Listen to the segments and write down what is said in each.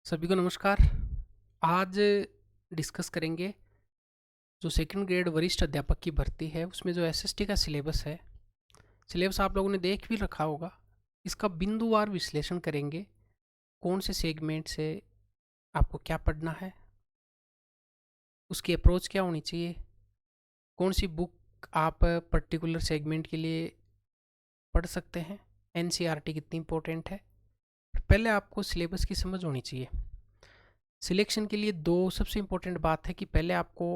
सभी को नमस्कार। आज डिस्कस करेंगे जो सेकंड ग्रेड वरिष्ठ अध्यापक की भर्ती है उसमें जो एसएसटी का सिलेबस है। सिलेबस आप लोगों ने देख भी रखा होगा। इसका बिंदुवार विश्लेषण करेंगे। कौन से सेगमेंट से आपको क्या पढ़ना है, उसकी अप्रोच क्या होनी चाहिए, कौन सी बुक आप पर्टिकुलर सेगमेंट के लिए पढ़ सकते हैं, एनसीईआरटी कितनी इंपॉर्टेंट है। पहले आपको सिलेबस की समझ होनी चाहिए। सिलेक्शन के लिए दो सबसे इम्पोर्टेंट बात है कि पहले आपको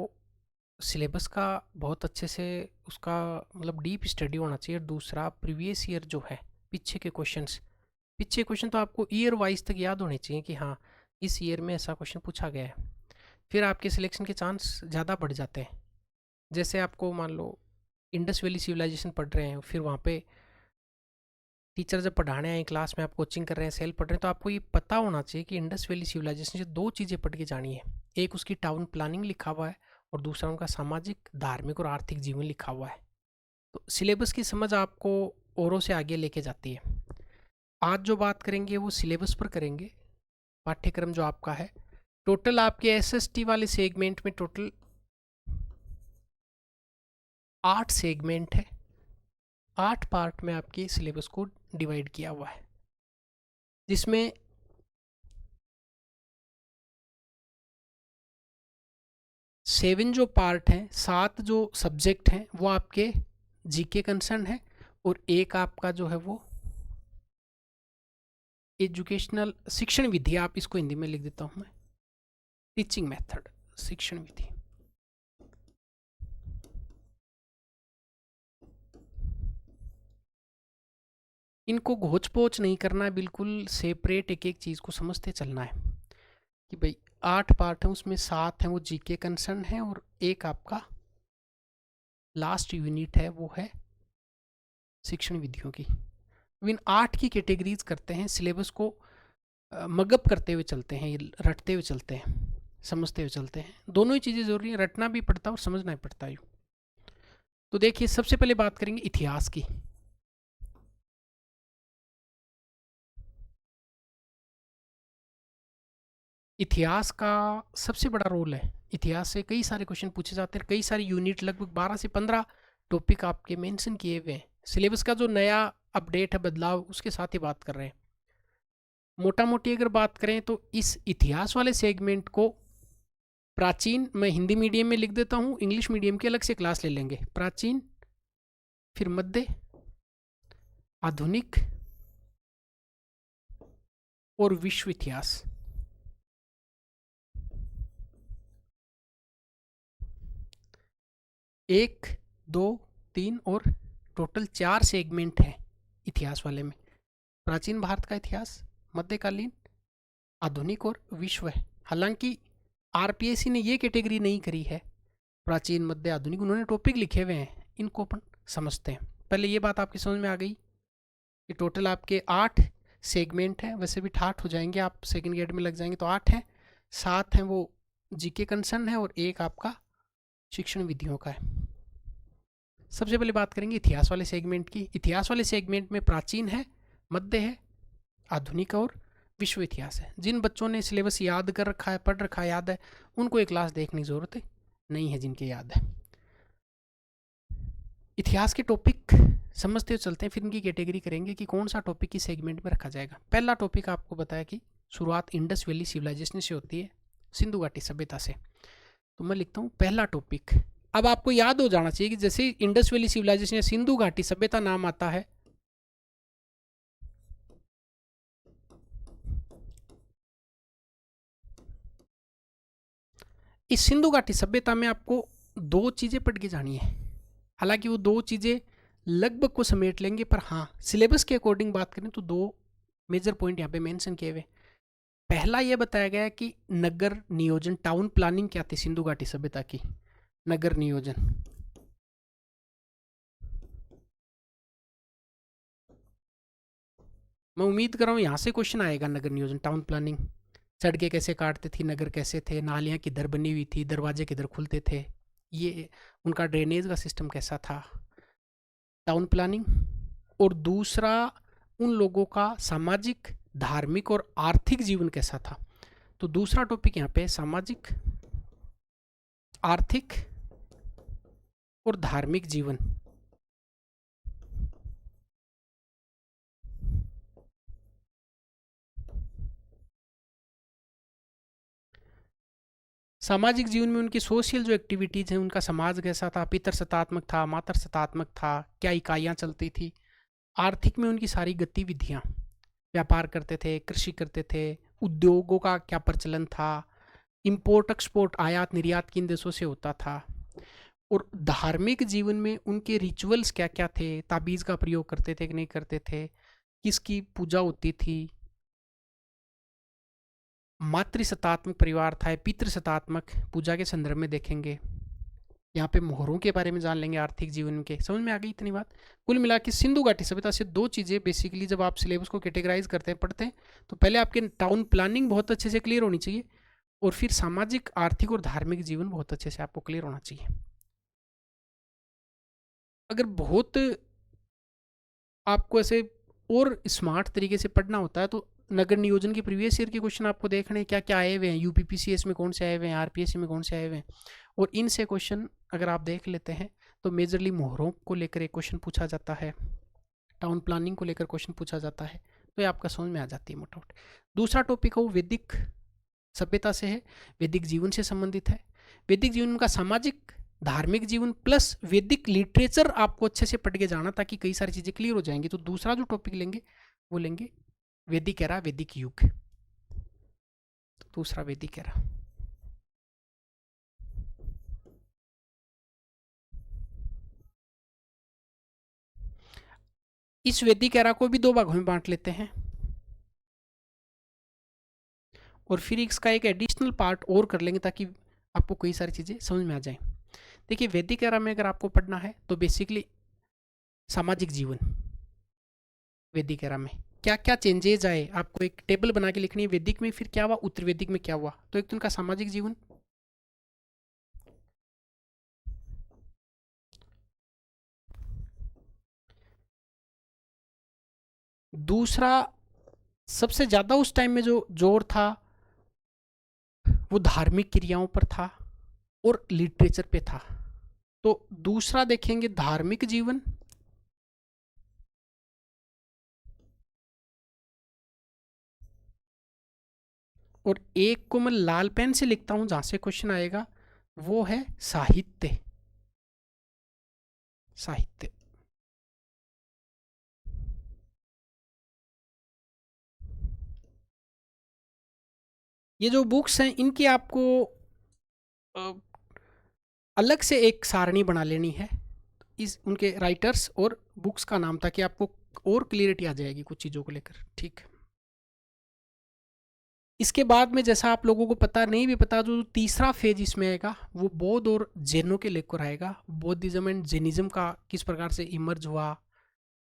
सिलेबस का बहुत अच्छे से उसका मतलब डीप स्टडी होना चाहिए। और दूसरा प्रीवियस ईयर जो है, पीछे क्वेश्चन तो आपको ईयर वाइज तक याद होने चाहिए कि हाँ इस ईयर में ऐसा क्वेश्चन पूछा गया है। फिर आपके सिलेक्शन के चांस ज़्यादा बढ़ जाते हैं। जैसे आपको मान लो इंडस वैली सिविलाइजेशन पढ़ रहे हैं, फिर वहाँ पे टीचर जब पढ़ाने आए क्लास में, आप कोचिंग कर रहे हैं, सेल पढ़ रहे हैं, तो आपको ये पता होना चाहिए कि इंडस वैली सिविलाइजेशन से दो चीज़ें पढ़ के जानी है। एक उसकी टाउन प्लानिंग लिखा हुआ है और दूसरा उनका सामाजिक, धार्मिक और आर्थिक जीवन लिखा हुआ है। तो सिलेबस की समझ आपको औरों से आगे लेके जाती है। आज जो बात करेंगे वो सिलेबस पर करेंगे। पाठ्यक्रम जो आपका है, टोटल आपके एसएसटी वाले सेगमेंट में टोटल 8 सेगमेंट है। 8 पार्ट में आपके सिलेबस को डिवाइड किया हुआ है, जिसमें 7 जो पार्ट हैं, 7 जो सब्जेक्ट हैं वो आपके जीके कंसर्न है। और एक आपका जो है वो एजुकेशनल शिक्षण विधि, आप इसको हिंदी में लिख देता हूँ मैं, टीचिंग मेथड, शिक्षण विधि। इनको घोच पोच नहीं करना है, बिल्कुल सेपरेट एक एक चीज़ को समझते चलना है कि भाई 8 पार्ट हैं, उसमें 7 हैं वो जीके कंसर्न है और एक आपका लास्ट यूनिट है वो है शिक्षण विधियों की। इन 8 की कैटेगरीज करते हैं, सिलेबस को मगअप करते हुए चलते हैं, रटते हुए चलते हैं, समझते हुए चलते हैं। दोनों ही चीज़ें ज़रूरी हैं, रटना भी पड़ता है और समझना भी पड़ता है। तो देखिए, सबसे पहले बात करेंगे इतिहास की। इतिहास का सबसे बड़ा रोल है। इतिहास से कई सारे क्वेश्चन पूछे जाते हैं, कई सारी यूनिट, लगभग 12 से 15 टॉपिक आपके मेंशन किए हुए हैं। सिलेबस का जो नया अपडेट है, बदलाव, उसके साथ ही बात कर रहे हैं। मोटा मोटी अगर बात करें तो इस इतिहास वाले सेगमेंट को प्राचीन, मैं हिंदी मीडियम में लिख देता हूँ, इंग्लिश मीडियम की अलग से क्लास ले लेंगे। प्राचीन, फिर मध्य, आधुनिक और विश्व इतिहास। 1, 2, 3 और टोटल 4 सेगमेंट हैं इतिहास वाले में। प्राचीन भारत का इतिहास, मध्यकालीन, आधुनिक और विश्व है। हालांकि आरपीएससी ने ये कैटेगरी नहीं करी है, प्राचीन, मध्य, आधुनिक, उन्होंने टॉपिक लिखे हुए हैं। इनको अपन समझते हैं। पहले ये बात आपकी समझ में आ गई कि टोटल आपके 8 सेगमेंट हैं। वैसे भी 8 हो जाएंगे, आप सेकंड ग्रेड में लग जाएंगे तो 8 हैं। 7 हैं वो जीके कंसर्न है और एक आपका शिक्षण विधियों का है। सबसे पहले बात करेंगे इतिहास वाले सेगमेंट की। इतिहास वाले सेगमेंट में प्राचीन है, मध्य है, आधुनिक और विश्व इतिहास है। जिन बच्चों ने सिलेबस याद कर रखा है, पढ़ रखा है, याद है, उनको एक क्लास देखने की ज़रूरत नहीं है जिनके याद है। इतिहास के टॉपिक समझते हुए चलते हैं, फिर इनकी कैटेगरी करेंगे कि कौन सा टॉपिक किस सेगमेंट में रखा जाएगा। पहला टॉपिक आपको बताया कि शुरुआत इंडस वैली सिविलाइजेशन से होती है, सिंधु घाटी सभ्यता से। तो मैं लिखता हूँ पहला टॉपिक। अब आपको याद हो जाना चाहिए कि जैसे इंडस वैली सिविलाइजेशन या सिंधु घाटी सभ्यता नाम आता है, इस सिंधु घाटी सभ्यता में आपको दो चीज़ें पढ़ के जानी है। हालांकि वो दो चीज़ें लगभग को समेट लेंगे, पर हाँ सिलेबस के अकॉर्डिंग बात करें तो दो मेजर पॉइंट यहाँ पे मेंशन किए हुए। पहला यह बताया गया कि नगर नियोजन, टाउन प्लानिंग क्या थी सिंधु घाटी सभ्यता की। नगर नियोजन, मैं उम्मीद कर रहा हूँ यहाँ से क्वेश्चन आएगा। नगर नियोजन, टाउन प्लानिंग, सड़कें कैसे काटते थी, नगर कैसे थे, नालियाँ किधर बनी हुई थी, दरवाजे किधर खुलते थे, ये उनका ड्रेनेज का सिस्टम कैसा था, टाउन प्लानिंग। और दूसरा, उन लोगों का सामाजिक, धार्मिक और आर्थिक जीवन कैसा था। तो दूसरा टॉपिक यहाँ पे सामाजिक, आर्थिक और धार्मिक जीवन। सामाजिक जीवन में उनकी सोशल जो एक्टिविटीज़ हैं, उनका समाज कैसा था, पितर सत्तात्मक था, मातर सत्तात्मक था, क्या इकाइयाँ चलती थी। आर्थिक में उनकी सारी गतिविधियाँ, व्यापार करते थे, कृषि करते थे, उद्योगों का क्या प्रचलन था, इंपोर्ट एक्सपोर्ट, आयात निर्यात किन देशों से होता था। और धार्मिक जीवन में उनके रिचुअल्स क्या क्या थे, ताबीज़ का प्रयोग करते थे कि नहीं करते थे, किसकी पूजा होती थी, मातृसत्तात्मक परिवार था, पितृसत्तात्मक, पूजा के संदर्भ में देखेंगे। यहाँ पे मोहरों के बारे में जान लेंगे आर्थिक जीवन के। समझ में आ गई इतनी बात? कुल मिला के सिंधु घाटी सभ्यता से दो चीज़ें बेसिकली जब आप सिलेबस को कैटेगराइज करते हैं, पढ़ते हैं, तो पहले आपके टाउन प्लानिंग बहुत अच्छे से क्लियर होनी चाहिए, और फिर सामाजिक, आर्थिक और धार्मिक जीवन बहुत अच्छे से आपको क्लियर होना चाहिए। अगर बहुत आपको ऐसे और स्मार्ट तरीके से पढ़ना होता है तो नगर नियोजन के प्रीवियस ईयर के क्वेश्चन आपको देखने हैं, क्या क्या आए हुए हैं, यूपीपीसीएस में कौन से आए हुए हैं, आरपीएससी में कौन से आए हुए हैं, और इनसे क्वेश्चन अगर आप देख लेते हैं तो मेजरली मोहरों को लेकर एक क्वेश्चन पूछा जाता है, टाउन प्लानिंग को लेकर क्वेश्चन पूछा जाता है, तो ये आपका समझ में आ जाती है मोटा मोटा। दूसरा टॉपिक है वो वैदिक सभ्यता से है, वैदिक जीवन से संबंधित है। वैदिक जीवन का सामाजिक, धार्मिक जीवन प्लस वैदिक लिटरेचर आपको अच्छे से पढ़ के जाना, ताकि कई सारी चीज़ें क्लियर हो जाएंगी। तो दूसरा जो टॉपिक लेंगे वो लेंगे वैदिक एरा, वैदिक युग। दूसरा वैदिक एरा। इस वैदिक एरा को भी दो भागों में बांट लेते हैं, और फिर इसका एक एडिशनल पार्ट और कर लेंगे ताकि आपको कई सारी चीज़ें समझ में आ जाएं। देखिए वैदिक एरा में अगर आपको पढ़ना है तो बेसिकली सामाजिक जीवन, वैदिक एरा में क्या क्या चेंजेज आए, आपको एक टेबल बना के लिखनी है। वैदिक में फिर क्या हुआ, उत्तर वैदिक में क्या हुआ, तो एक तो उनका सामाजिक जीवन, दूसरा सबसे ज़्यादा उस टाइम में जो जोर था वो धार्मिक क्रियाओं पर था और लिटरेचर पे था। तो दूसरा देखेंगे धार्मिक जीवन, और एक को मैं लाल पेन से लिखता हूं जहां से क्वेश्चन आएगा, वो है साहित्य। साहित्य ये जो बुक्स हैं इनकी आपको अलग से एक सारणी बना लेनी है, इस उनके राइटर्स और बुक्स का नाम, ताकि आपको और क्लियरिटी आ जाएगी कुछ चीज़ों को लेकर। ठीक। इसके बाद में जैसा आप लोगों को पता नहीं भी पता, जो तीसरा फेज इसमें आएगा वो बौद्ध और जैनों के लेकर आएगा। बौद्धिज्म एंड जैनिज्म का किस प्रकार से इमर्ज हुआ,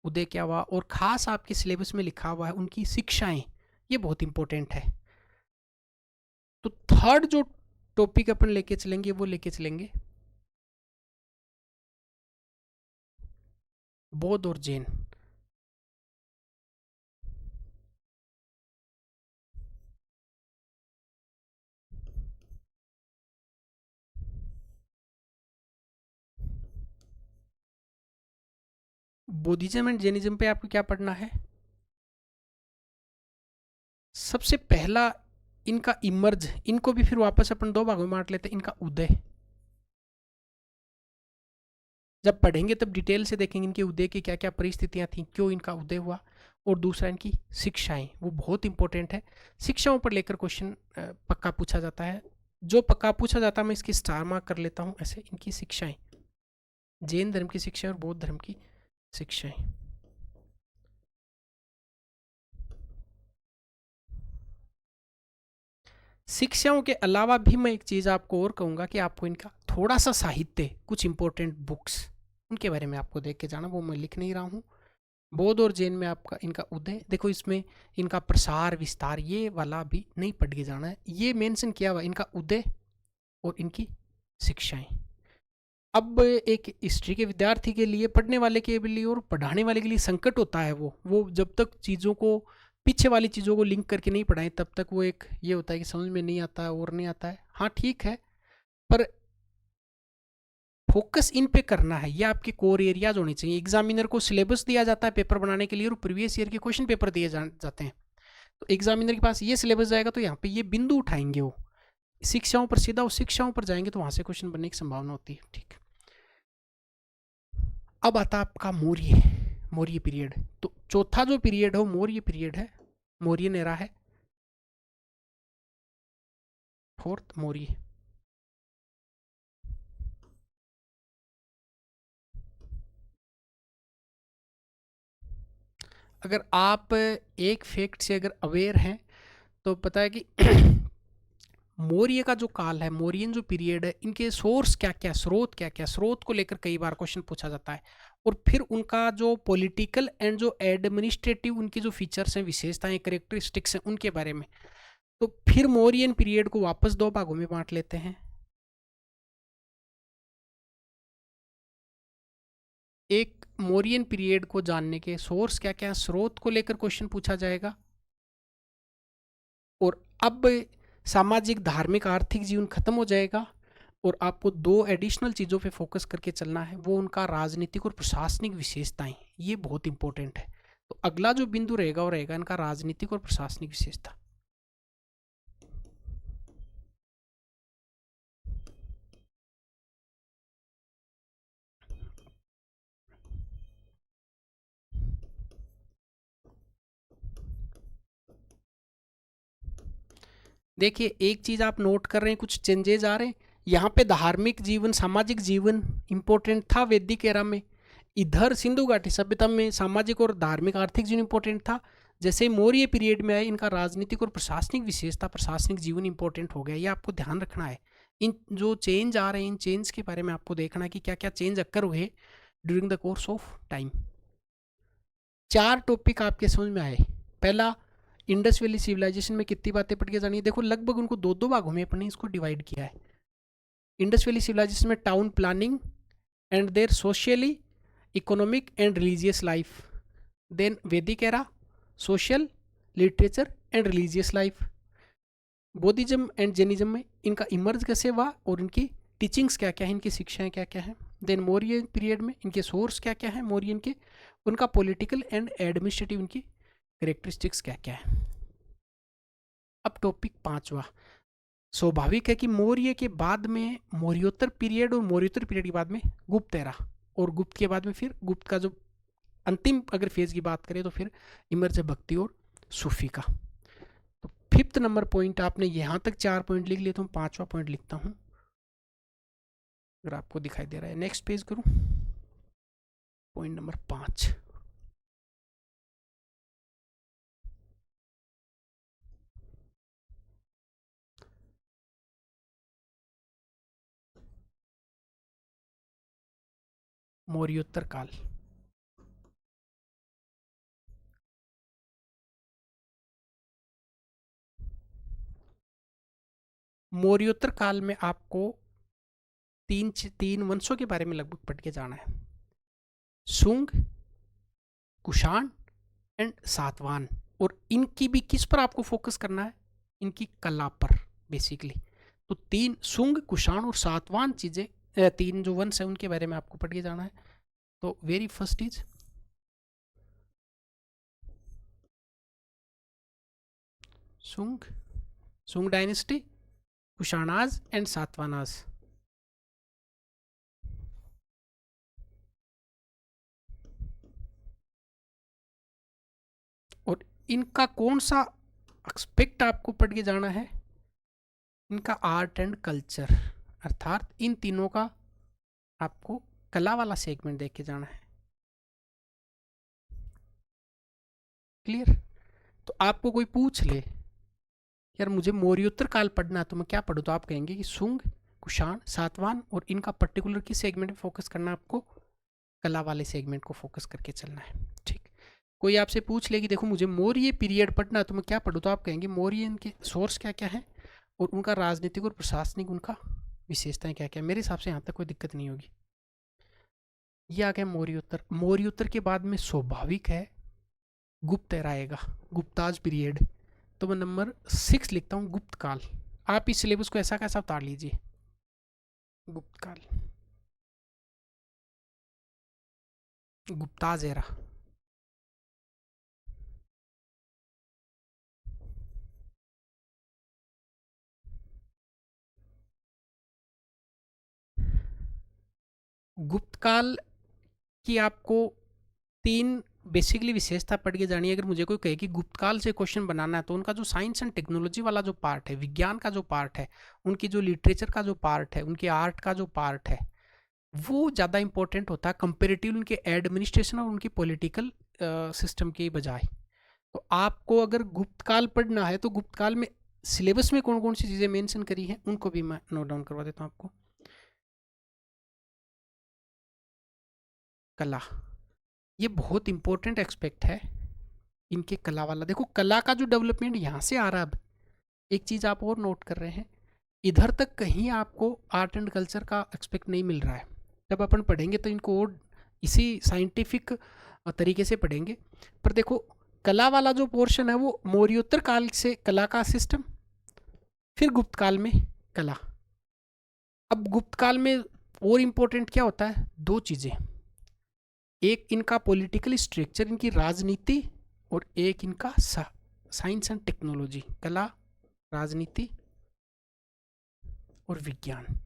उदय क्या हुआ, और ख़ास आपके सिलेबस में लिखा हुआ है उनकी शिक्षाएं, ये बहुत इंपॉर्टेंट है। तो थर्ड जो टॉपिक अपन लेके चलेंगे वो लेके चलेंगे बौद्ध और जैन। बुद्धिज्म एंड जैनिज्म पे आपको क्या पढ़ना है, सबसे पहला इनका इमर्ज, इनको भी फिर वापस अपन दो भागों में बांट लेते हैं। इनका उदय जब पढ़ेंगे तब डिटेल से देखेंगे इनके उदय की क्या क्या परिस्थितियां थी, क्यों इनका उदय हुआ। और दूसरा इनकी शिक्षाएं, वो बहुत इंपॉर्टेंट है। शिक्षाओं पर लेकर क्वेश्चन पक्का पूछा जाता है, जो पक्का पूछा जाता है मैं इसकी स्टार मार्क कर लेता हूँ ऐसे। इनकी शिक्षाएं, जैन धर्म की शिक्षा और बौद्ध धर्म की शिक्षाएं। शिक्षाओं के अलावा भी मैं एक चीज़ आपको और कहूँगा कि आपको इनका थोड़ा सा साहित्य, कुछ इंपॉर्टेंट बुक्स उनके बारे में आपको देख के जाना, वो मैं लिख नहीं रहा हूँ। बौद्ध और जैन में आपका इनका उदय, देखो इसमें इनका प्रसार विस्तार ये वाला भी नहीं पढ़ के जाना है, ये मेंशन किया हुआ इनका उदय और इनकी शिक्षाएं। अब एक हिस्ट्री के विद्यार्थी के लिए, पढ़ने वाले के लिए और पढ़ाने वाले के लिए संकट होता है वो जब तक चीज़ों को पीछे वाली चीज़ों को लिंक करके नहीं पढ़ाएं, तब तक वो एक ये होता है कि समझ में नहीं आता है और नहीं आता है। हाँ ठीक है, पर फोकस इन पे करना है, ये आपके कोर एरियाज होने चाहिए। एग्जामिनर को सिलेबस दिया जाता है पेपर बनाने के लिए और प्रीवियस ईयर के क्वेश्चन पेपर दिए जाते हैं। तो एग्जामिनर के पास ये सिलेबस जाएगा तो यहाँ पे ये बिंदु उठाएंगे वो, शिक्षाओं पर सीधा वो शिक्षाओं पर जाएंगे तो वहां से क्वेश्चन बनने की संभावना होती है। ठीक, अब आता आपका मौर्य, मौर्य पीरियड। तो चौथा जो पीरियड है वो मौर्य पीरियड है, मौर्यन एरा है, फोर्थ मौर्य। अगर आप एक फैक्ट से अगर अवेयर हैं तो पता है कि मौर्य का जो काल है, मौर्यन जो पीरियड है, इनके सोर्स क्या क्या, स्रोत क्या क्या, स्रोत को लेकर कई बार क्वेश्चन पूछा जाता है। और फिर उनका जो पॉलिटिकल एंड जो एडमिनिस्ट्रेटिव उनके जो फीचर्स हैं, विशेषताएं, करेक्टरिस्टिक्स हैं, उनके बारे में। तो फिर मौर्यन पीरियड को वापस दो भागों में बांट लेते हैं। एक मौर्यन पीरियड को जानने के सोर्स क्या क्या, स्रोत को लेकर क्वेश्चन पूछा जाएगा। और अब सामाजिक, धार्मिक, आर्थिक जीवन खत्म हो जाएगा और आपको दो एडिशनल चीज़ों पे फोकस करके चलना है, वो उनका राजनीतिक और प्रशासनिक विशेषताएं। ये बहुत इंपॉर्टेंट है। तो अगला जो बिंदु रहेगा वो रहेगा इनका राजनीतिक और प्रशासनिक विशेषता। देखिए एक चीज़ आप नोट कर रहे हैं, कुछ चेंजेज आ रहे हैं यहाँ पे। धार्मिक जीवन, सामाजिक जीवन इंपॉर्टेंट था वैदिक एरा में। इधर सिंधु घाटी सभ्यता में सामाजिक और धार्मिक, आर्थिक जीवन इंपॉर्टेंट था। जैसे मौर्य पीरियड में आए, इनका राजनीतिक और प्रशासनिक विशेषता, प्रशासनिक जीवन इंपॉर्टेंट हो गया। ये आपको ध्यान रखना है। इन जो चेंज आ रहे हैं, इन चेंज के बारे में आपको देखना है कि क्या क्या चेंज अक्कर हुए during the course of time. चार टॉपिक आपके समझ में आए। पहला, इंडस वैली सिविलाइजेशन में कितनी बातें पढ़ के जानी है। देखो लगभग उनको दो दो भागों में अपने इसको डिवाइड किया है। इंडस वैली सिविलाइजेशन में town planning and their socially, economic and religious life. Then Vedic era, social, literature and religious life. Buddhism and Jainism में इनका इमर्ज कैसे हुआ और इनकी टीचिंग्स क्या क्या है, इनकी शिक्षाएं क्या क्या है। देन मौर्य पीरियड में इनके सोर्स क्या क्या है मौर्यन के, उनका पॉलिटिकल एंड एडमिनिस्ट्रेटिव इनकी करेक्टरिस्टिक्स क्या क्या है। अब टॉपिक पांचवा, स्वाभाविक है कि मौर्य के बाद में मौर्योत्तर पीरियड और मौर्योत्तर पीरियड के बाद में गुप्त एरा, और गुप्त के बाद में फिर गुप्त का जो अंतिम अगर फेज की बात करें तो फिर इमर्ज है भक्ति और सूफी का। तो फिफ्थ नंबर पॉइंट, आपने यहां तक 4 पॉइंट लिख लिए तो मैं 5वां पॉइंट लिखता हूं, अगर आपको दिखाई दे रहा है। नेक्स्ट पेज करूं, पॉइंट नंबर 5, मौर्योत्तर काल। मौर्योत्तर काल में आपको तीन वंशों के बारे में लगभग पढ़ के जाना है। सुंग, कुषाण एंड सातवाहन। और इनकी भी किस पर आपको फोकस करना है, इनकी कला पर बेसिकली। तो तीन, सुंग, कुषाण और सातवाहन चीजें, तीन जो वंश है उनके बारे में आपको पढ़ के जाना है। तो वेरी फर्स्ट इज सुंग, सुंग डायनेस्टी, कुषाणाज एंड सातवानाज। और इनका कौन सा एक्सपेक्ट आपको पढ़ के जाना है, इनका आर्ट एंड कल्चर, अर्थात इन तीनों का आपको कला वाला सेगमेंट देख के जाना है। क्लियर। तो आपको कोई पूछ ले यार मुझे मौर्योत्तर काल पढ़ना है तो मैं क्या पढ़ूँ, तो आप कहेंगे कि सुंग, कुषाण, सातवाहन और इनका पर्टिकुलर किस सेगमेंट में फोकस करना है आपको, कला वाले सेगमेंट को फोकस करके चलना है। ठीक। कोई आपसे पूछ ले कि देखो मुझे मौर्य पीरियड पढ़ना है तो मैं क्या पढ़ूँ, तो आप कहेंगे मौर्य इनके सोर्स क्या क्या है और उनका राजनीतिक और प्रशासनिक उनका विशेषताएं क्या क्या। मेरे हिसाब से यहाँ तक कोई दिक्कत नहीं होगी। ये आ गया मौर्योत्तर। मौर्योत्तर के बाद में स्वाभाविक है गुप्त एरा आएगा, गुप्ताज पीरियड। तो मैं नंबर 6 लिखता हूँ, गुप्त काल। आप इस सिलेबस को ऐसा कैसा उतार लीजिए, गुप्त काल, गुप्ताज एरा। गुप्त काल की आपको 3 बेसिकली विशेषता पढ़ के जानी है। अगर मुझे कोई कहे कि गुप्त काल से क्वेश्चन बनाना है, तो उनका जो साइंस एंड टेक्नोलॉजी वाला जो पार्ट है, विज्ञान का जो पार्ट है, उनकी जो लिटरेचर का जो पार्ट है, उनके आर्ट का जो पार्ट है, वो ज़्यादा इंपॉर्टेंट होता है कंपेरेटिव उनके एडमिनिस्ट्रेशन और उनकी पॉलिटिकल सिस्टम के बजाय। तो आपको अगर गुप्त काल पढ़ना है, तो गुप्त काल में सिलेबस में कौन कौन सी चीज़ें मेंशन करी हैं उनको भी मैं नोट डाउन करवा देता हूँ आपको। कला, ये बहुत इंपॉर्टेंट एक्सपेक्ट है इनके कला वाला। देखो कला का जो डेवलपमेंट यहाँ से आ रहा है, अब एक चीज़ आप और नोट कर रहे हैं, इधर तक कहीं आपको आर्ट एंड कल्चर का एक्सपेक्ट नहीं मिल रहा है। जब अपन पढ़ेंगे तो इनको और इसी साइंटिफिक तरीके से पढ़ेंगे। पर देखो कला वाला जो पोर्शन है वो मौर्योत्तर काल से कला का सिस्टम, फिर गुप्त काल में कला। अब गुप्त काल में और इम्पोर्टेंट क्या होता है, 2 चीज़ें, एक इनका पॉलिटिकल स्ट्रक्चर, इनकी राजनीति, और एक इनका साइंस एंड टेक्नोलॉजी, कला, राजनीति और विज्ञान।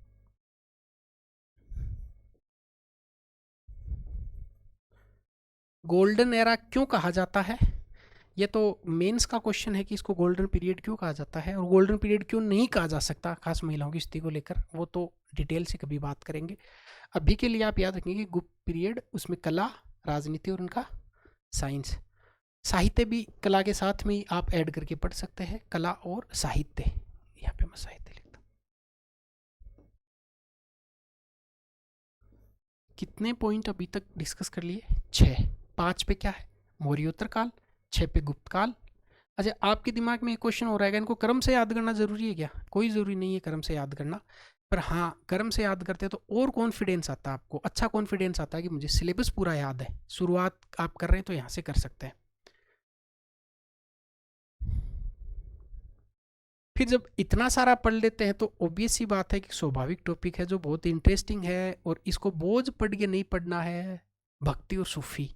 गोल्डन एरा क्यों कहा जाता है, ये तो मेंस का क्वेश्चन है कि इसको गोल्डन पीरियड क्यों कहा जाता है और गोल्डन पीरियड क्यों नहीं कहा जा सकता, खास महिलाओं की स्थिति को लेकर, वो तो डिटेल से कभी बात करेंगे। अभी के लिए आप याद रखेंगे कि गुप्त पीरियड, उसमें कला, राजनीति और उनका साइंस। साहित्य भी कला के साथ में ही आप ऐड करके पढ़ सकते हैं, कला और साहित्य। यहाँ पे मैं साहित्य लिखता हूँ। कितने पॉइंट अभी तक डिस्कस कर लिए, 6। 5 पे क्या है, मौर्योत्तर काल, 6 पे गुप्त काल। अच्छा, आपके दिमाग में एक क्वेश्चन हो रहेगा, इनको क्रम से याद करना जरूरी है क्या? कोई ज़रूरी नहीं है क्रम से याद करना, पर हाँ क्रम से याद करते हैं तो और कॉन्फिडेंस आता है आपको, अच्छा कॉन्फिडेंस आता है कि मुझे सिलेबस पूरा याद है। शुरुआत आप कर रहे हैं तो यहाँ से कर सकते हैं। फिर जब इतना सारा पढ़ लेते हैं तो ऑब्वियस सी बात है कि स्वाभाविक टॉपिक है जो बहुत इंटरेस्टिंग है, और इसको बोझ पढ़ के नहीं पढ़ना है। भक्ति और सूफी,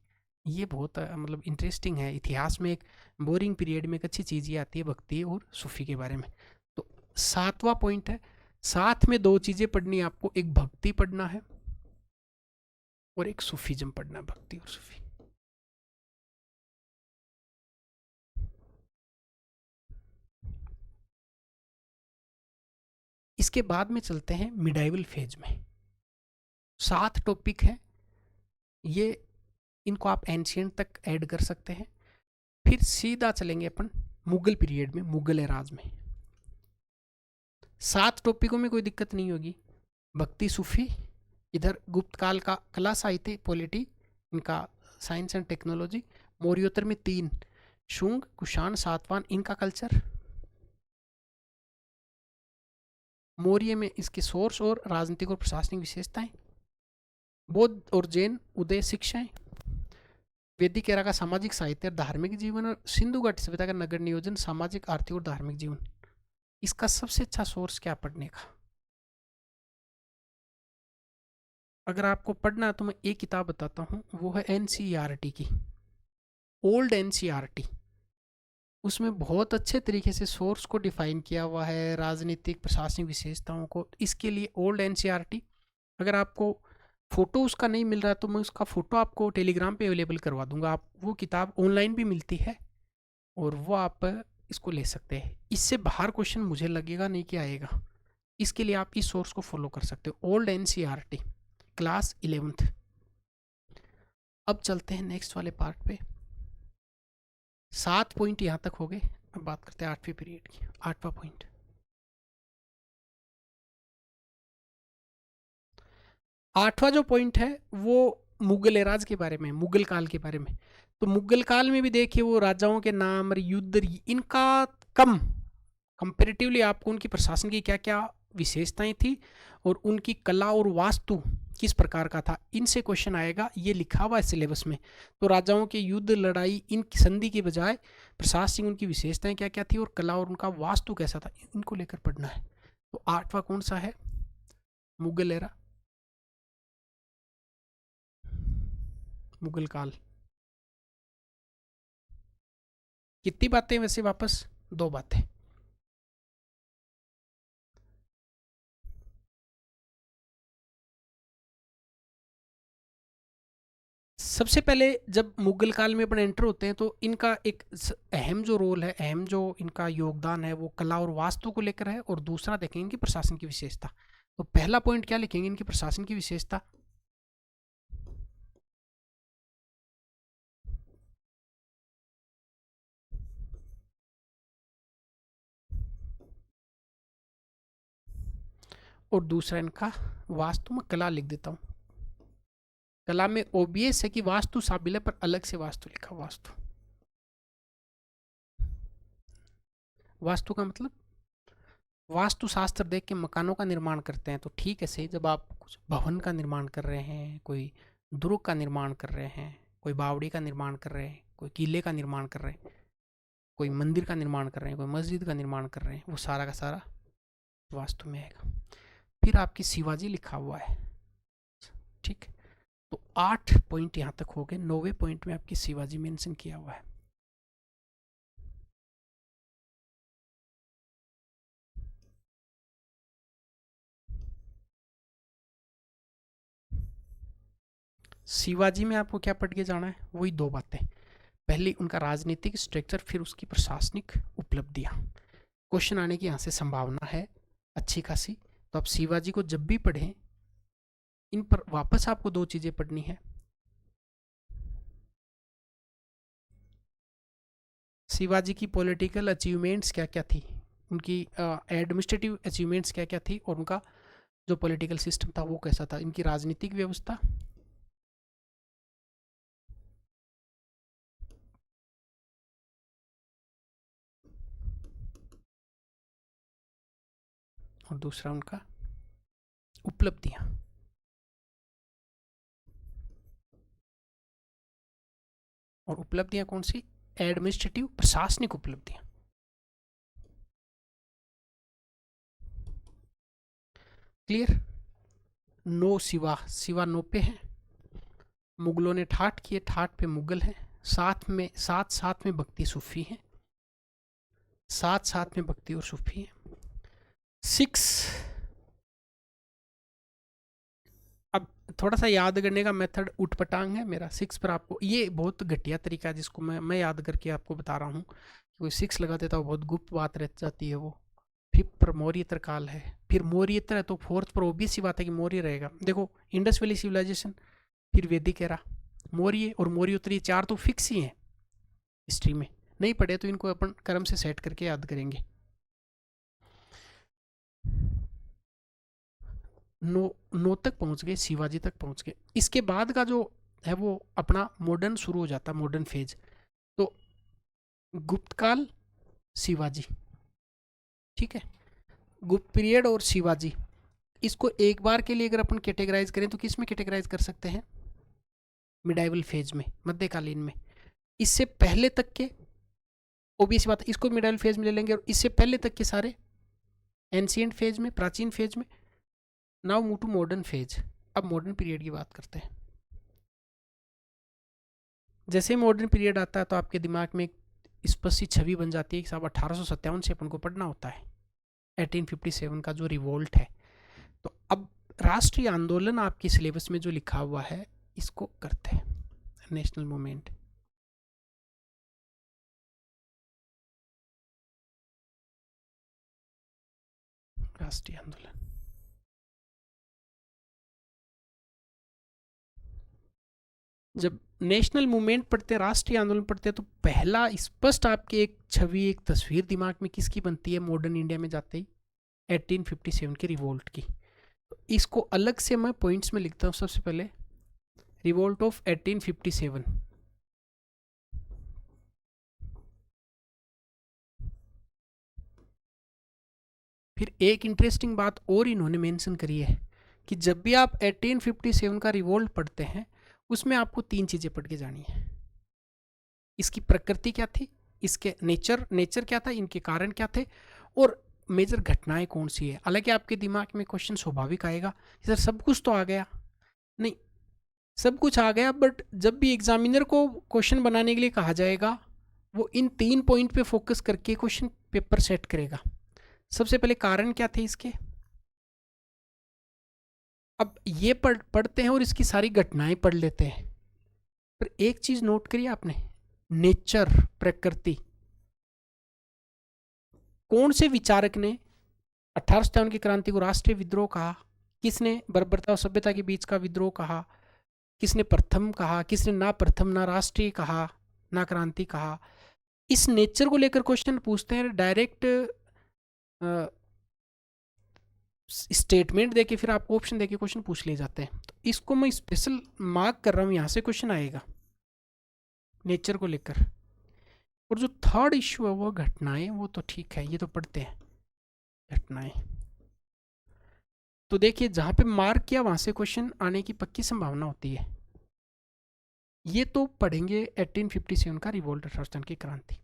ये बहुत मतलब इंटरेस्टिंग है। इतिहास में एक बोरिंग पीरियड में एक अच्छी चीज़ ये आती है भक्ति और सूफी के बारे में। तो 7वां पॉइंट है, साथ में 2 चीज़ें पढ़नी है आपको, एक भक्ति पढ़ना है और एक सूफीज्म पढ़ना है, भक्ति और सूफी। इसके बाद में चलते हैं मिडाइवल फेज में। 7 टॉपिक है ये, इनको आप एंशियंट तक ऐड कर सकते हैं। फिर सीधा चलेंगे अपन मुगल पीरियड में, मुगल एराज में। 7 टॉपिकों में कोई दिक्कत नहीं होगी, भक्ति, सूफी, इधर गुप्त काल का कला, साहित्य, पॉलिटी, इनका साइंस एंड टेक्नोलॉजी। मौर्योत्तर में 3, शुंग, कुषाण, सातवाहन, इनका कल्चर। मौर्य में इसके सोर्स और राजनीतिक और प्रशासनिक विशेषताएं। बौद्ध और जैन, उदय, शिक्षाएं। वैदिक एरा का सामाजिक साहित्य और धार्मिक जीवन, और सिंधु घाटी सभ्यता का नगर नियोजन, सामाजिक, आर्थिक और धार्मिक जीवन। इसका सबसे अच्छा सोर्स क्या पढ़ने का, अगर आपको पढ़ना है तो मैं एक किताब बताता हूँ, वो है एनसीईआरटी की, ओल्ड एनसीईआरटी। उसमें बहुत अच्छे तरीके से सोर्स को डिफाइन किया हुआ है, राजनीतिक प्रशासनिक विशेषताओं को। इसके लिए ओल्ड एनसीईआरटी, अगर आपको फ़ोटो उसका नहीं मिल रहा है तो मैं उसका फ़ोटो आपको टेलीग्राम पे अवेलेबल करवा दूंगा। आप वो किताब ऑनलाइन भी मिलती है और वो आप इसको ले सकते हैं। इससे बाहर क्वेश्चन मुझे लगेगा नहीं कि आएगा, इसके लिए आप इस सोर्स को फॉलो कर सकते हो, ओल्ड एनसीईआरटी, क्लास 11th। अब चलते हैं नेक्स्ट वाले पार्ट पे। 7 पॉइंट यहाँ तक हो गए, अब बात करते हैं 8वीं पीरियड की। 8वां पॉइंट, 8वां जो पॉइंट है वो मुगल एराज के बारे में, मुगल काल के बारे में। तो मुगल काल में भी देखिए वो राजाओं के नाम, युद्ध, इनका कम, कंपेरेटिवली आपको उनकी प्रशासन की क्या क्या विशेषताएं थी और उनकी कला और वास्तु किस प्रकार का था, इनसे क्वेश्चन आएगा। ये लिखा हुआ है सिलेबस में। तो राजाओं के युद्ध लड़ाई इन संधि के बजाय प्रशासनिक उनकी विशेषताएं क्या क्या थी और कला और उनका वास्तु कैसा था, इनको लेकर पढ़ना है। तो आठवां कौन सा है, मुगल एरा, मुगल काल। कितनी बातें वैसे वापस, दो बातें। सबसे पहले जब मुगल काल में अपन एंटर होते हैं तो इनका एक अहम जो रोल है, अहम जो इनका योगदान है वो कला और वास्तु को लेकर है, और दूसरा देखेंगे इनकी प्रशासन की विशेषता। तो पहला पॉइंट क्या लिखेंगे, इनकी प्रशासन की विशेषता। और दूसरा इनका वास्तु में कला लिख देता हूँ। कला में ओबीएस है कि वास्तु शामिल है, पर अलग से वास्तु लिखा, वास्तु। वास्तु का मतलब वास्तुशास्त्र देख के मकानों का निर्माण करते हैं, तो ठीक है सही। जब आप कुछ भवन का निर्माण कर रहे हैं, कोई दुर्ग का निर्माण कर रहे हैं, कोई बावड़ी का निर्माण कर रहे हैं, कोई किले का निर्माण कर रहे हैं, कोई मंदिर का निर्माण कर रहे हैं, कोई मस्जिद का निर्माण कर रहे हैं, वो सारा का सारा वास्तु में आएगा। फिर आपकी शिवाजी लिखा हुआ है, ठीक। तो 8 पॉइंट यहाँ तक हो गए। 9वें पॉइंट में आपकी शिवाजी मेंशन किया हुआ है। शिवाजी में आपको क्या पढ़ के जाना है, वही दो बातें। पहली उनका राजनीतिक स्ट्रक्चर, फिर उसकी प्रशासनिक उपलब्धियां। क्वेश्चन आने की यहाँ से संभावना है अच्छी खासी। तो आप शिवाजी को जब भी पढ़ें, इन पर वापस आपको दो चीजें पढ़नी है। शिवाजी की पॉलिटिकल अचीवमेंट्स क्या क्या थी, उनकी एडमिनिस्ट्रेटिव अचीवमेंट्स क्या क्या थी, और उनका जो पॉलिटिकल सिस्टम था वो कैसा था, इनकी राजनीतिक व्यवस्था, और दूसरा उनका उपलब्धियां। और उपलब्धियां कौन सी, एडमिनिस्ट्रेटिव प्रशासनिक उपलब्धियां। क्लियर। नो शिवा, शिवा नो पे है। मुगलों ने ठाठ किए, ठाठ पे मुगल है। साथ में साथ साथ में भक्ति सूफी है, साथ साथ में भक्ति और सूफी है। 6, अब थोड़ा सा याद करने का मेथड उठपटांग है मेरा। 6 पर आपको, ये बहुत घटिया तरीका है जिसको मैं याद करके आपको बता रहा हूँ। कोई 6 लगा देता है, बहुत गुप्त बात रह जाती है वो। 5 पर मौर्यतर काल है, फिर मौर्यतर है तो 4th पर ओबीएस सी बात है कि मौर्य रहेगा। देखो इंडस वैली सिविलाइजेशन, फिर वैदिक एरा, मौर्य और मौर्योत्तर, ये 4 तो फिक्स ही हैं हिस्ट्री में। नहीं पढ़े तो इनको अपन क्रम से सेट करके याद करेंगे। नो तक पहुंच गए, शिवाजी तक पहुंच गए। इसके बाद का जो है वो अपना मॉडर्न शुरू हो जाता है, मॉडर्न फेज। तो गुप्त काल, शिवाजी, ठीक है। गुप्त पीरियड और शिवाजी, इसको एक बार के लिए अगर अपन कैटेगराइज करें तो किस में कैटेगराइज कर सकते हैं, मिडाइवल फेज में, मध्यकालीन में। इससे पहले तक के ओबीएस बात है, इसको मिडाइवल फेज में ले लेंगे, और इससे पहले तक के सारे एंशियंट फेज में, प्राचीन फेज में। Now move to modern phase. अब मॉडर्न पीरियड की बात करते हैं। जैसे मॉडर्न पीरियड आता है तो आपके दिमाग में एक स्पष्ट सी छवि बन जाती है कि साहब 1857 से अपन को पढ़ना होता है, 1857 का जो रिवोल्ट है। तो अब राष्ट्रीय आंदोलन आपके सिलेबस में जो लिखा हुआ है इसको करते हैं, नेशनल मूवमेंट। राष्ट्रीय आंदोलन, जब नेशनल मूवमेंट पढ़ते हैं, राष्ट्रीय आंदोलन पढ़ते हैं, तो पहला स्पष्ट आपकी एक छवि, एक तस्वीर दिमाग में किसकी बनती है मॉडर्न इंडिया में जाते ही, 1857 के रिवोल्ट की। तो इसको अलग से मैं पॉइंट्स में लिखता हूँ। सबसे पहले रिवोल्ट ऑफ 1857, फिर एक इंटरेस्टिंग बात और इन्होंने मेंशन करी है कि जब भी आप 1857 का रिवोल्ट पढ़ते हैं उसमें आपको 3 चीज़ें पढ़ के जानी है। इसकी प्रकृति क्या थी, इसके नेचर क्या था, इनके कारण क्या थे, और मेजर घटनाएं कौन सी है। हालांकि आपके दिमाग में क्वेश्चन स्वाभाविक आएगा, सर सब कुछ तो आ गया, नहीं सब कुछ आ गया, बट जब भी एग्जामिनर को क्वेश्चन बनाने के लिए कहा जाएगा वो इन 3 पॉइंट पे फोकस करके क्वेश्चन पेपर सेट करेगा। सबसे पहले कारण क्या थे इसके, अब ये पढ़ते हैं और इसकी सारी घटनाएं पढ़ लेते हैं। पर एक चीज नोट करिए आपने, नेचर, प्रकृति, कौन से विचारक ने 1857 की क्रांति को राष्ट्रीय विद्रोह कहा, किसने बर्बरता और सभ्यता के बीच का विद्रोह कहा, किसने प्रथम कहा, किसने ना प्रथम ना राष्ट्रीय कहा ना क्रांति कहा। इस नेचर को लेकर क्वेश्चन पूछते हैं, डायरेक्ट स्टेटमेंट देके फिर आपको ऑप्शन देके क्वेश्चन पूछ लिए जाते हैं। तो इसको मैं स्पेशल मार्क कर रहा हूँ, यहाँ से क्वेश्चन आएगा नेचर को लेकर। और जो थर्ड इश्यू है वो घटनाएं, वो तो ठीक है, ये तो पढ़ते हैं घटनाएं। तो देखिए जहां पे मार्क किया वहां से क्वेश्चन आने की पक्की संभावना होती है। ये तो पढ़ेंगे 1857 का रिवोल्ट, 1857 की क्रांति।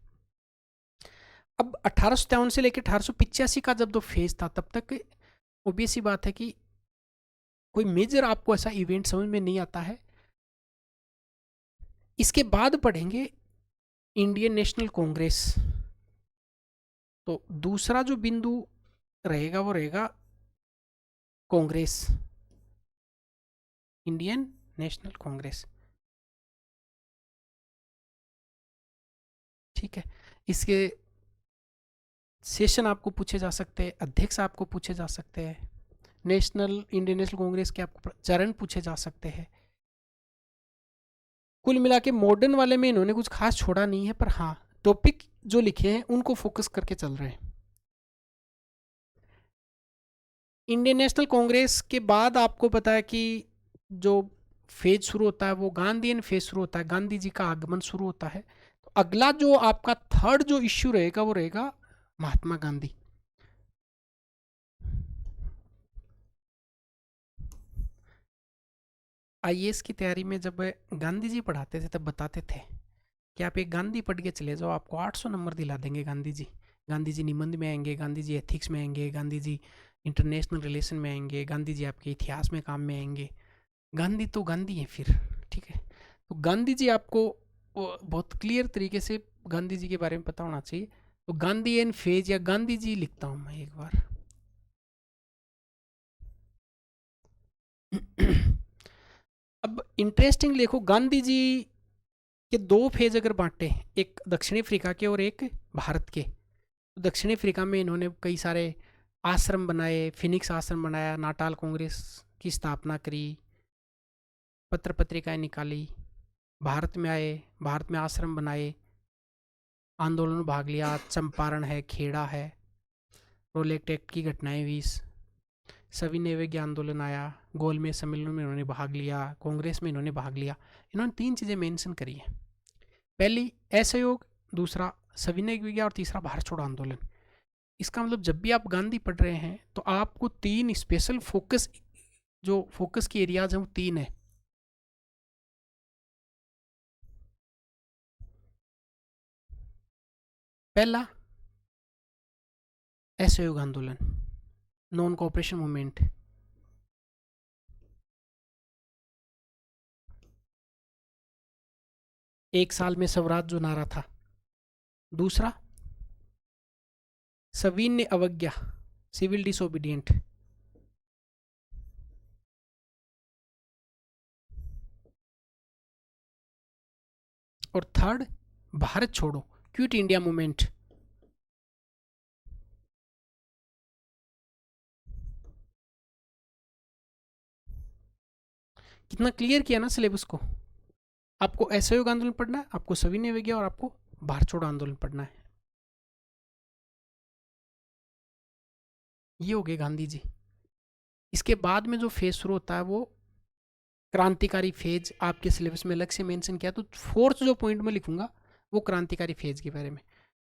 अब 1857 से लेकर 1885 का जब दो फेज था तब तक ऑब्वियस ही बात है कि कोई मेजर आपको ऐसा इवेंट समझ में नहीं आता है। इसके बाद पढ़ेंगे इंडियन नेशनल कांग्रेस। तो दूसरा जो बिंदु रहेगा वो रहेगा कांग्रेस, इंडियन नेशनल कांग्रेस। ठीक है, इसके सेशन आपको पूछे जा सकते हैं, अध्यक्ष आपको पूछे जा सकते हैं, इंडियन नेशनल कांग्रेस के आपको चरण पूछे जा सकते हैं। कुल मिला के मॉडर्न वाले में इन्होंने कुछ खास छोड़ा नहीं है, पर हाँ टॉपिक जो लिखे हैं उनको फोकस करके चल रहे हैं। इंडियन नेशनल कांग्रेस के बाद आपको पता है कि जो फेज शुरू होता है वो गांधीयन फेज शुरू होता है, गांधी जी का आगमन शुरू होता है। तो अगला जो आपका थर्ड जो इश्यू रहेगा वो रहेगा महात्मा गांधी। आईएएस की तैयारी में जब गांधी जी पढ़ाते थे तब बताते थे कि आप एक गांधी पढ़ के चले जाओ, आपको 800 नंबर दिला देंगे गांधी जी। गांधी जी निबंध में आएंगे, गांधी जी एथिक्स में आएंगे, गांधी जी इंटरनेशनल रिलेशन में आएंगे, गांधी जी आपके इतिहास में काम में आएंगे। गांधी तो गांधी है फिर, ठीक है। तो गांधी जी आपको बहुत क्लियर तरीके से गांधी जी के बारे में पता होना चाहिए। तो गांधी एन फेज या गांधी जी लिखता हूँ मैं एक बार। अब इंटरेस्टिंग देखो, गांधी जी के 2 फेज अगर बांटे, एक दक्षिण अफ्रीका के और एक भारत के। तो दक्षिण अफ्रीका में इन्होंने कई सारे आश्रम बनाए, फिनिक्स आश्रम बनाया, नाटाल कांग्रेस की स्थापना करी, पत्र पत्रिकाएं निकाली। भारत में आए, भारत में आश्रम बनाए, आंदोलन में भाग लिया, चंपारण है, खेड़ा है, रोलेक्ट एक्ट की घटनाएं हुई, सविनय विज्ञ आंदोलन आया, गोलमेज सम्मेलन में इन्होंने भाग लिया, कांग्रेस में इन्होंने भाग लिया। इन्होंने 3 चीज़ें मेंशन करी हैं, पहली असहयोग, दूसरा सविनय विज्ञ और तीसरा भारत छोड़ो आंदोलन। इसका मतलब जब भी आप गांधी पढ़ रहे हैं तो आपको 3 स्पेशल फोकस, जो फोकस की एरियाज हैं वो 3 है। पहला असहयोग आंदोलन, नॉन कोऑपरेशन मूवमेंट। एक साल में स्वराज जो नारा था। दूसरा सविनय अवज्ञा, सिविल डिसोबीडियंट। और थर्ड भारत छोड़ो, क्विट इंडिया मूवमेंट। कितना क्लियर किया ना सिलेबस को। आपको असहयोग आंदोलन पढ़ना है, आपको सविनय अवज्ञा और आपको भारत छोड़ो आंदोलन पढ़ना है। ये हो गए गांधी जी। इसके बाद में जो फेज शुरू होता है वो क्रांतिकारी फेज, आपके सिलेबस में अलग से मेंशन किया। तो 4th जो पॉइंट में लिखूंगा वो क्रांतिकारी फेज के बारे में।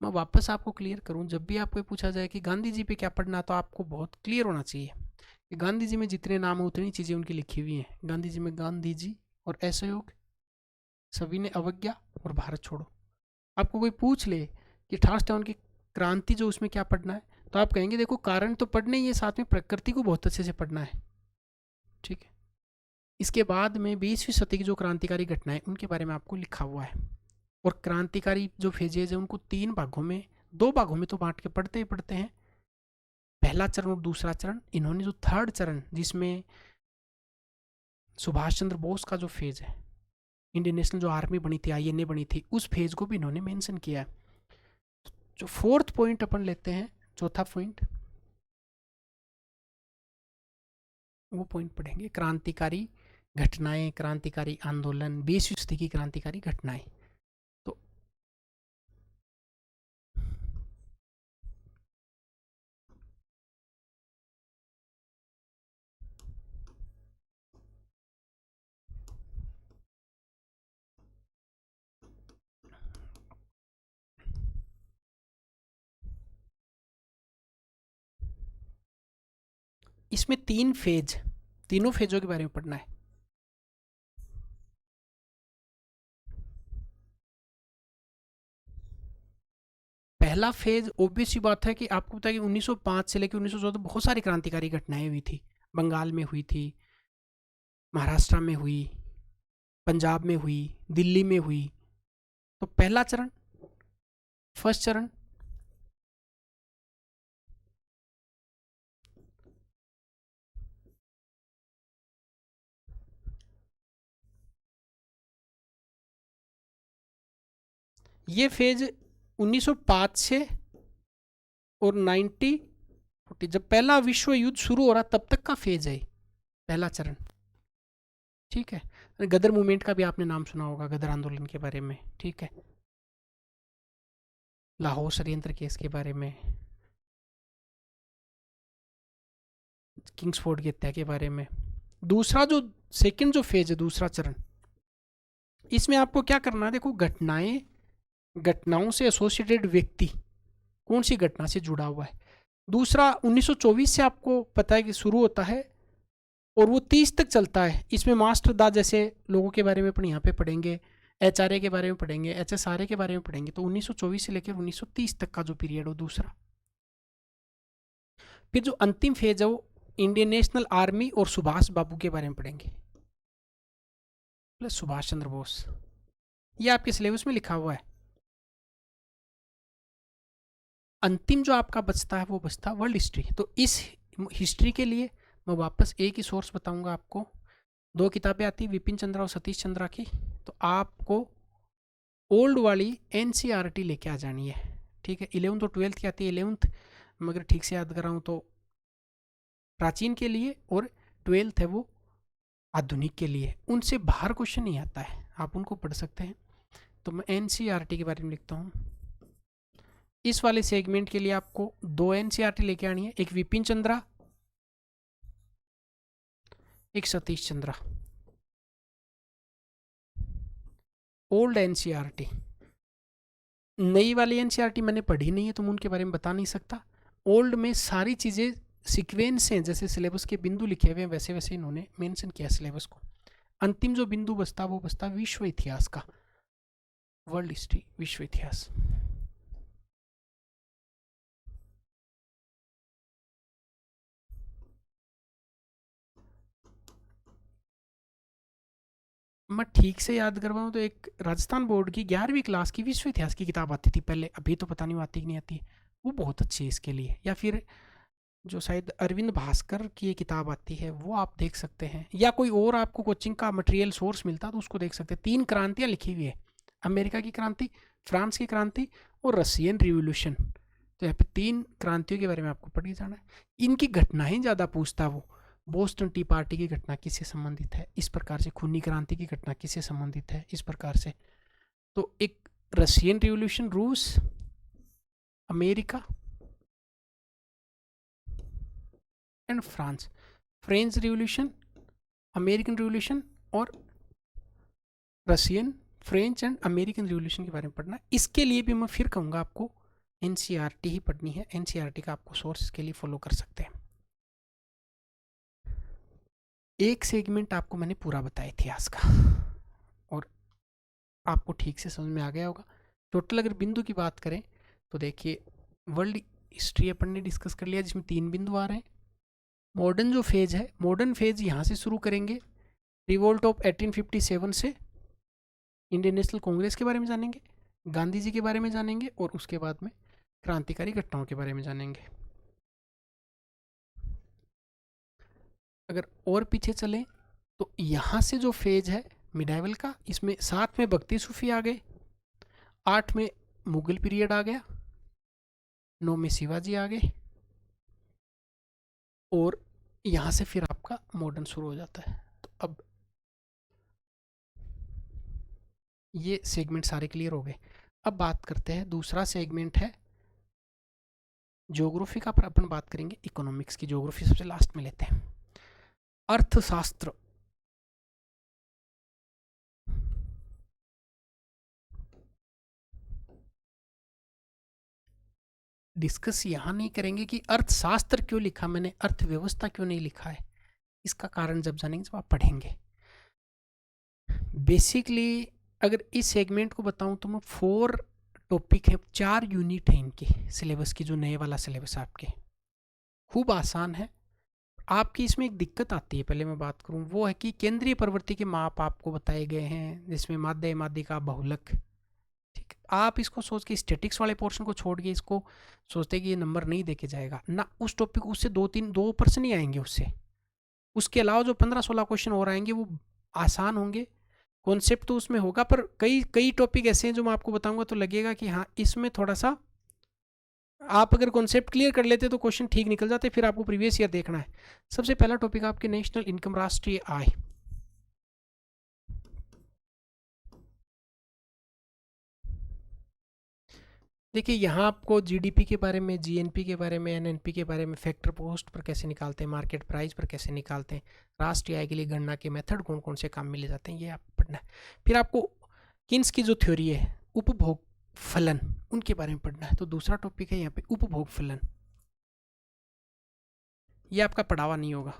मैं वापस आपको क्लियर करूं, जब भी आपको पूछा जाए कि गांधी जी पे क्या पढ़ना, तो आपको बहुत क्लियर होना चाहिए कि गांधी जी में जितने नाम है उतनी चीज़ें उनकी लिखी हुई हैं। गांधी जी में गांधी जी और असहयोग, सभी ने अवज्ञा और भारत छोड़ो। आपको कोई पूछ ले कि 1857 की क्रांति जो उसमें क्या पढ़ना है, तो आप कहेंगे देखो कारण तो पढ़ने ही है, साथ में प्रकृति को बहुत अच्छे से पढ़ना है। ठीक है, इसके बाद में 20वीं सदी की जो क्रांतिकारी घटनाएं उनके बारे में आपको लिखा हुआ है। और क्रांतिकारी जो फेजेज है उनको 3 भागों में, 2 भागों में तो बांट के पढ़ते ही पढ़ते हैं, पहला चरण और दूसरा चरण। इन्होंने जो थर्ड चरण जिसमें सुभाष चंद्र बोस का जो फेज है, इंडियन नेशनल जो आर्मी बनी थी, आईएनए बनी थी, उस फेज को भी इन्होंने मेंशन किया है। जो फोर्थ पॉइंट अपन लेते हैं, चौथा पॉइंट, वो पॉइंट पढ़ेंगे क्रांतिकारी घटनाएं, क्रांतिकारी आंदोलन, 20वीं सदी की क्रांतिकारी घटनाएं। तो इसमें 3 फेज, तीनों फेजों के बारे में पढ़ना है। पहला फेज ऑब्वियस सी बात है कि आपको पता है कि 1905 से लेकर 1914 बहुत सारी क्रांतिकारी घटनाएं हुई थी। बंगाल में हुई थी, महाराष्ट्र में हुई, पंजाब में हुई, दिल्ली में हुई। तो पहला चरण, फर्स्ट चरण, ये फेज 1905 से और 1940, जब पहला विश्व युद्ध शुरू हो रहा तब तक का फेज है पहला चरण। ठीक है, गदर मूवमेंट का भी आपने नाम सुना होगा, गदर आंदोलन के बारे में। ठीक है, लाहौर षड्यंत्र केस के बारे में, किंग्सफोर्ड की हत्या के बारे में। दूसरा जो सेकंड जो फेज है, दूसरा चरण, इसमें आपको क्या करना है, देखो घटनाएं, घटनाओं से एसोसिएटेड व्यक्ति कौन सी घटना से जुड़ा हुआ है। दूसरा 1924 से आपको पता है कि शुरू होता है और वो 30 तक चलता है। इसमें मास्टर दा जैसे लोगों के बारे में अपन यहाँ पे पढ़ेंगे, एचआरए के बारे में पढ़ेंगे, एचएसआरए के बारे में पढ़ेंगे। तो 1924 से लेकर 1930 तक का जो पीरियड हो दूसरा। फिर जो अंतिम फेज है वो इंडियन नेशनल आर्मी और सुभाष बाबू के बारे में पढ़ेंगे, प्लस सुभाष चंद्र बोस। ये आपके सिलेबस में लिखा हुआ है। अंतिम जो आपका बचता है वो बचता है वर्ल्ड हिस्ट्री। तो इस हिस्ट्री के लिए मैं वापस एक ही सोर्स बताऊंगा आपको। 2 किताबें आती, विपिन चंद्रा और सतीश चंद्रा की। तो आपको ओल्ड वाली एनसीईआरटी लेके आ जानी है। ठीक है, 11th और 12th की आती है। 11th मगर ठीक से याद कर रहा हूँ तो प्राचीन के लिए, और 12th है वो आधुनिक के लिए। उनसे बाहर क्वेश्चन नहीं आता है, आप उनको पढ़ सकते हैं। तो मैं एनसीईआरटी के बारे में लिखता हूँ। इस वाले सेगमेंट के लिए आपको 2 एनसीईआरटी लेके आनी है, एक विपिन चंद्रा, एक सतीश चंद्रा। ओल्ड एनसीईआरटी, नई वाली एनसीईआरटी मैंने पढ़ी नहीं है तो मैं उनके बारे में बता नहीं सकता। ओल्ड में सारी चीज़ें सीक्वेंस हैं, जैसे सिलेबस के बिंदु लिखे हुए हैं वैसे वैसे इन्होंने मेंशन किया सिलेबस को। अंतिम जो बिंदु बचता वो बचता विश्व इतिहास का, वर्ल्ड हिस्ट्री, विश्व इतिहास। मैं ठीक से याद करवाऊँ तो एक राजस्थान बोर्ड की 11वीं क्लास की विश्व इतिहास की किताब आती थी पहले, अभी तो पता नहीं आती कि नहीं आती। वो बहुत अच्छी है इसके लिए। या फिर जो शायद अरविंद भास्कर की ये किताब आती है वो आप देख सकते हैं, या कोई और आपको कोचिंग का मटेरियल सोर्स मिलता तो उसको देख सकते हैं। 3 क्रांतियाँ लिखी हुई है, अमेरिका की क्रांति, फ्रांस की क्रांति और रशियन रिवोल्यूशन। तो यहाँ पे 3 क्रांतियों के बारे में आपको पढ़ के जाना है। इनकी घटनाएं ज़्यादा पूछता वो। बोस्टन टी पार्टी की घटना किससे संबंधित है, इस प्रकार से। खूनी क्रांति की घटना किससे संबंधित है, इस प्रकार से। तो एक रशियन रिवोल्यूशन, रूस, America and France, French revolution, American revolution और Russian, French and American revolution के बारे में पढ़ना। इसके लिए भी मैं फिर कहूँगा आपको एनसीईआरटी ही पढ़नी है, एनसीईआरटी का आपको सोर्स के लिए फॉलो कर सकते हैं। एक सेगमेंट आपको मैंने पूरा बताया इतिहास का और आपको ठीक से समझ में आ गया होगा। टोटल अगर बिंदु की बात करें तो देखिए वर्ल्ड हिस्ट्री अपन ने डिस्कस कर लिया जिसमें 3 बिंदु आ रहे हैं। मॉडर्न जो फेज है, मॉडर्न फेज यहाँ से शुरू करेंगे, रिवोल्ट ऑफ 1857 से इंडियन नेशनल कांग्रेस के बारे में जानेंगे, गांधी जी के बारे में जानेंगे और उसके बाद में क्रांतिकारी घटनाओं के बारे में जानेंगे। अगर और पीछे चलें तो यहाँ से जो फेज है मिडाइवल का, इसमें 7 में भक्ति सूफी आ गए, 8 में मुगल पीरियड आ गया, 9 में शिवाजी आ गए और यहाँ से फिर आपका मॉडर्न शुरू हो जाता है। तो अब ये सेगमेंट सारे क्लियर हो गए। अब बात करते हैं दूसरा सेगमेंट है ज्योग्राफी का, पर अपन बात करेंगे इकोनॉमिक्स की। ज्योग्राफी सबसे लास्ट में लेते हैं। अर्थशास्त्र, डिस्कस यहाँ नहीं करेंगे कि अर्थशास्त्र क्यों लिखा मैंने, अर्थव्यवस्था क्यों नहीं लिखा है, इसका कारण जब जानेंगे जब आप पढ़ेंगे। बेसिकली अगर इस सेगमेंट को बताऊं तो मैं 4 टॉपिक है, 4 यूनिट है इनके सिलेबस की, जो नए वाला सिलेबस आपके खूब आसान है। आपकी इसमें एक दिक्कत आती है, पहले मैं बात करूं, वो है कि केंद्रीय प्रवृत्ति के माप आपको बताए गए हैं, जिसमें माध्य माध्यिका बहुलक। ठीक, आप इसको सोच के स्टैटिक्स वाले पोर्शन को छोड़ के इसको सोचते कि ये नंबर नहीं देके जाएगा ना, उस टॉपिक उससे 2% ही आएंगे उससे। उसके अलावा जो 15-16 क्वेश्चन और आएंगे वो आसान होंगे, कॉन्सेप्ट तो उसमें होगा, पर कई कई टॉपिक ऐसे हैं जो मैं आपको बताऊंगा तो लगेगा कि हाँ इसमें थोड़ा सा आप अगर कॉन्सेप्ट क्लियर कर लेते तो क्वेश्चन ठीक निकल जाते, फिर आपको प्रीवियस ईयर देखना है। सबसे पहला टॉपिक आपके नेशनल इनकम, राष्ट्रीय आय। देखिए यहाँ आपको जीडीपी के बारे में, जीएनपी के बारे में, एनएनपी के बारे में, फैक्टर पोस्ट पर कैसे निकालते हैं, मार्केट प्राइस पर कैसे निकालते हैं, राष्ट्रीय आय के लिए गणना के मेथड कौन कौन से काम में ले जाते हैं, ये आप पढ़ना है। फिर आपको किन्स की जो थ्योरी है, उपभोग फलन, उनके बारे में पढ़ना है। तो दूसरा टॉपिक है यहाँ पे उपभोग फलन, ये आपका पढ़ावा नहीं होगा।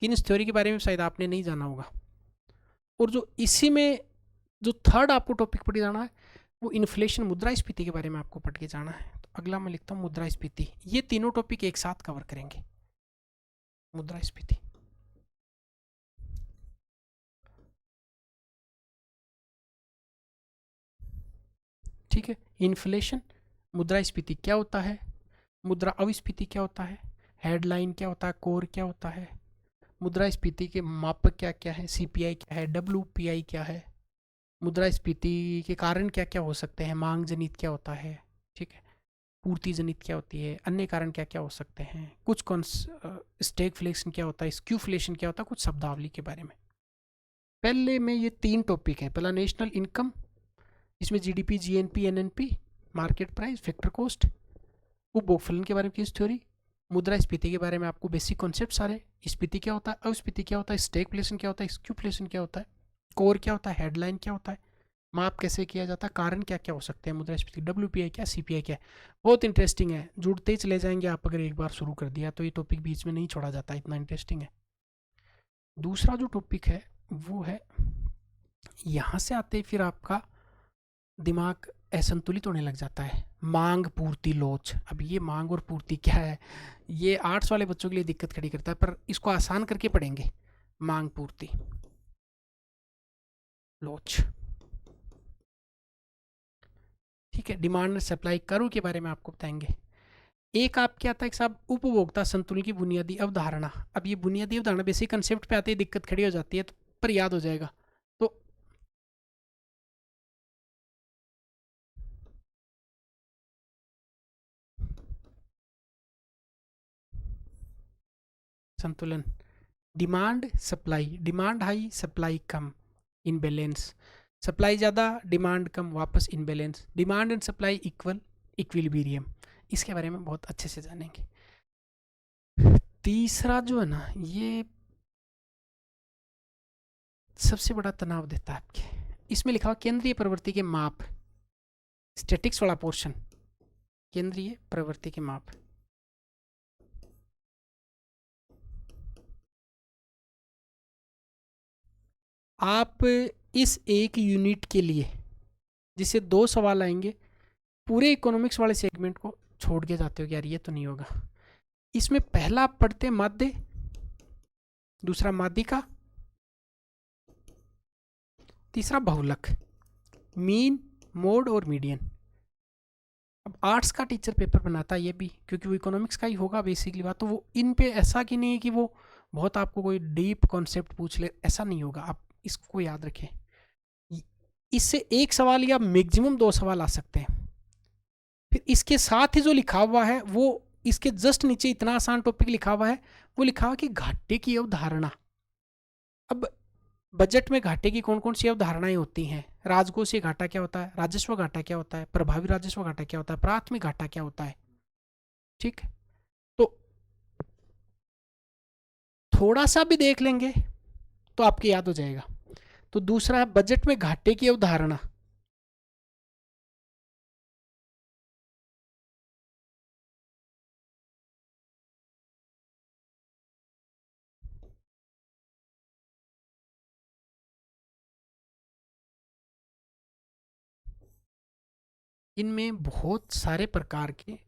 किन्स थ्योरी के बारे में शायद आपने नहीं जाना होगा। और जो इसी में जो थर्ड आपको टॉपिक पढ़ जाना है वो इन्फ्लेशन, मुद्रास्फीति के बारे में आपको पढ़ के जाना है। तो अगला मैं लिखता हूँ मुद्रास्फीति। ये तीनों टॉपिक एक साथ कवर करेंगे। मुद्रास्फीति, ठीक है। इन्फ्लेशन, मुद्रास्फीति क्या होता है, मुद्रा अविस्फीति क्या होता है, हेडलाइन क्या होता है, कोर क्या होता है, मुद्रास्फीति के मापक क्या क्या है, सीपीआई क्या है, डब्ल्यूपीआई क्या है, मुद्रास्फीति के कारण क्या क्या हो सकते हैं, मांग जनित क्या होता है, ठीक है, पूर्ति जनित क्या होती है, अन्य कारण क्या क्या हो सकते हैं, कुछ स्टैगफ्लेशन क्या होता है, स्क्यूफ्लेशन क्या होता है, कुछ शब्दावली के बारे में। पहले में ये 3 टॉपिक है। पहला नेशनल इनकम, इसमें GDP, GNP, NNP, market price, factor cost, उपभोग फलन के बारे में किस थ्योरी, मुद्रास्फीति के बारे में आपको बेसिक कॉन्सेप्ट सारे, स्फीति क्या होता है, अस्फीति क्या होता है, स्टैगफ्लेशन क्या होता है, स्क्यूफ्लेशन क्या होता है, कोर क्या होता है, हेडलाइन क्या होता है, माप कैसे किया जाता है, कारण क्या क्या हो सकते हैं मुद्रास्फीति, डब्ल्यूपीआई क्या, सीपीआई क्या है। बहुत इंटरेस्टिंग है, जुड़ते ही चले जाएंगे आप अगर एक बार शुरू कर दिया तो। ये टॉपिक बीच में नहीं छोड़ा जाता, इतना इंटरेस्टिंग है। दूसरा जो टॉपिक है वो है, यहाँ से आते ही फिर आपका दिमाग असंतुलित होने लग जाता है, मांग पूर्ति लोच। अब ये मांग और पूर्ति क्या है, ये आर्ट्स वाले बच्चों के लिए दिक्कत खड़ी करता है, पर इसको आसान करके पढ़ेंगे। मांग पूर्ति लोच, ठीक है। डिमांड सप्लाई कर्व के बारे में आपको बताएंगे। एक आपके आता है कि साहब उपभोक्ता संतुलन की बुनियादी अवधारणा। अब ये बुनियादी अवधारणा बेसिक कंसेप्ट पे आते ही दिक्कत खड़ी हो जाती है, तो पर याद हो जाएगा। तो संतुलन, demand supply, demand high supply कम, इनबैलेंस, सप्लाई ज़्यादा डिमांड कम, वापस imbalance, demand and supply equal, equilibrium. इसके बारे में बहुत अच्छे से जानेंगे। तीसरा जो है ना, ये सबसे बड़ा तनाव देता है आपके। इसमें लिखा हुआ केंद्रीय प्रवृत्ति के माप, स्टैटिक्स वाला पोर्शन, केंद्रीय प्रवृत्ति के माप। आप इस एक यूनिट के लिए जिसे 2 सवाल आएंगे, पूरे इकोनॉमिक्स वाले सेगमेंट को छोड़ के जाते हो कि यार ये तो नहीं होगा। इसमें पहला आप पढ़ते माध्य, दूसरा माध्यिका, तीसरा बहुलक, मीन, मोड और मीडियन। अब आर्ट्स का टीचर पेपर बनाता है ये भी, क्योंकि वो इकोनॉमिक्स का ही होगा बेसिकली बात, तो वो इन पे ऐसा कि नहीं है कि वो बहुत आपको कोई डीप कॉन्सेप्ट पूछ ले, ऐसा नहीं होगा। आप इसको याद रखें, इससे एक सवाल या मैक्सिमम 2 सवाल आ सकते हैं। फिर इसके साथ ही जो लिखा हुआ है वो, इसके जस्ट नीचे इतना आसान टॉपिक लिखा हुआ है, वो लिखा हुआ कि घाटे की अवधारणा। अब बजट में घाटे की कौन कौन सी अवधारणाएं होती हैं, राजकोषीय घाटा क्या होता है, राजस्व घाटा क्या होता है, प्रभावी राजस्व घाटा क्या होता है, प्राथमिक घाटा क्या होता है। ठीक, तो थोड़ा सा भी देख लेंगे तो आपके याद हो जाएगा। तो दूसरा है बजट में घाटे की अवधारणा। इनमें बहुत सारे प्रकार के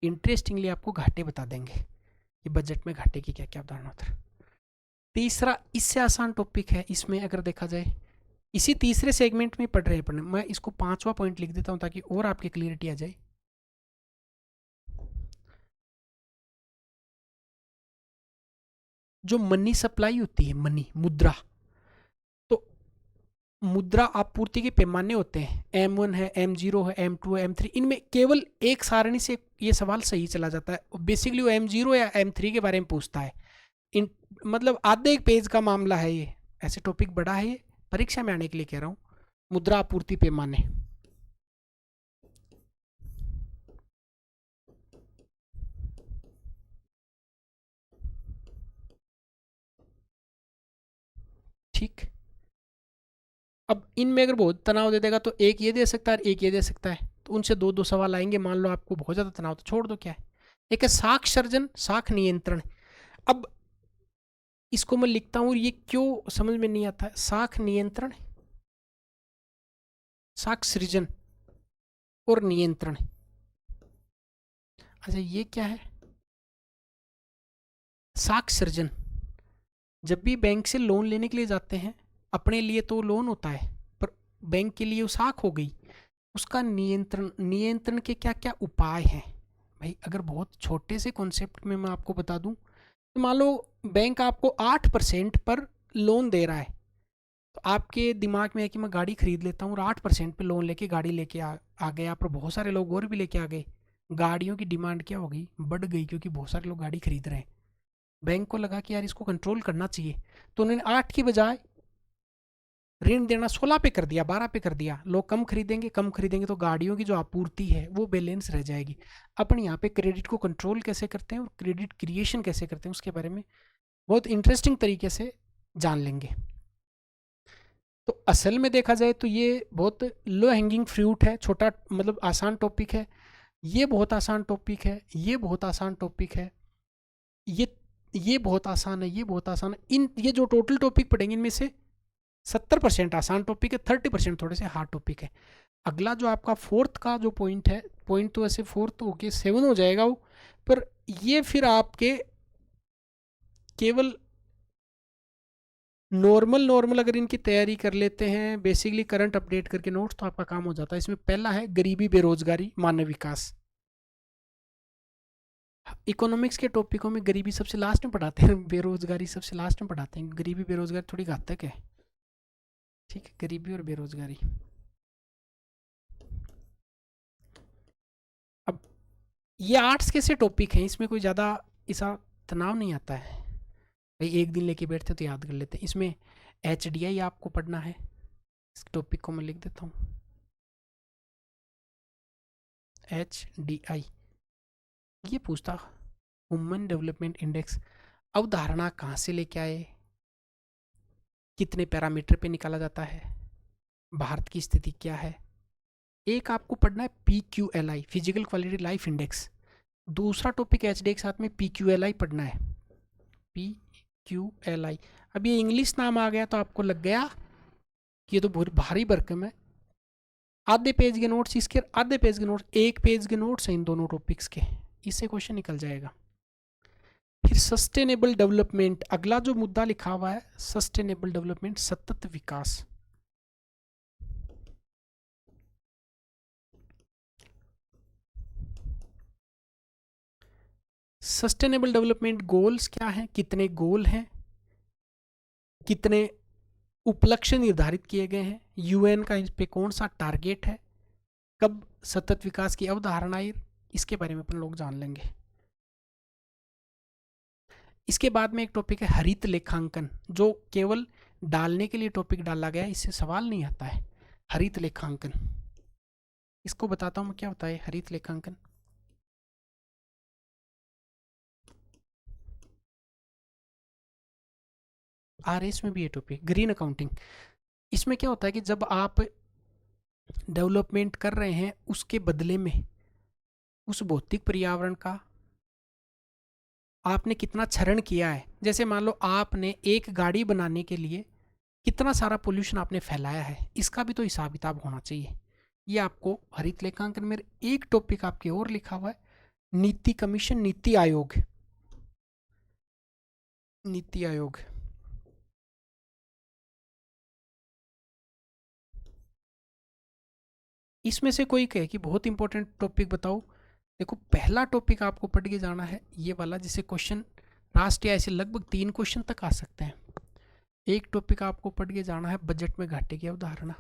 इंटरेस्टिंगली आपको घाटे बता देंगे कि बजट में घाटे की क्या क्या अवधारणा होता है। तीसरा इससे आसान टॉपिक है, इसमें अगर देखा जाए इसी तीसरे सेगमेंट में पढ़ रहे हैं पढ़ने, मैं इसको 5वां पॉइंट लिख देता हूं ताकि और आपकी क्लियरिटी आ जाए। जो मनी सप्लाई होती है, मनी मुद्रा, तो मुद्रा आपूर्ति के पैमाने होते हैं, M1 है, M0 है, M2 है, M3, इनमें केवल एक सारणी से ये सवाल सही चला जाता है। बेसिकली वो M0 या M3 के बारे में पूछता है। इन मतलब आधे एक पेज का मामला है ये, ऐसे टॉपिक बड़ा है ये, परीक्षा में आने के लिए कह रहा हूँ। मुद्रा आपूर्ति पैमाने, ठीक। अब इनमें अगर बहुत तनाव दे देगा तो एक ये दे सकता है, एक ये दे सकता है, तो उनसे 2-2 सवाल आएंगे। मान लो आपको बहुत ज़्यादा तनाव तो छोड़ दो, क्या है। एक है साख सर्जन, साख नियंत्रण। अब इसको मैं लिखता हूँ, ये क्यों समझ में नहीं आता है, साख नियंत्रण, साख सृजन और नियंत्रण। अच्छा ये क्या है, साख सृजन। जब भी बैंक से लोन लेने के लिए जाते हैं, अपने लिए तो लोन होता है, पर बैंक के लिए वो साख हो गई, उसका नियंत्रण, नियंत्रण के क्या क्या उपाय हैं। भाई अगर बहुत छोटे से कॉन्सेप्ट में मैं आपको बता दूं, तो मान लो बैंक आपको 8% पर लोन दे रहा है, तो आपके दिमाग में है कि मैं गाड़ी खरीद लेता हूँ और 8% पे लोन लेके गाड़ी लेके आ गए आप, और बहुत सारे लोग और भी लेके आ गए। गाड़ियों की डिमांड क्या हो गई, बढ़ गई, क्योंकि बहुत सारे लोग गाड़ी खरीद रहे हैं। बैंक को लगा कि यार इसको कंट्रोल करना चाहिए, तो उन्होंने 8 की बजाय ऋण देना 16 पे कर दिया, 12 पे कर दिया। लोग कम खरीदेंगे, कम खरीदेंगे तो गाड़ियों की जो आपूर्ति है वो बैलेंस रह जाएगी। अपन यहाँ पे क्रेडिट को कंट्रोल कैसे करते हैं और क्रेडिट क्रिएशन कैसे करते हैं उसके बारे में बहुत इंटरेस्टिंग तरीके से जान लेंगे। तो असल में देखा जाए तो ये बहुत लो हैंगिंग फ्रूट है, छोटा मतलब आसान टॉपिक है। ये बहुत आसान टॉपिक है, ये बहुत आसान टॉपिक है, ये ये बहुत आसान है, ये बहुत आसान है। इन ये जो टोटल टॉपिक पढ़ेंगे इनमें से 70% आसान टॉपिक है, 30% थोड़े से हार्ड टॉपिक है। अगला जो आपका फोर्थ का जो पॉइंट है, पॉइंट तो ऐसे फोर्थ होके 7 हो जाएगा वो, पर ये फिर आपके केवल नॉर्मल नॉर्मल अगर इनकी तैयारी कर लेते हैं, बेसिकली करंट अपडेट करके नोट्स, तो आपका काम हो जाता है। इसमें पहला है गरीबी, बेरोजगारी, मानव विकास। इकोनॉमिक्स के टॉपिकों में गरीबी सबसे लास्ट में पढ़ाते हैं, बेरोजगारी सबसे लास्ट में पढ़ाते हैं। गरीबी बेरोजगारी थोड़ी घातक है, ठीक है, गरीबी और बेरोजगारी। अब ये आर्ट्स के से टॉपिक हैं, इसमें कोई ज़्यादा ऐसा तनाव नहीं आता है। भाई एक दिन लेके बैठते तो याद कर लेते हैं। इसमें HDI आपको पढ़ना है, इस टॉपिक को मैं लिख देता हूँ, HDI। ये पूछता ह्यूमन डेवलपमेंट इंडेक्स, अवधारणा कहाँ से लेके आए, कितने पैरामीटर पे निकाला जाता है, भारत की स्थिति क्या है, एक आपको पढ़ना है PQLI, physical quality life index. दूसरा टॉपिक HD के साथ में PQLI पढ़ना है, PQLI। अब ये इंग्लिश नाम आ गया तो आपको लग गया कि ये तो बहुत भारी भरकम है। आधे पेज के नोट्स इसके, आधे पेज के नोट्स, एक पेज के नोट्स हैं इन दोनों टॉपिक्स के, इससे क्वेश्चन निकल जाएगा। फिर सस्टेनेबल डेवलपमेंट, अगला जो मुद्दा लिखा हुआ है सस्टेनेबल डेवलपमेंट, सतत विकास। सस्टेनेबल डेवलपमेंट गोल्स क्या हैं, कितने गोल हैं, कितने उपलक्ष्य निर्धारित किए गए हैं, UN का इस पे कौन सा टारगेट है, कब सतत विकास की अवधारणा आई, इसके बारे में अपन लोग जान लेंगे। इसके बाद में एक टॉपिक है हरित लेखांकन, जो केवल डालने के लिए टॉपिक डाला गया है, इससे सवाल नहीं आता है। हरित लेखांकन, इसको बताता हूँ मैं क्या होता है हरित लेखांकन। RS में भी ये टॉपिक, ग्रीन अकाउंटिंग। इसमें क्या होता है कि जब आप डेवलपमेंट कर रहे हैं उसके बदले में उस भौतिक पर्यावरण का आपने कितना क्षरण किया है। जैसे मान लो आपने एक गाड़ी बनाने के लिए कितना सारा पोल्यूशन आपने फैलाया है, इसका भी तो हिसाब किताब होना चाहिए। ये आपको हरित लेखांकन में एक टॉपिक आपके और लिखा हुआ है, नीति कमीशन, नीति आयोग। नीति आयोग इसमें से कोई कहे कि बहुत इंपॉर्टेंट टॉपिक बताओ, देखो पहला टॉपिक आपको पढ़ के जाना है ये वाला, जिसे क्वेश्चन लास्ट या ऐसे लगभग 3 क्वेश्चन तक आ सकते हैं। एक टॉपिक आपको पढ़ के जाना है बजट में घाटे की अवधारणा,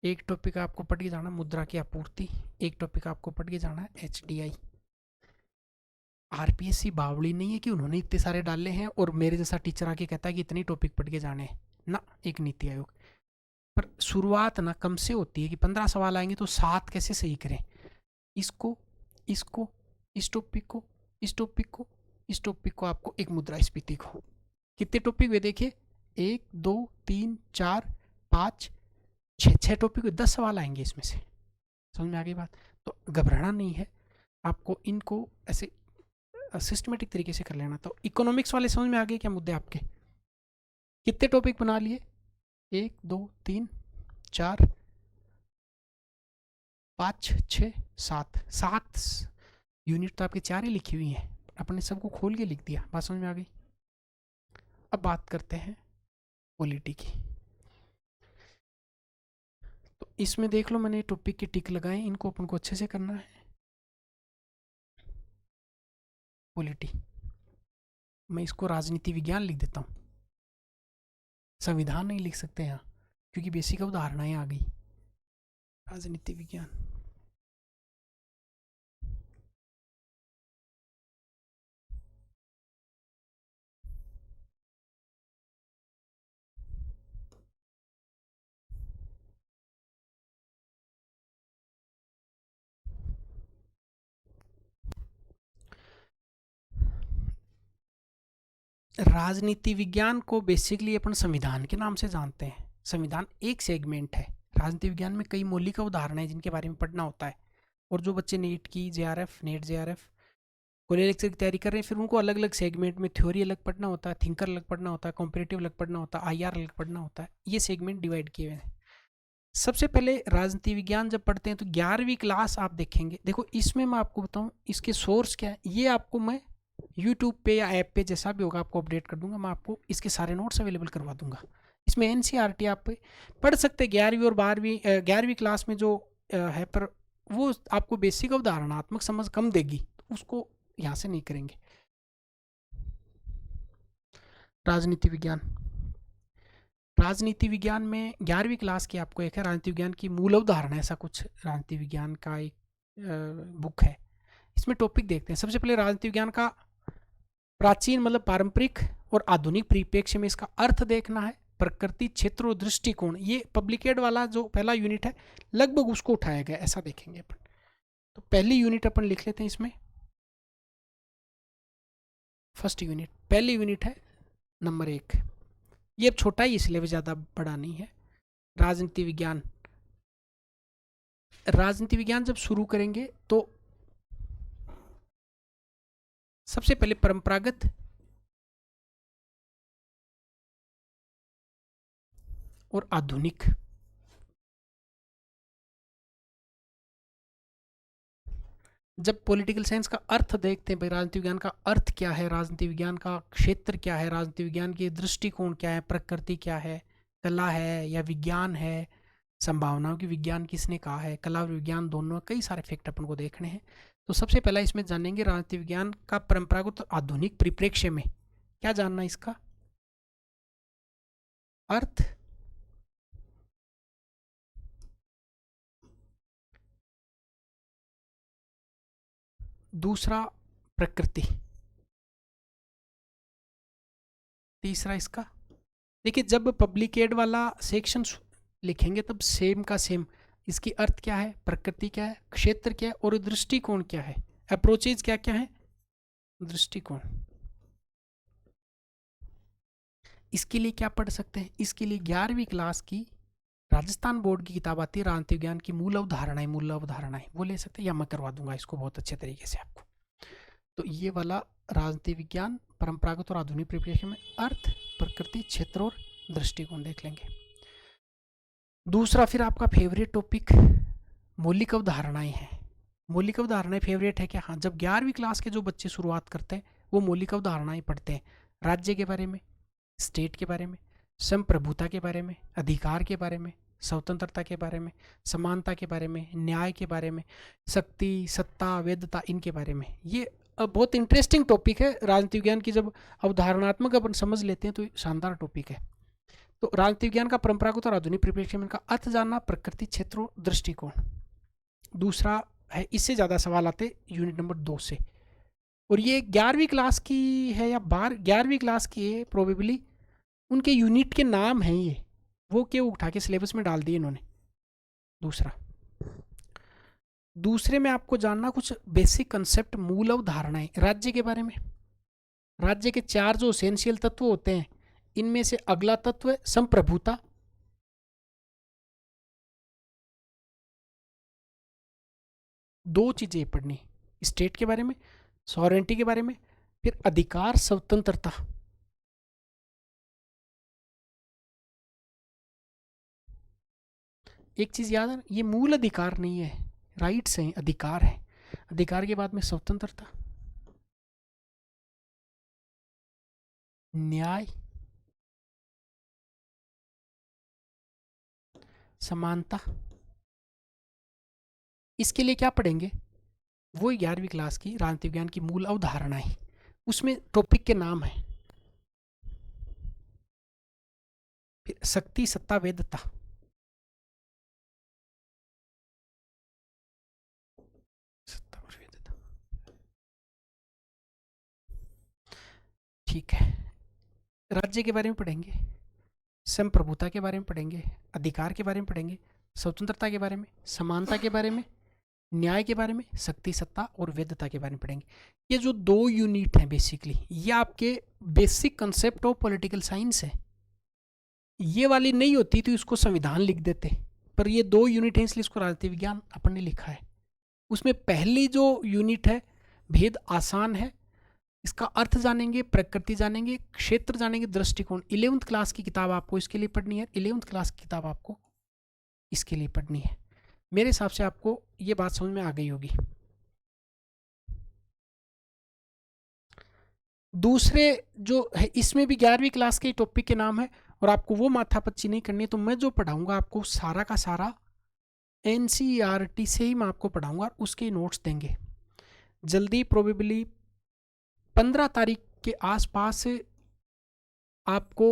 एक टॉपिक आपको पढ़ के जाना मुद्रा की आपूर्ति, एक टॉपिक आपको पढ़ के जाना है HDI। RPSC बावड़ी नहीं है कि उन्होंने इतने सारे डाले हैं और मेरे जैसा टीचर आके कहता है कि इतनी टॉपिक पढ़ के जाने हैं ना। एक नीति आयोग पर शुरुआत ना कम से होती है कि 15 सवाल आएंगे तो 7 कैसे सही करें, इसको इसको इस टॉपिक को इस टॉपिक को इस टॉपिक को, आपको एक मुद्रास्फीति को। कितने टॉपिक हुए देखिए, 1 2 3 4 5 6 टॉपिक हुए, 10 सवाल आएंगे इसमें से। समझ में आ गई बात? तो घबराना नहीं है, आपको इनको ऐसे सिस्टमेटिक तरीके से कर लेना। तो इकोनॉमिक्स वाले समझ में आ गए क्या मुद्दे आपके? कितने टॉपिक बना लिए, 1 2 3 4 5 6 7 यूनिट तो आपके 4 ही लिखी हुई हैं, अपने सबको खोल के लिख दिया। बात समझ में आ गई? अब बात करते हैं पॉलिटी की। तो इसमें देख लो मैंने टॉपिक के टिक लगाए, इनको अपन को अच्छे से करना है। पॉलिटी, मैं इसको राजनीति विज्ञान लिख देता हूँ, संविधान नहीं लिख सकते यहाँ क्योंकि बेसिक अवधारणाएं आ गई। राजनीति विज्ञान, राजनीति विज्ञान को बेसिकली अपन संविधान के नाम से जानते हैं। संविधान एक सेगमेंट है, राजनीति विज्ञान में कई मौलिक अवधारणाएं जिनके बारे में पढ़ना होता है। और जो बच्चे नीट की JRF, नेट JRF कोई लेक्चर की तैयारी कर रहे हैं, फिर उनको अलग अलग सेगमेंट में थ्योरी अलग पढ़ना होता है, थिंकर अलग पढ़ना होता है, कॉम्पिटेटिव अलग पढ़ना होता है, IR अलग पढ़ना होता है। ये सेगमेंट डिवाइड किए हुए हैं। सबसे पहले राजनीति विज्ञान जब पढ़ते हैं तो 11वीं क्लास आप देखेंगे। देखो इसमें मैं आपको बताऊं इसके सोर्स क्या है, ये आपको मैं यूट्यूब पे या ऐप पे जैसा भी होगा आपको अपडेट कर दूंगा, मैं आपको इसके सारे नोट्स अवेलेबल करवा दूंगा। इसमें NCERT आप पढ़ सकते हैं 11वीं और 12वीं 11वीं क्लास में जो है, पर वो आपको बेसिक अवधारणात्मक समझ कम देगी, तो उसको यहाँ से नहीं करेंगे। राजनीति विज्ञान, राजनीति विज्ञान में 11वीं क्लास की आपको एक है राजनीति विज्ञान की मूल अवधारणा, ऐसा कुछ राजनीति विज्ञान का एक बुक है। इसमें टॉपिक देखते हैं। सबसे पहले राजनीति विज्ञान का प्राचीन मतलब पारंपरिक और आधुनिक परिप्रेक्ष्य में इसका अर्थ देखना है, प्रकृति, क्षेत्र और दृष्टिकोण। ये पब्लिकेट वाला जो पहला यूनिट है लगभग उसको उठाया गया, ऐसा देखेंगे अपन। तो पहली यूनिट अपन लिख लेते हैं इसमें, फर्स्ट यूनिट, पहली यूनिट है नंबर 1। ये अब छोटा ही इसलिए ज़्यादा बड़ा नहीं है। राजनीति विज्ञान राजनीति विज्ञान जब शुरू करेंगे तो सबसे पहले परंपरागत और आधुनिक, जब पॉलिटिकल साइंस का अर्थ देखते हैं भाई, राजनीति विज्ञान का अर्थ क्या है, राजनीति विज्ञान का क्षेत्र क्या है, राजनीति विज्ञान के दृष्टिकोण क्या है, प्रकृति क्या है, कला है या विज्ञान है, संभावनाओं की विज्ञान किसने कहा है, कला और विज्ञान दोनों, कई सारे फैक्ट अपन को देखने हैं। तो सबसे पहला इसमें जानेंगे राजनीति विज्ञान का परंपरागत और आधुनिक परिप्रेक्ष्य में क्या जानना, इसका अर्थ, दूसरा प्रकृति, तीसरा इसका, देखिए जब पब्लिक एड वाला सेक्शन लिखेंगे तब सेम का सेम, इसकी अर्थ क्या है, प्रकृति क्या है, क्षेत्र क्या है और दृष्टिकोण क्या है, अप्रोचेज क्या क्या है, दृष्टिकोण। इसके लिए क्या पढ़ सकते हैं, इसके लिए 11वीं क्लास की राजस्थान बोर्ड की किताब आती है राजनीति विज्ञान की मूल अवधारणाएं, वो ले सकते हैं या मैं करवा दूंगा इसको बहुत अच्छे तरीके से आपको। तो ये वाला राजनीति विज्ञान परंपरागत और आधुनिक परिप्रेक्ष्य में अर्थ, प्रकृति, क्षेत्र और दृष्टिकोण देख लेंगे। दूसरा फिर आपका फेवरेट टॉपिक मौलिक अवधारणाएं हैं। मौलिक अवधारणाएं फेवरेट है क्या? हाँ, जब 11वीं क्लास के जो बच्चे शुरुआत करते हैं वो मौलिक अवधारणाएं पढ़ते हैं, राज्य के बारे में, स्टेट के बारे में, संप्रभुता के बारे में, अधिकार के बारे में, स्वतंत्रता के बारे में, समानता के बारे में, न्याय के बारे में, शक्ति, सत्ता, वैधता, इनके बारे में। ये बहुत इंटरेस्टिंग टॉपिक है राजनीति विज्ञान की, जब अवधारणात्मक अपन समझ लेते हैं तो शानदार टॉपिक है। तो राजनीति विज्ञान का परंपरागत और आधुनिक परिप्रेक्ष्य में इनका अर्थ जानना, प्रकृति, क्षेत्र, दृष्टिकोण। दूसरा है, इससे ज़्यादा सवाल आते यूनिट नंबर 2 से, और ये 11वीं क्लास की है या 11वीं क्लास की है प्रोबेबली, उनके यूनिट के नाम हैं ये, वो क्यों उठा के सिलेबस में डाल दिए इन्होंने। दूसरे में आपको जानना कुछ बेसिक कंसेप्ट, मूल अवधारणाएं राज्य के बारे में। राज्य के 4 जो एसेंशियल तत्व होते हैं, इनमें से अगला तत्व है संप्रभुता, दो चीजें पढ़नी, स्टेट के बारे में, सॉवरेंटी के बारे में, फिर अधिकार, स्वतंत्रता। एक चीज याद है, ये मूल अधिकार नहीं है, राइट्स हैं, अधिकार है। अधिकार के बाद में स्वतंत्रता, न्याय, समानता। इसके लिए क्या पढ़ेंगे, वो 11वीं क्लास की राजनीति विज्ञान की मूल अवधारणाएं, उसमें टॉपिक के नाम है। फिर शक्ति, सत्ता, वैधता। सत्ता और वैधता, ठीक है। राज्य के बारे में पढ़ेंगे, संप्रभुता के बारे में पढ़ेंगे, अधिकार के बारे में पढ़ेंगे, स्वतंत्रता के बारे में, समानता के बारे में, न्याय के बारे में, शक्ति, सत्ता और वैधता के बारे में पढ़ेंगे। ये जो 2 यूनिट हैं बेसिकली, ये आपके basic concept of political science है। ये वाली नहीं होती तो इसको संविधान लिख देते, पर ये 2 यूनिट हैं इसलिए इसको राजनीति विज्ञान अपन ने लिखा है। उसमें पहली जो यूनिट है, भेद आसान है, इसका अर्थ जानेंगे, प्रकृति जानेंगे, क्षेत्र जानेंगे, दृष्टिकोण। 11th क्लास की किताब आपको इसके लिए पढ़नी है, 11th क्लास की किताब आपको इसके लिए पढ़नी है। मेरे हिसाब से आपको ये बात समझ में आ गई होगी। दूसरे जो है, इसमें भी 11वीं क्लास के टॉपिक के नाम है, और आपको वो माथापच्ची नहीं करनी है। तो मैं जो पढ़ाऊंगा आपको सारा का सारा NCERT से ही मैं आपको पढ़ाऊंगा, और उसके नोट्स देंगे जल्दी। प्रोबेबली 15 तारीख के आसपास आपको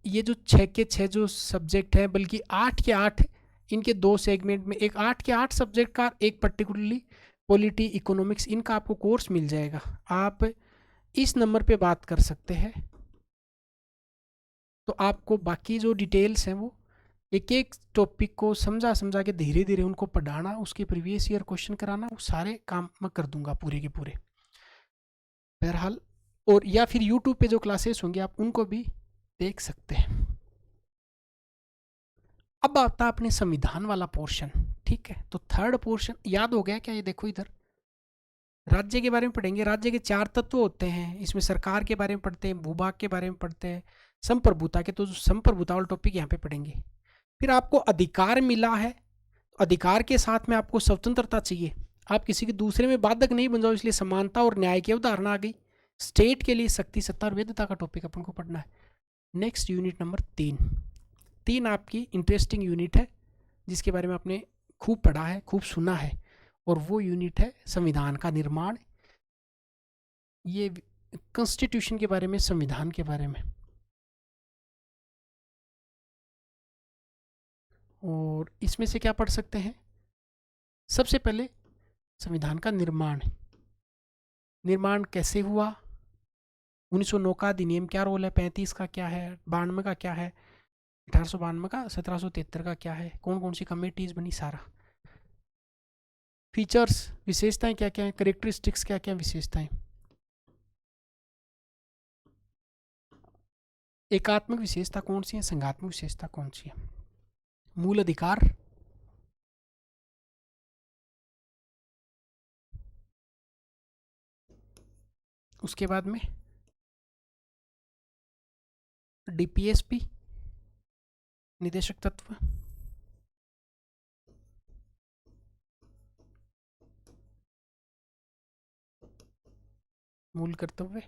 ये जो 6 के 6 जो सब्जेक्ट हैं, बल्कि 8 के 8, इनके 2 सेगमेंट में, एक 8 के 8 सब्जेक्ट का, एक पर्टिकुलरली पॉलिटी, इकोनॉमिक्स, इनका आपको कोर्स मिल जाएगा। आप इस नंबर पे बात कर सकते हैं। तो आपको बाकी जो डिटेल्स हैं वो एक एक टॉपिक को समझा समझा के धीरे धीरे उनको पढ़ाना, उसके प्रीवियस ईयर क्वेश्चन कराना, वो सारे काम मैं कर दूंगा पूरे के पूरे बहरहाल। और या फिर यूट्यूब पे जो क्लासेस होंगे आप उनको भी देख सकते हैं। अब आता है अपने संविधान वाला पोर्शन, ठीक। ठीक है, तो थर्ड पोर्शन याद हो गया क्या? ये देखो इधर राज्य के बारे में पढ़ेंगे। राज्य के 4 तत्व होते हैं, इसमें सरकार के बारे में पढ़ते हैं, भूभाग के बारे में पढ़ते हैं, संप्रभुता के, तो संप्रभुता वाला टॉपिक यहाँ पे पढ़ेंगे। फिर आपको अधिकार मिला है, अधिकार के साथ में आपको स्वतंत्रता चाहिए, आप किसी के दूसरे में बाधक नहीं बन जाओ, इसलिए समानता और न्याय की अवधारणा आ गई। स्टेट के लिए शक्ति, सत्ता और वेदता का टॉपिक अपन को पढ़ना है। नेक्स्ट यूनिट नंबर 3 आपकी इंटरेस्टिंग यूनिट है जिसके बारे में आपने खूब पढ़ा है, खूब सुना है, और वो यूनिट है संविधान का निर्माण। ये कॉन्स्टिट्यूशन के बारे में, संविधान के बारे में। और इसमें से क्या पढ़ सकते हैं? सबसे पहले संविधान का निर्माण कैसे हुआ, 1909 का अधिनियम क्या रोल है, 35 का क्या है, 92 का क्या है, 1892 का, 1773 का क्या है, कौन कौन सी कमेटीज बनी, सारा। फीचर्स, विशेषताएं क्या क्या है, करेक्टरिस्टिक्स क्या क्या विशेषताएं, एकात्मक विशेषता कौन सी है, संघात्मक विशेषता कौन सी है, मूल अधिकार, उसके बाद में डीपीएसपी, निदेशक तत्व, मूल कर्तव्य,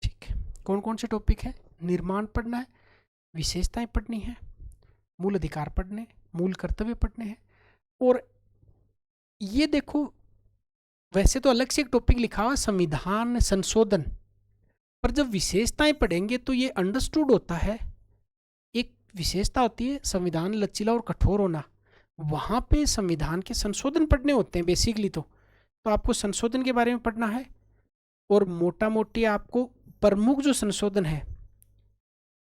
ठीक है। कौन कौन से टॉपिक है? निर्माण पढ़ना है, विशेषताएं पढ़नी है, मूल अधिकार पढ़ने, मूल कर्तव्य पढ़ने हैं। और ये देखो, वैसे तो अलग से एक टॉपिक लिखा हुआ संविधान संशोधन, पर जब विशेषताएं पढ़ेंगे तो ये अंडरस्टूड होता है। एक विशेषता होती है संविधान लचीला और कठोर होना, वहां पे संविधान के संशोधन पढ़ने होते हैं बेसिकली। तो आपको संशोधन के बारे में पढ़ना है, और मोटा मोटी आपको प्रमुख जो संशोधन है,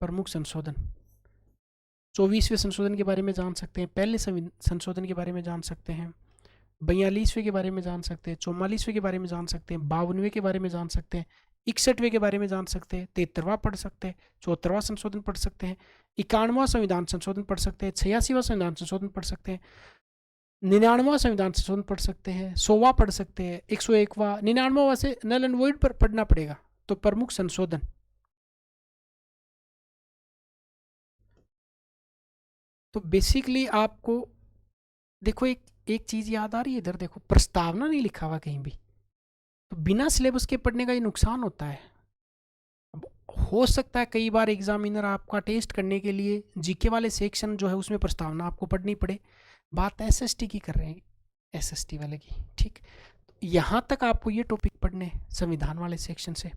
प्रमुख संशोधन 24वें संशोधन के बारे में जान सकते हैं, पहले संशोधन के बारे में जान सकते हैं, 42वें के बारे में जान सकते हैं, 44वें के बारे में जान सकते हैं, 52वें के बारे में जान सकते हैं, 61वें के बारे में जान सकते हैं, 73वां पढ़ सकते हैं, 74वां संशोधन पढ़ सकते हैं, 91वां संविधान संशोधन पढ़ सकते हैं, 86वां संविधान संशोधन पढ़ सकते हैं, 99वां संविधान संशोधन पढ़ सकते हैं, 100वां पढ़ सकते हैं, 101वां, 99वां से नल एंड वॉइड पर पढ़ना पड़ेगा। तो प्रमुख संशोधन, तो बेसिकली आपको देखो एक चीज याद आ रही है इधर, देखो प्रस्तावना नहीं लिखा हुआ कहीं भी, तो बिना सिलेबस के पढ़ने का ये नुकसान होता है। अब हो सकता है कई बार एग्जामिनर आपका टेस्ट करने के लिए जीके वाले सेक्शन जो है उसमें प्रस्तावना आपको पढ़नी पड़े। बात एसएसटी की कर रहे हैं, एसएसटी वाले की, ठीक। यहाँ तक आपको ये टॉपिक पढ़ने संविधान वाले सेक्शन से,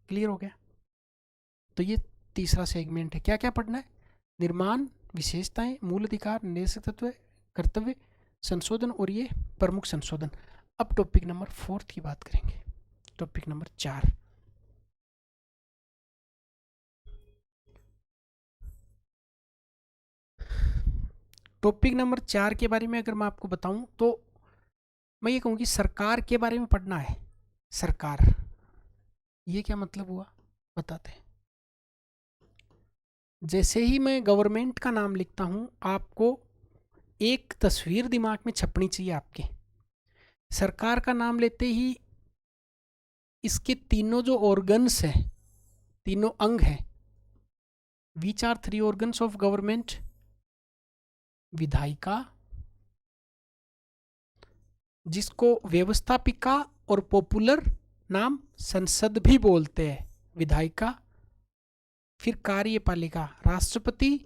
क्लियर हो गया? तो ये तीसरा सेगमेंट है। क्या क्या पढ़ना है? निर्माण, विशेषताएं, मूल अधिकार, निदेशक तत्व, कर्तव्य, संशोधन, और ये प्रमुख संशोधन। अब टॉपिक नंबर 4 की बात करेंगे, टॉपिक नंबर 4। टॉपिक नंबर 4 के बारे में अगर मैं आपको बताऊं तो मैं ये कहूँ कि सरकार के बारे में पढ़ना है। सरकार, ये क्या मतलब हुआ बताते हैं। जैसे ही मैं गवर्नमेंट का नाम लिखता हूं, आपको एक तस्वीर दिमाग में छपनी चाहिए आपके। सरकार का नाम लेते ही इसके तीनों जो ऑर्गन्स हैं, तीनों अंग हैं, which are 3 organs of government? विधायिका, जिसको व्यवस्थापिका और पॉपुलर नाम संसद भी बोलते हैं, विधायिका। फिर कार्यपालिका, राष्ट्रपति,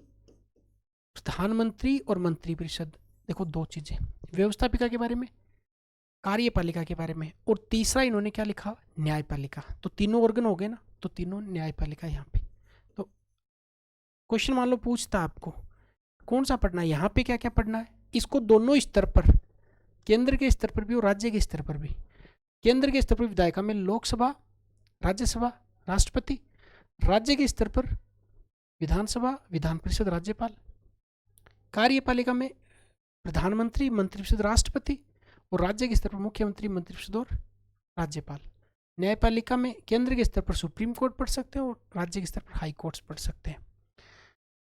प्रधानमंत्री और मंत्रिपरिषद। देखो दो चीजें, व्यवस्थापिका के बारे में, कार्यपालिका के बारे में, और तीसरा इन्होंने क्या लिखा? न्यायपालिका। तो तीनों ऑर्गन हो गए ना, तो तीनों न्यायपालिका यहाँ पे। तो क्वेश्चन मान लो पूछता आपको कौन सा पढ़ना है, यहाँ पे क्या क्या पढ़ना है? इसको दोनों स्तर पर, केंद्र के स्तर पर भी और राज्य के स्तर पर भी। केंद्र के स्तर पर विधायिका में लोकसभा, राज्यसभा, राष्ट्रपति। राज्य के स्तर पर विधानसभा, विधान परिषद, राज्यपाल। कार्यपालिका में प्रधानमंत्री, मंत्रिपरिषद, राष्ट्रपति। और राज्य के स्तर पर मुख्यमंत्री, मंत्रिपरिषद और राज्यपाल। न्यायपालिका में केंद्र के स्तर पर सुप्रीम कोर्ट पढ़ सकते हैं और राज्य के स्तर पर हाई कोर्ट्स पढ़ सकते हैं।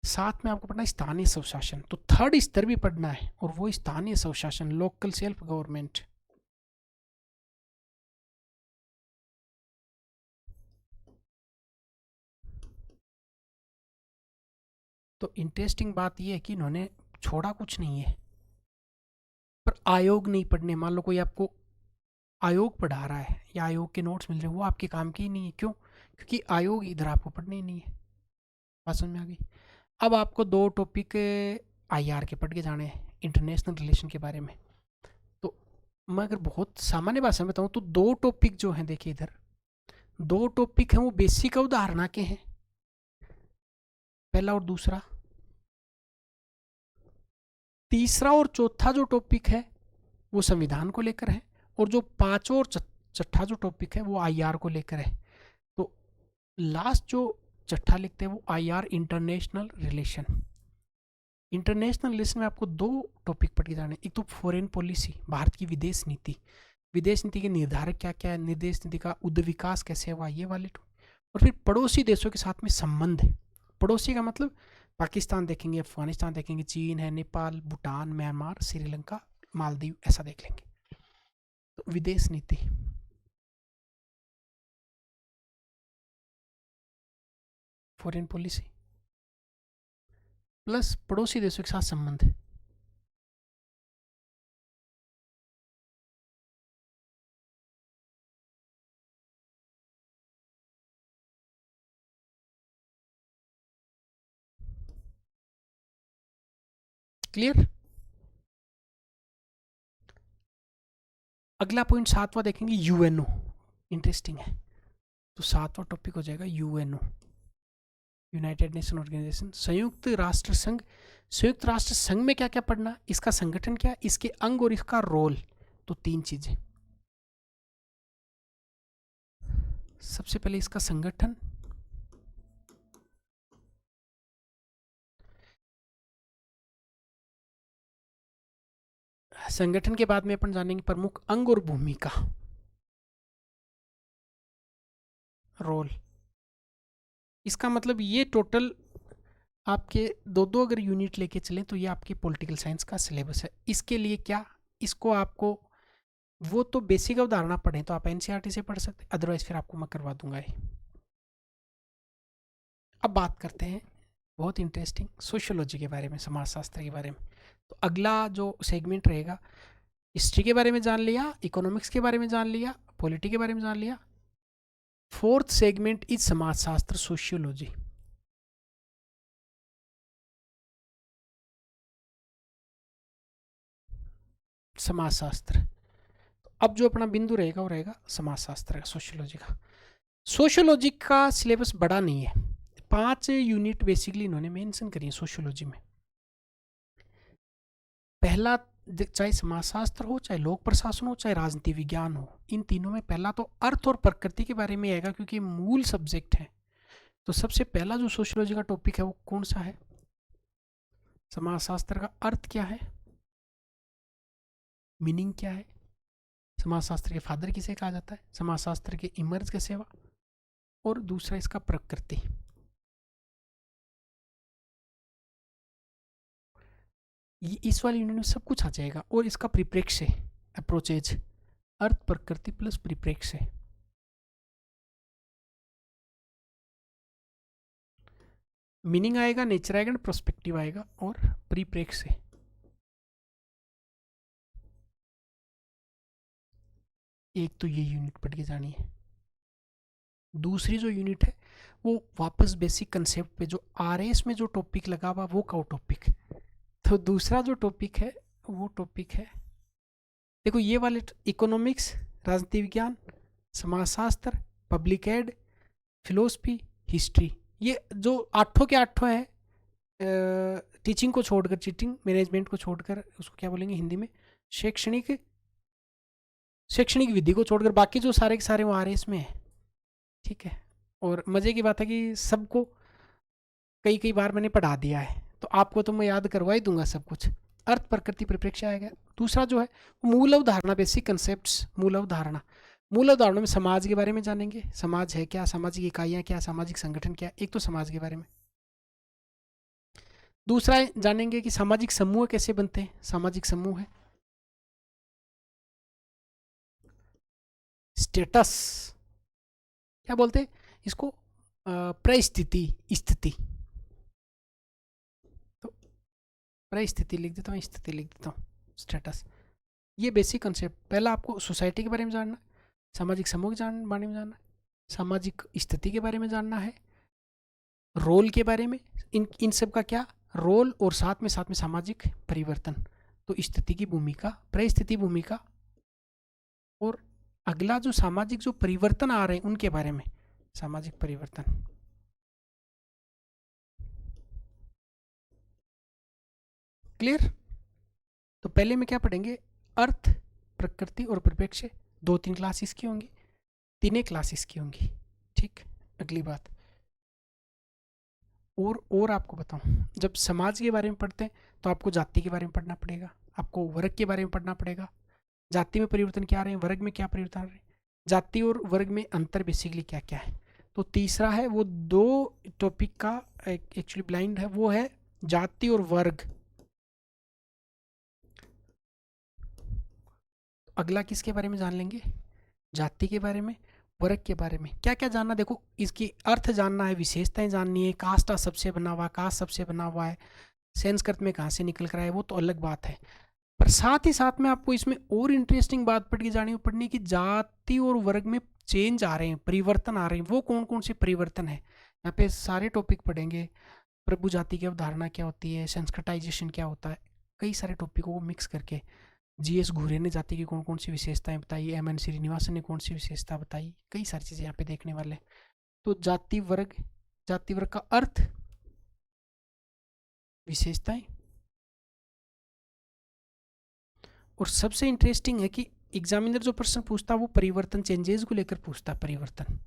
साथ में आपको पढ़ना है स्थानीय स्वशासन, तो थर्ड स्तर भी पढ़ना है और वो स्थानीय स्वशासन, लोकल सेल्फ गवर्नमेंट। तो इंटरेस्टिंग बात यह है कि इन्होंने छोड़ा कुछ नहीं है, पर आयोग नहीं पढ़ने। मान लो कोई आपको आयोग पढ़ा रहा है या आयोग के नोट्स मिल रहे हैं, वो आपके काम के ही नहीं है। क्यों? क्योंकि आयोग इधर आपको पढ़ने ही नहीं है। बात समझ में आ गई? अब आपको दो टॉपिक आईआर के पढ़ के जाने हैं, इंटरनेशनल रिलेशन के बारे में। तो मैं अगर बहुत सामान्य भाषा में बताऊं तो दो टॉपिक जो हैं, देखिए इधर दो टॉपिक हैं, वो बेसिक अवधारणा के हैं, पहला और दूसरा। तीसरा और चौथा जो टॉपिक है वो संविधान को लेकर है, और जो पांचवा और छठा जो टॉपिक है वो आईआर को लेकर है। तो लास्ट जो छठा लिखते हैं वो IR, international relation. International relation में आपको दो टॉपिक पढ़ के जाने, एक तो फॉरेन पॉलिसी, भारत की विदेश नीति, विदेश नीति के निर्धारक क्या क्या है, विदेश नीति का उद्ध विकास कैसे हुआ, ये वाले। और फिर पड़ोसी देशों के साथ में संबंध है। पड़ोसी का मतलब पाकिस्तान देखेंगे, अफगानिस्तान देखेंगे, चीन है, नेपाल, भूटान, म्यांमार, श्रीलंका, मालदीव, ऐसा देख लेंगे। तो विदेश नीति, फॉरेन पॉलिसी प्लस पड़ोसी देशों के साथ संबंध। क्लियर? अगला पॉइंट सातवां देखेंगे, यूएनओ। इंटरेस्टिंग है। तो सातवां टॉपिक हो जाएगा यूएनओ, यूनाइटेड नेशन ऑर्गेनाइजेशन, संयुक्त राष्ट्र संघ। संयुक्त राष्ट्र संघ में क्या क्या पढ़ना, इसका संगठन क्या, इसके अंग और इसका रोल। तो तीन चीजें। सबसे पहले इसका संगठन, संगठन के बाद में अपन जानेंगे प्रमुख अंग और भूमिका, रोल। इसका मतलब ये टोटल आपके दो दो अगर यूनिट लेके चलें तो ये आपकी पॉलिटिकल साइंस का सिलेबस है। इसके लिए क्या, इसको आपको वो तो बेसिक अवधारणा पढ़ें तो आप एनसीईआरटी से पढ़ सकते, अदरवाइज फिर आपको मैं करवा दूंगा ये। अब बात करते हैं बहुत इंटरेस्टिंग सोशियोलॉजी के बारे में, समाजशास्त्र के बारे में। तो अगला जो सेगमेंट रहेगा, हिस्ट्री के बारे में जान लिया, इकोनॉमिक्स के बारे में जान लिया, पॉलिटी के बारे में जान लिया। फोर्थ सेगमेंट इज समाजशास्त्र, सोशियोलॉजी। समाजशास्त्र। तो अब जो अपना बिंदु रहेगा वो रहेगा समाजशास्त्र का, सोशियोलॉजी का। सोशियोलॉजी का सिलेबस बड़ा नहीं है, 5 यूनिट बेसिकली इन्होंने मेंशन करी है सोशियोलॉजी में। पहला, चाहे समाजशास्त्र हो, चाहे लोक प्रशासन हो, चाहे राजनीति विज्ञान हो, इन तीनों में पहला तो अर्थ और प्रकृति के बारे में आएगा, क्योंकि मूल सब्जेक्ट है। तो सबसे पहला जो सोशियोलॉजी का टॉपिक है वो कौन सा है, समाजशास्त्र का अर्थ क्या है, मीनिंग क्या है, समाजशास्त्र के फादर किसे कहा जाता है, समाजशास्त्र के इमर्ज कैसे हुआ, और दूसरा इसका प्रकृति। ये इस वाली यूनिट में सब कुछ आ जाएगा। और इसका परिप्रेक्ष्य, अप्रोचेज, अर्थ प्रकृति प्लस परिप्रेक्ष्य। मीनिंग आएगा, नेचर आएगा, प्रोस्पेक्टिव आएगा, और परिप्रेक्ष्य। एक तो ये यूनिट पढ़ के जानी है। दूसरी जो यूनिट है वो वापस बेसिक कंसेप्ट पे, जो आरएस में जो टॉपिक लगा हुआ वो का टॉपिक। तो दूसरा जो टॉपिक है वो टॉपिक है, देखो ये वाले इकोनॉमिक्स, राजनीति विज्ञान, समाजशास्त्र, पब्लिक एड, फिलोसफी, हिस्ट्री, ये जो आठों के आठों है, टीचिंग को छोड़कर, टीचिंग मैनेजमेंट को छोड़कर, उसको क्या बोलेंगे हिंदी में, शैक्षणिक, शैक्षणिक विधि को छोड़कर बाकी जो सारे के सारे वो आरएस में है। ठीक है। और मज़े की बात है कि सबको कई कई बार मैंने पढ़ा दिया है, तो आपको तो मैं याद करवा ही दूंगा सब कुछ। अर्थ प्रकृति परिप्रेक्ष्य आएगा। दूसरा जो है मूल अवधारणा, बेसिक कंसेप्ट्स, मूल अवधारणा। मूल उदाहरणों में समाज के बारे में जानेंगे, समाज है क्या, सामाजिक इकाइयाँ क्या, सामाजिक संगठन क्या, एक तो समाज के बारे में। दूसरा जानेंगे कि सामाजिक समूह कैसे बनते हैं, सामाजिक समूह है। स्टेटस क्या बोलते हैं इसको, परिस्थिति, स्थिति। तो परिस्थिति लिख देता हूँ, स्थिति लिख देता हूँ, स्टेटस। ये बेसिक कंसेप्ट। पहला आपको सोसाइटी के बारे में जानना, सामाजिक समूह के बारे में जानना, सामाजिक स्थिति के बारे में जानना है, रोल के बारे में, इन सब का क्या रोल, और साथ में सामाजिक परिवर्तन, तो स्थिति की भूमिका, परिस्थिति भूमिका, और अगला जो सामाजिक जो परिवर्तन आ रहे हैं उनके बारे में, सामाजिक परिवर्तन। क्लियर। तो पहले में क्या पढ़ेंगे, अर्थ, प्रकृति और परिप्रेक्ष्य। 2-3 क्लास इसकी होंगी, 3 क्लास इसकी होंगी। ठीक। अगली बात और आपको बताऊं, जब समाज के बारे में पढ़ते हैं तो आपको जाति के बारे में पढ़ना पड़ेगा, आपको वर्ग के बारे में पढ़ना पड़ेगा। जाति में परिवर्तन क्या आ रहे हैं, वर्ग में क्या परिवर्तन आ रहे हैं, जाति और वर्ग में अंतर बेसिकली क्या क्या है। तो तीसरा है वो 2 टॉपिक का एक्चुअली ब्लाइंड है, वो है जाति और वर्ग। अगला किसके बारे में जान लेंगे, जाति के बारे में, वर्ग के बारे में। क्या क्या जानना, देखो इसकी अर्थ जानना है, विशेषताएं जाननी है, कास्ट सबसे बना हुआ, कास्ट सबसे बना हुआ है, संस्कृत में कहाँ से निकल कर आया, वो तो अलग बात है। पर साथ ही साथ में आपको इसमें और इंटरेस्टिंग बात पढ़ के जानी पड़नी कि जाति और वर्ग में चेंज आ रहे हैं, परिवर्तन आ रहे हैं, वो कौन कौन से परिवर्तन है। यहाँ पे सारे टॉपिक पढ़ेंगे, प्रभु जाति की अवधारणा क्या होती है, संस्कृताइजेशन क्या होता है, कई सारे टॉपिकों को मिक्स करके। जीएस घूरे ने जाति की कौन कौन सी विशेषताएं बताई, एमएन श्रीनिवासन ने कौन सी विशेषता बताई, कई सारी चीज़ें यहाँ पे देखने वाले। तो जाति वर्ग का अर्थ, विशेषताएं, और सबसे इंटरेस्टिंग है कि एग्जामिनर जो प्रश्न पूछता है वो परिवर्तन, चेंजेस को लेकर पूछता है, परिवर्तन।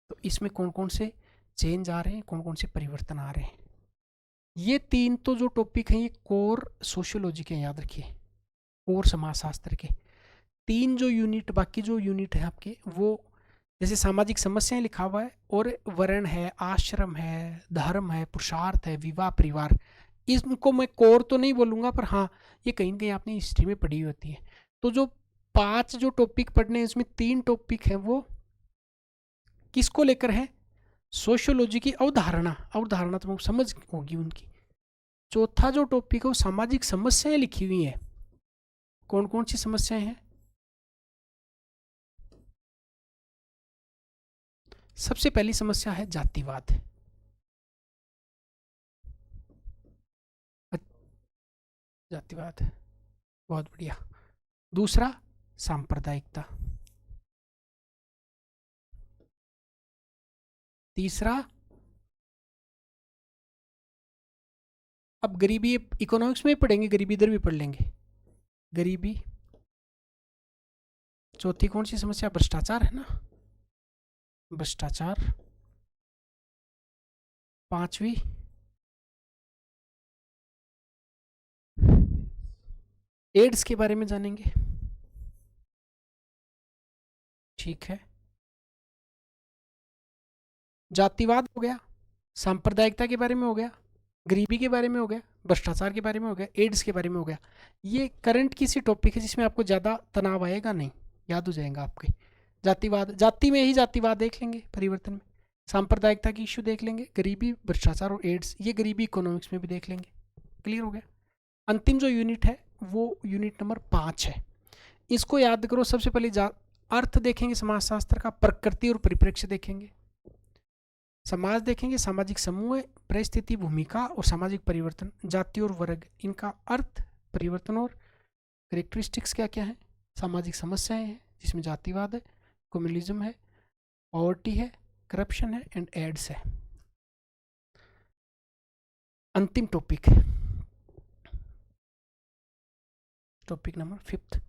तो इसमें कौन कौन से चेंज आ रहे हैं, कौन कौन से परिवर्तन आ रहे हैं। ये 3 तो जो टॉपिक हैं ये कोर सोशियोलॉजी के, याद रखिए, कोर समाजशास्त्र के। 3 जो यूनिट, बाकी जो यूनिट है आपके वो, जैसे सामाजिक समस्याएं लिखा हुआ है, और वर्ण है, आश्रम है, धर्म है, पुरुषार्थ है, विवाह, परिवार, इनको मैं कोर तो नहीं बोलूँगा, पर हाँ ये कहीं ना कहीं आपने हिस्ट्री में पढ़ी होती है। तो जो 5 जो टॉपिक पढ़ने हैं इसमें 3 टॉपिक हैं वो किसको लेकर है, सोशियोलॉजी की अवधारणा, अवधारणा तो समझ होगी उनकी। चौथा जो टॉपिक है वो सामाजिक समस्याएं लिखी हुई हैं, कौन कौन सी समस्याएं हैं। सबसे पहली समस्या है जातिवाद, जातिवाद, बहुत बढ़िया। दूसरा सांप्रदायिकता, तीसरा, अब गरीबी इकोनॉमिक्स में पढ़ेंगे, गरीबी इधर भी पढ़ लेंगे, गरीबी। चौथी कौन सी समस्या, भ्रष्टाचार है ना, भ्रष्टाचार। पांचवी एड्स के बारे में जानेंगे। ठीक है, जातिवाद हो गया, सांप्रदायिकता के बारे में हो गया, गरीबी के बारे में हो गया, भ्रष्टाचार के बारे में हो गया, एड्स के बारे में हो गया। ये करंट किसी टॉपिक है जिसमें आपको ज़्यादा तनाव आएगा नहीं, याद हो जाएगा आपके। जातिवाद, जाति में ही जातिवाद देख लेंगे परिवर्तन में, सांप्रदायिकता की इश्यू देख लेंगे, गरीबी, भ्रष्टाचार और एड्स, ये गरीबी इकोनॉमिक्स में भी देख लेंगे। क्लियर हो गया। अंतिम जो यूनिट है वो यूनिट नंबर 5 है, इसको याद करो। सबसे पहले अर्थ देखेंगे समाजशास्त्र का, प्रकृति और परिप्रेक्ष्य देखेंगे, समाज देखेंगे, सामाजिक समूह, परिस्थिति, भूमिका और सामाजिक परिवर्तन, जाति और वर्ग, इनका अर्थ, परिवर्तन और करेक्टरिस्टिक्स क्या क्या है, सामाजिक समस्याएं हैं जिसमें जातिवाद है, कम्युनलिज्म है, पॉवर्टी है, करप्शन है एंड एड्स है। अंतिम टॉपिक, टॉपिक नंबर 5,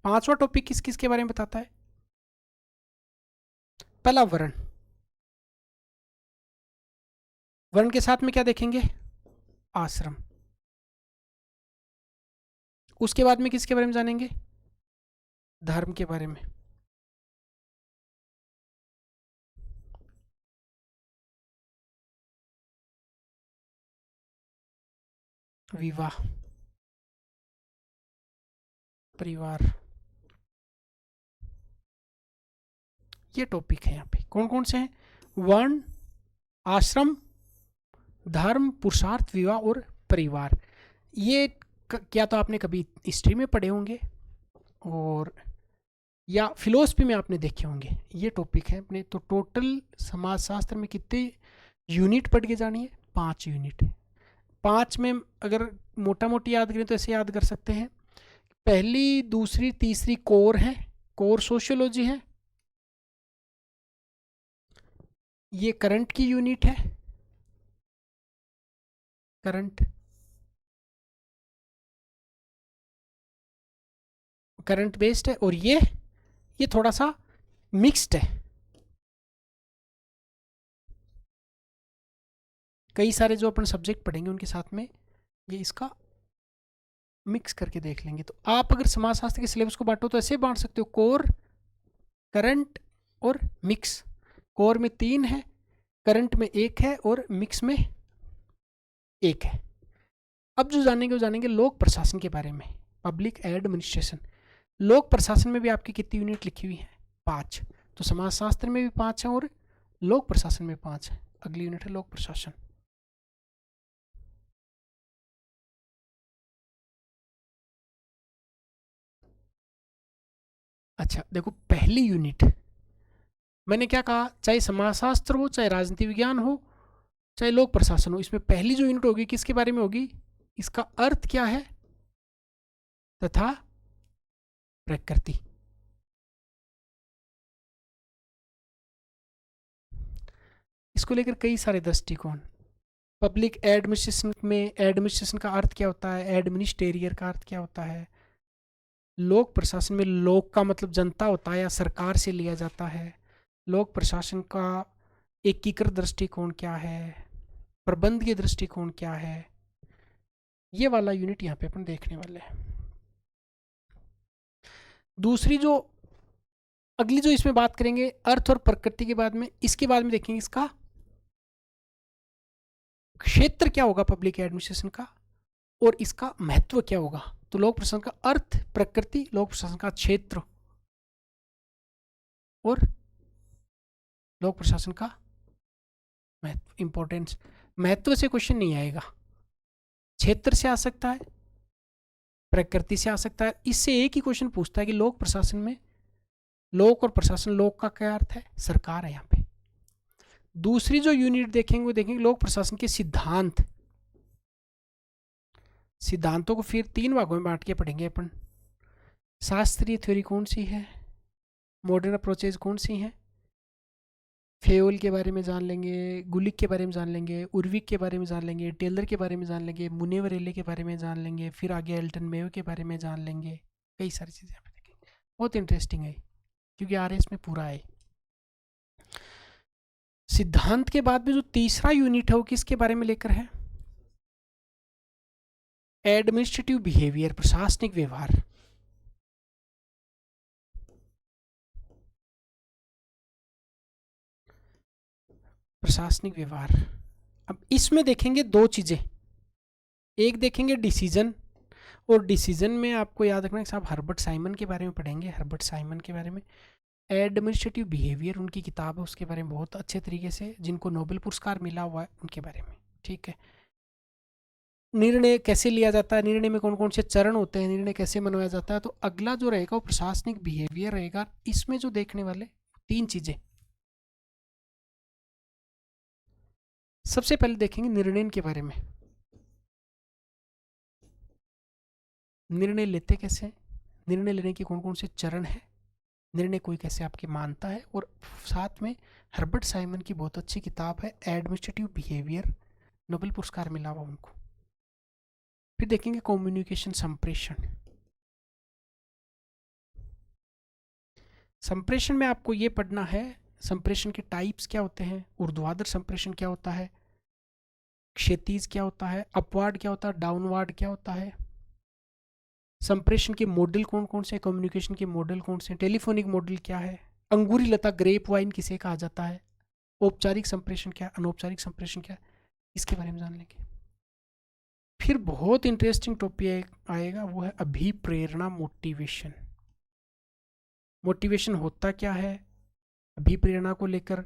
पांचवा टॉपिक किस किस के बारे में बताता है। पहला वर्ण, वर्ण के साथ में क्या देखेंगे, आश्रम। उसके बाद में किसके बारे में जानेंगे, धर्म के बारे में, विवाह, परिवार, ये टॉपिक है यहाँ पे। कौन कौन से हैं? वर्ण, आश्रम, धर्म, पुरुषार्थ, विवाह और परिवार। ये क्या तो आपने कभी हिस्ट्री में पढ़े होंगे और या फिलोसफी में आपने देखे होंगे, ये टॉपिक है अपने। तो टोटल समाजशास्त्र में कितने यूनिट पढ़ के जानी है? 5 यूनिट। 5 में अगर मोटा मोटी याद करें तो ऐसे याद कर सकते हैं, पहली, दूसरी, तीसरी कोर है, कोर सोशियोलॉजी है, ये करंट की यूनिट है, करंट, करंट बेस्ड है, और ये थोड़ा सा मिक्स्ड है। कई सारे जो अपन सब्जेक्ट पढ़ेंगे उनके साथ में ये इसका मिक्स करके देख लेंगे। तो आप अगर समाजशास्त्र के सिलेबस को बांटो तो ऐसे बांट सकते हो, कोर, करंट और मिक्स। कोर में 3 है, करंट में 1 है और मिक्स में 1 है। अब जो जानेंगे वो जानेंगे लोक प्रशासन के बारे में, पब्लिक एडमिनिस्ट्रेशन। लोक प्रशासन में भी आपकी कितनी यूनिट लिखी हुई है? 5। तो समाजशास्त्र में भी 5 है और लोक प्रशासन में 5 है। अगली यूनिट है लोक प्रशासन। अच्छा देखो, पहली यूनिट मैंने क्या कहा, चाहे समाजशास्त्र हो, चाहे राजनीति विज्ञान हो, चाहे लोक प्रशासन हो, इसमें पहली जो यूनिट होगी किसके बारे में होगी? इसका अर्थ क्या है तथा प्रकृति। इसको लेकर कई सारे दृष्टिकोण। पब्लिक एडमिनिस्ट्रेशन में एडमिनिस्ट्रेशन का अर्थ क्या होता है, एडमिनिस्ट्रेरियर का अर्थ क्या होता है। लोक प्रशासन में लोक का मतलब जनता होता है या सरकार से लिया जाता है। लोक प्रशासन का एकीकृत दृष्टिकोण क्या है, प्रबंध के दृष्टिकोण क्या है, ये वाला यूनिट यहाँ पे अपन देखने वाले हैं। दूसरी जो अगली जो इसमें बात करेंगे अर्थ और प्रकृति के बाद में, इसके बाद में देखेंगे इसका क्षेत्र क्या होगा पब्लिक एडमिनिस्ट्रेशन का और इसका महत्व क्या होगा। तो लोक प्रशासन का अर्थ, प्रकृति, लोक प्रशासन का क्षेत्र और लोक प्रशासन का महत्व, इंपॉर्टेंस। महत्व से क्वेश्चन नहीं आएगा, क्षेत्र से आ सकता है, प्रकृति से आ सकता है। इससे एक ही क्वेश्चन पूछता है कि लोक प्रशासन में लोक और प्रशासन, लोक का क्या अर्थ है? सरकार है यहाँ पे। दूसरी जो यूनिट देखेंगे वो देखेंगे लोक प्रशासन के सिद्धांत। सिद्धांतों को फिर 3 भागों में बांट के पढ़ेंगे अपन। शास्त्रीय थ्योरी कौन सी है, मॉडर्न अप्रोचेज कौन सी हैं, फेयोल के बारे में जान लेंगे, गुलिक के बारे में जान लेंगे, उर्विक के बारे में जान लेंगे, टेलर के बारे में जान लेंगे, मुनेवरेले के बारे में जान लेंगे, फिर आगे एल्टन मेयो के बारे में जान लेंगे। कई सारी चीज़ें यहाँ पे देखेंगे, बहुत इंटरेस्टिंग है क्योंकि RS में पूरा है। सिद्धांत के बाद में जो तीसरा यूनिट है वो किसके बारे में लेकर है? एडमिनिस्ट्रेटिव बिहेवियर, प्रशासनिक व्यवहार। प्रशासनिक व्यवहार। अब इसमें देखेंगे 2 चीजें, एक देखेंगे डिसीजन, और डिसीजन में आपको याद रखना है साहब हर्बर्ट साइमन के बारे में पढ़ेंगे। हर्बर्ट साइमन के बारे में एडमिनिस्ट्रेटिव बिहेवियर उनकी किताब है, उसके बारे में बहुत अच्छे तरीके से, जिनको नोबेल पुरस्कार मिला हुआ है उनके बारे में। ठीक है, निर्णय कैसे लिया जाता है, निर्णय में कौन कौन से चरण होते हैं, निर्णय कैसे मनवाया जाता है। तो अगला जो रहेगा वो प्रशासनिक बिहेवियर रहेगा। इसमें जो देखने वाले 3 चीजें, सबसे पहले देखेंगे निर्णय के बारे में। निर्णय लेते कैसे हैं, निर्णय लेने के कौन कौन से चरण हैं, निर्णय कोई कैसे आपके मानता है, और साथ में हर्बर्ट साइमन की बहुत अच्छी किताब है एडमिनिस्ट्रेटिव बिहेवियर, नोबेल पुरस्कार मिला हुआ उनको। फिर देखेंगे कम्युनिकेशन, संप्रेषण। संप्रेषण में आपको ये पढ़ना है संप्रेषण के टाइप्स क्या होते हैं, ऊर्ध्वाधर संप्रेषण क्या होता है, क्षैतिज क्या होता है, अपवार्ड क्या होता है, डाउनवार्ड क्या होता है, संप्रेषण के मॉडल कौन कौन से, कम्युनिकेशन के मॉडल कौन से, टेलीफोनिक मॉडल क्या है, अंगूरी लता ग्रेप वाइन किसे कहा जाता है, औपचारिक संप्रेषण क्या, अनौपचारिक संप्रेषण क्या, इसके बारे में जान लेंगे। फिर बहुत इंटरेस्टिंग टॉपिक आएगा, वो है अभिप्रेरणा, मोटिवेशन। मोटिवेशन होता क्या है, अभिप्रेरणा को लेकर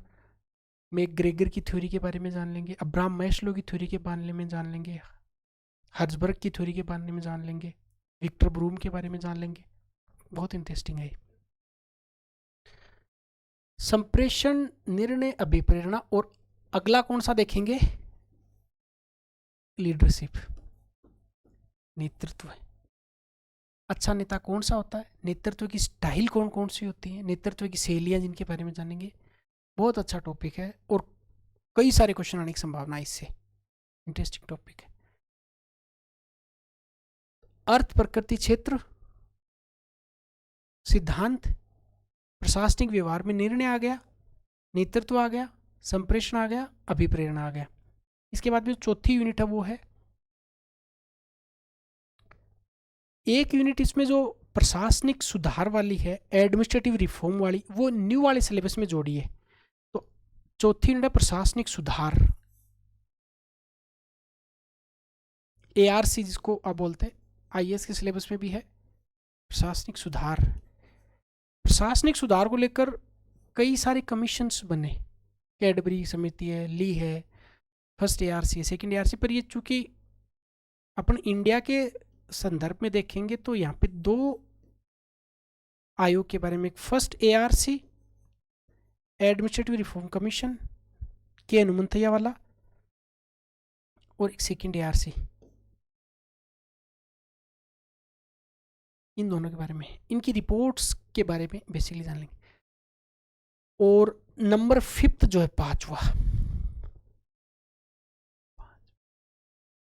मैकग्रेगर की थ्योरी के बारे में जान लेंगे, अब्राहम मैस्लो की थ्योरी के बारे में जान लेंगे, हर्जबर्ग की थ्योरी के बारे में जान लेंगे, विक्टर ब्रूम के बारे में जान लेंगे। बहुत इंटरेस्टिंग है। संप्रेषण, निर्णय, अभिप्रेरणा, और अगला कौन सा देखेंगे, लीडरशिप, नेतृत्व। अच्छा नेता कौन सा होता है, नेतृत्व की स्टाइल कौन कौन सी होती है, नेतृत्व की शैलियाँ जिनके बारे में जानेंगे। बहुत अच्छा टॉपिक है और कई सारे क्वेश्चन आने की संभावना है इससे, इंटरेस्टिंग टॉपिक है। अर्थ, प्रकृति, क्षेत्र, सिद्धांत, प्रशासनिक व्यवहार में निर्णय आ गया, नेतृत्व आ गया, संप्रेषण आ गया, अभिप्रेरणा आ गया। इसके बाद में चौथी यूनिट है वो है एक यूनिट, इसमें जो प्रशासनिक सुधार वाली है, एडमिनिस्ट्रेटिव रिफॉर्म वाली, वो न्यू वाले सिलेबस में जोड़ी है। तो चौथी यूनिट है प्रशासनिक सुधार, ARC जिसको आप बोलते हैं, IAS के सिलेबस में भी है प्रशासनिक सुधार। प्रशासनिक सुधार को लेकर कई सारे कमीशंस बने, कैडबरी समिति है, ली है, फर्स्ट ARC है, सेकेंड ARC। पर ये चूंकि अपन इंडिया के संदर्भ में देखेंगे तो यहाँ पे दो आयोग के बारे में, एक first ARC administrative reform commission के हनुमंतैया वाला, और एक सेकेंड ARC, इन दोनों के बारे में, इनकी रिपोर्ट्स के बारे में बेसिकली जान लेंगे। और नंबर 5 जो है, पांचवा,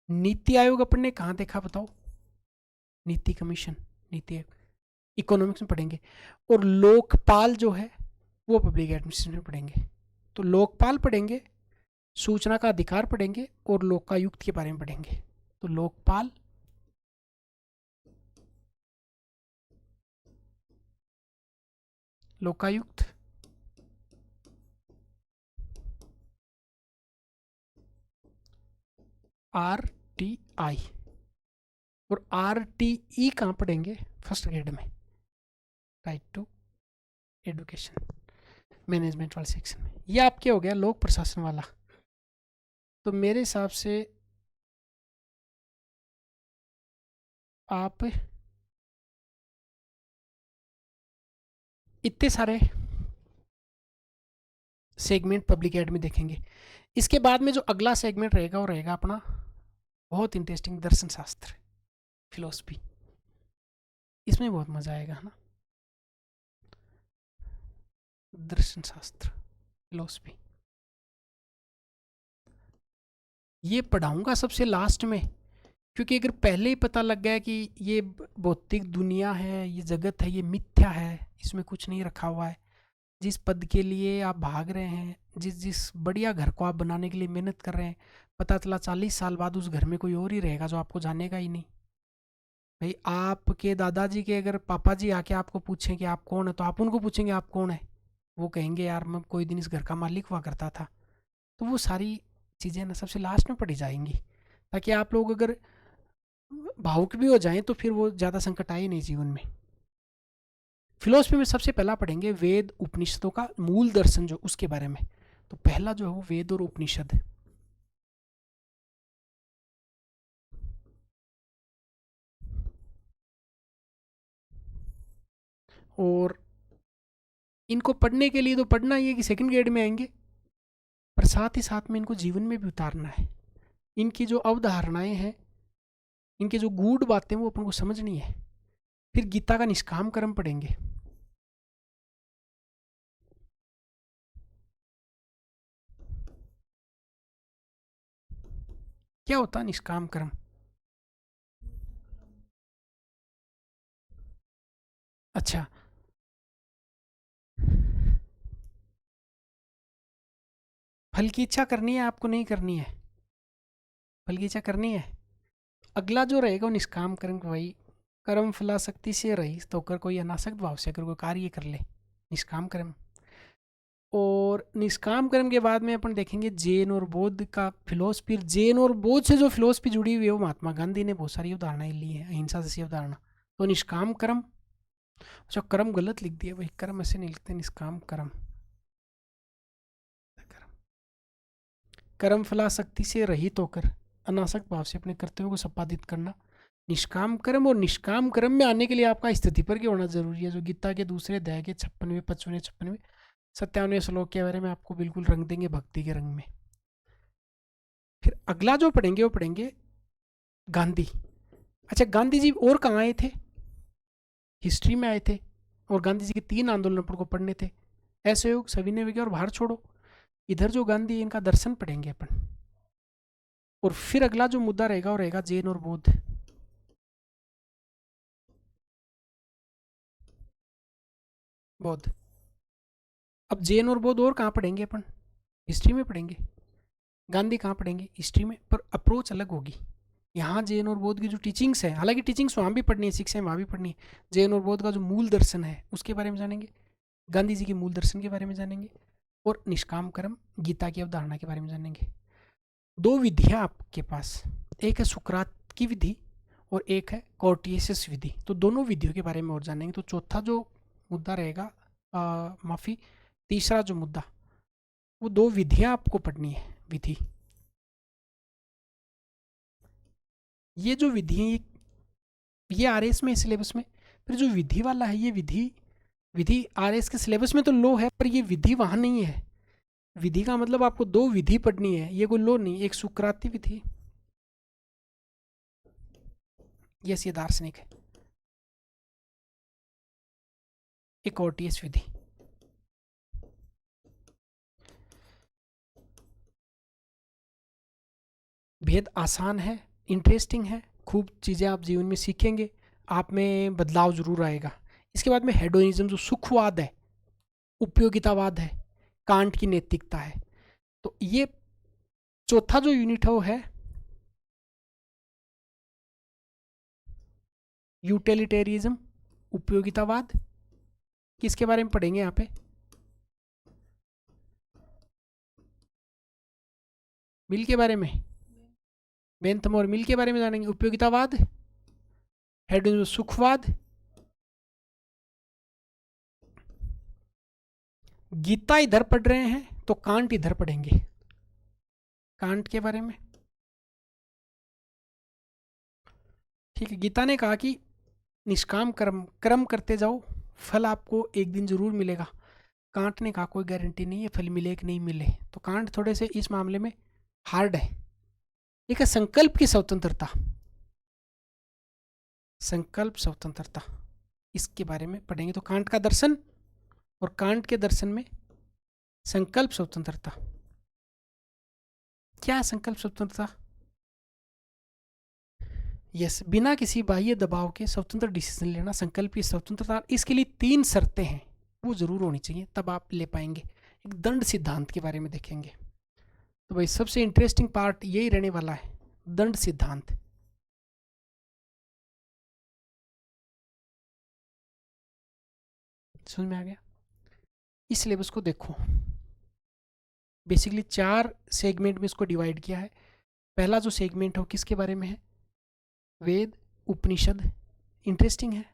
नीति आयोग अपन ने कहाँ देखा बताओ, नीति कमीशन, नीति आयोग इकोनॉमिक्स में पढ़ेंगे। और लोकपाल जो है वो पब्लिक एडमिनिस्ट्रेशन में पढ़ेंगे। तो लोकपाल पढ़ेंगे, सूचना का अधिकार पढ़ेंगे, और लोकायुक्त के बारे में पढ़ेंगे। तो लोकपाल, लोकायुक्त, RTI, और RTE कहाँ पढ़ेंगे, फर्स्ट ग्रेड में, राइट टू एजुकेशन, मैनेजमेंट वाले सेक्शन में। ये आपके हो गया लोक प्रशासन वाला। तो मेरे हिसाब से आप इतने सारे सेगमेंट पब्लिक एड में देखेंगे। इसके बाद में जो अगला सेगमेंट रहेगा वो रहेगा अपना बहुत इंटरेस्टिंग, दर्शन शास्त्र, फिलोसफी। इसमें बहुत मजा आएगा, है ना, दर्शन शास्त्र, फिलोसफी। ये पढ़ाऊंगा सबसे लास्ट में, क्योंकि अगर पहले ही पता लग गया कि ये भौतिक दुनिया है, ये जगत है, ये मिथ्या है, इसमें कुछ नहीं रखा हुआ है, जिस पद के लिए आप भाग रहे हैं, जिस जिस बढ़िया घर को आप बनाने के लिए मेहनत कर रहे हैं, पता चला 40 साल बाद उस घर में कोई और ही रहेगा जो आपको जानेगा ही नहीं। भाई आपके दादाजी के अगर पापा जी आके आपको पूछें कि आप कौन है, तो आप उनको पूछेंगे आप कौन है, वो कहेंगे यार मैं कोई दिन इस घर का मालिक हुआ करता था। तो वो सारी चीज़ें ना सबसे लास्ट में पढ़ी जाएंगी, ताकि आप लोग अगर भावुक भी हो जाएं तो फिर वो ज़्यादा संकट आए नहीं जीवन में। फिलोसफी में सबसे पहला पढ़ेंगे वेद उपनिषदों का मूल दर्शन जो, उसके बारे में। तो पहला जो है वो वेद और उपनिषद है। और इनको पढ़ने के लिए तो पढ़ना ही है कि सेकंड ग्रेड में आएंगे, पर साथ ही साथ में इनको जीवन में भी उतारना है। इनकी जो अवधारणाएं हैं, इनकी जो गूढ़ बातें वो अपन को समझनी है। फिर गीता का निष्काम कर्म पढ़ेंगे। क्या होता है निष्काम कर्म? अच्छा, फल की इच्छा करनी है आपको, नहीं करनी है? फल की इच्छा करनी है। अगला जो रहेगा वो निष्काम कर्म, भाई कर्म फलासक्ति से रहित होकर कोई अनासक्त भाव से अगर कोई कार्य कर ले, निष्काम कर्म। और निष्काम कर्म के बाद में अपन देखेंगे जैन और बौद्ध का फिलोसफी। जैन और बौद्ध से जो फिलोसफी जुड़ी हुई है वो महात्मा गांधी ने बहुत सारी अवधारणाएं ली है, अहिंसा जैसी अवधारणा। तो निष्काम कर्म, अच्छा कर्म गलत लिख दिया भाई, कर्म ऐसे नहीं लिखते, निष्काम कर्म। कर्म फलासक्ति से रहित होकर अनासक्त भाव से अपने कर्तव्यों को संपादित करना निष्काम कर्म। और निष्काम कर्म में आने के लिए आपका स्थिति पर क्या होना जरूरी है, जो गीता के दूसरे अध्याय के 56वें 55वें 56वें 57वें श्लोक के बारे में आपको बिल्कुल रंग देंगे भक्ति के रंग में। फिर अगला जो पढ़ेंगे वो पढ़ेंगे गांधी। अच्छा गांधी जी और कहाँ आए थे, हिस्ट्री में आए थे, और गांधी जी के 3 आंदोलन अपन को पढ़ने थे, असहयोग, सविनय विज्ञा और भारत छोड़ो। इधर जो गांधी इनका दर्शन पढ़ेंगे अपन। और फिर अगला जो मुद्दा रहेगा वो रहेगा जैन और बौद्ध। बौद्ध, अब जैन और बौद्ध और कहाँ पढ़ेंगे अपन, हिस्ट्री में पढ़ेंगे। गांधी कहाँ पढ़ेंगे, हिस्ट्री में, पर अप्रोच अलग होगी। यहाँ जैन और बौद्ध की जो टीचिंग्स है, हालांकि टीचिंग्स वहाँ भी पढ़नी है, शिक्षा वहाँ भी पढ़नी है। जैन और बौद्ध का जो मूल दर्शन है उसके बारे में जानेंगे, गांधी जी के मूल दर्शन के बारे में जानेंगे, और निष्काम कर्म गीता की अवधारणा के बारे में जानेंगे। 2 विधियाँ आपके पास, एक है सुकरात की विधि और एक है कॉर्टियस विधि। तो दोनों विधियों के बारे में और जानेंगे। तो चौथा जो मुद्दा रहेगा, माफ़ी, तीसरा जो मुद्दा, वो 2 विधियाँ आपको पढ़नी है, विधि। ये जो विधि है ये आर एस में सिलेबस में, फिर जो विधि वाला है ये विधि आर एस के सिलेबस में तो लो है, पर ये विधि वहाँ नहीं है। विधि का मतलब आपको 2 विधि पढ़नी है, ये कोई लो नहीं। एक सुकराती विधि, यस ये दार्शनिक है, एक कॉर्टियस विधि। भेद आसान है, इंटरेस्टिंग है, खूब चीज़ें आप जीवन में सीखेंगे, आप में बदलाव जरूर आएगा। इसके बाद में हेडोनिज्म जो सुखवाद है, उपयोगितावाद है, कांट की नैतिकता है। तो ये चौथा जो यूनिट है वो है यूटिलिटेरिज्म, उपयोगितावाद। किसके बारे में पढ़ेंगे यहाँ पे, मिल के बारे में, बेंथम और मिल के बारे में जानेंगे। उपयोगितावाद, हेडोनिज्म सुखवाद, गीता इधर पढ़ रहे हैं तो कांट इधर पढ़ेंगे, कांट के बारे में। ठीक है, गीता ने कहा कि निष्काम कर्म करते जाओ, फल आपको एक दिन जरूर मिलेगा। कांट ने कहा कोई गारंटी नहीं है फल मिले कि नहीं मिले। तो कांट थोड़े से इस मामले में हार्ड है। एक है संकल्प की स्वतंत्रता, संकल्प स्वतंत्रता, इसके बारे में पढ़ेंगे। तो कांट का दर्शन, और कांट के दर्शन में संकल्प स्वतंत्रता। क्या है संकल्प स्वतंत्रता, यस बिना किसी बाह्य दबाव के स्वतंत्र डिसीजन लेना, संकल्प की स्वतंत्रता। इसके लिए 3 शर्तें हैं, वो जरूर होनी चाहिए, तब आप ले पाएंगे। एक दंड सिद्धांत के बारे में देखेंगे। तो भाई सबसे इंटरेस्टिंग पार्ट यही रहने वाला है, दंड सिद्धांत। समझ में आ गया। इस सिलेबस को देखो, बेसिकली 4 सेगमेंट में इसको डिवाइड किया है। पहला जो सेगमेंट है वो किसके बारे में है, वेद उपनिषद। इंटरेस्टिंग है,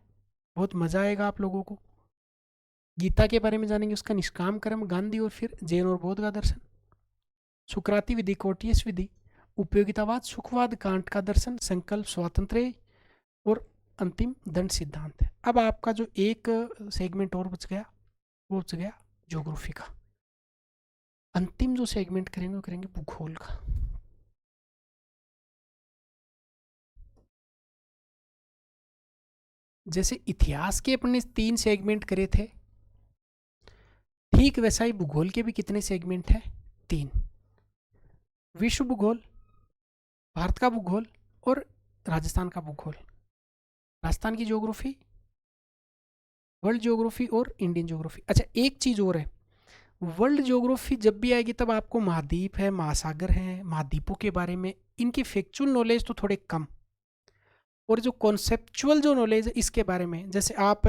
बहुत मज़ा आएगा आप लोगों को। गीता के बारे में जानेंगे, उसका निष्काम कर्म, गांधी और फिर जैन और बौद्ध का दर्शन, सुकराती विधि, कॉर्टियस विधि, उपयोगितावाद, सुखवाद, कांट का दर्शन, संकल्प स्वातंत्र्य, और अंतिम दंड सिद्धांत है। अब आपका जो एक सेगमेंट और बच गया, वो बच गया ज्योग्राफी का। अंतिम जो सेगमेंट करेंगे वो करेंगे भूगोल का। जैसे इतिहास के अपने 3 सेगमेंट करे थे, ठीक वैसा ही भूगोल के भी कितने सेगमेंट हैं, 3। विश्व भूगोल, भारत का भूगोल, और राजस्थान का भूगोल। राजस्थान की ज्योग्राफी, वर्ल्ड ज्योग्राफी और इंडियन ज्योग्राफी। अच्छा एक चीज़ और है, वर्ल्ड ज्योग्राफी जब भी आएगी तब आपको महाद्वीप है, महासागर हैं, महाद्वीपों के बारे में इनकी फैक्चुअल नॉलेज तो थोड़े कम, और जो कॉन्सेप्चुअल जो नॉलेज है इसके बारे में, जैसे आप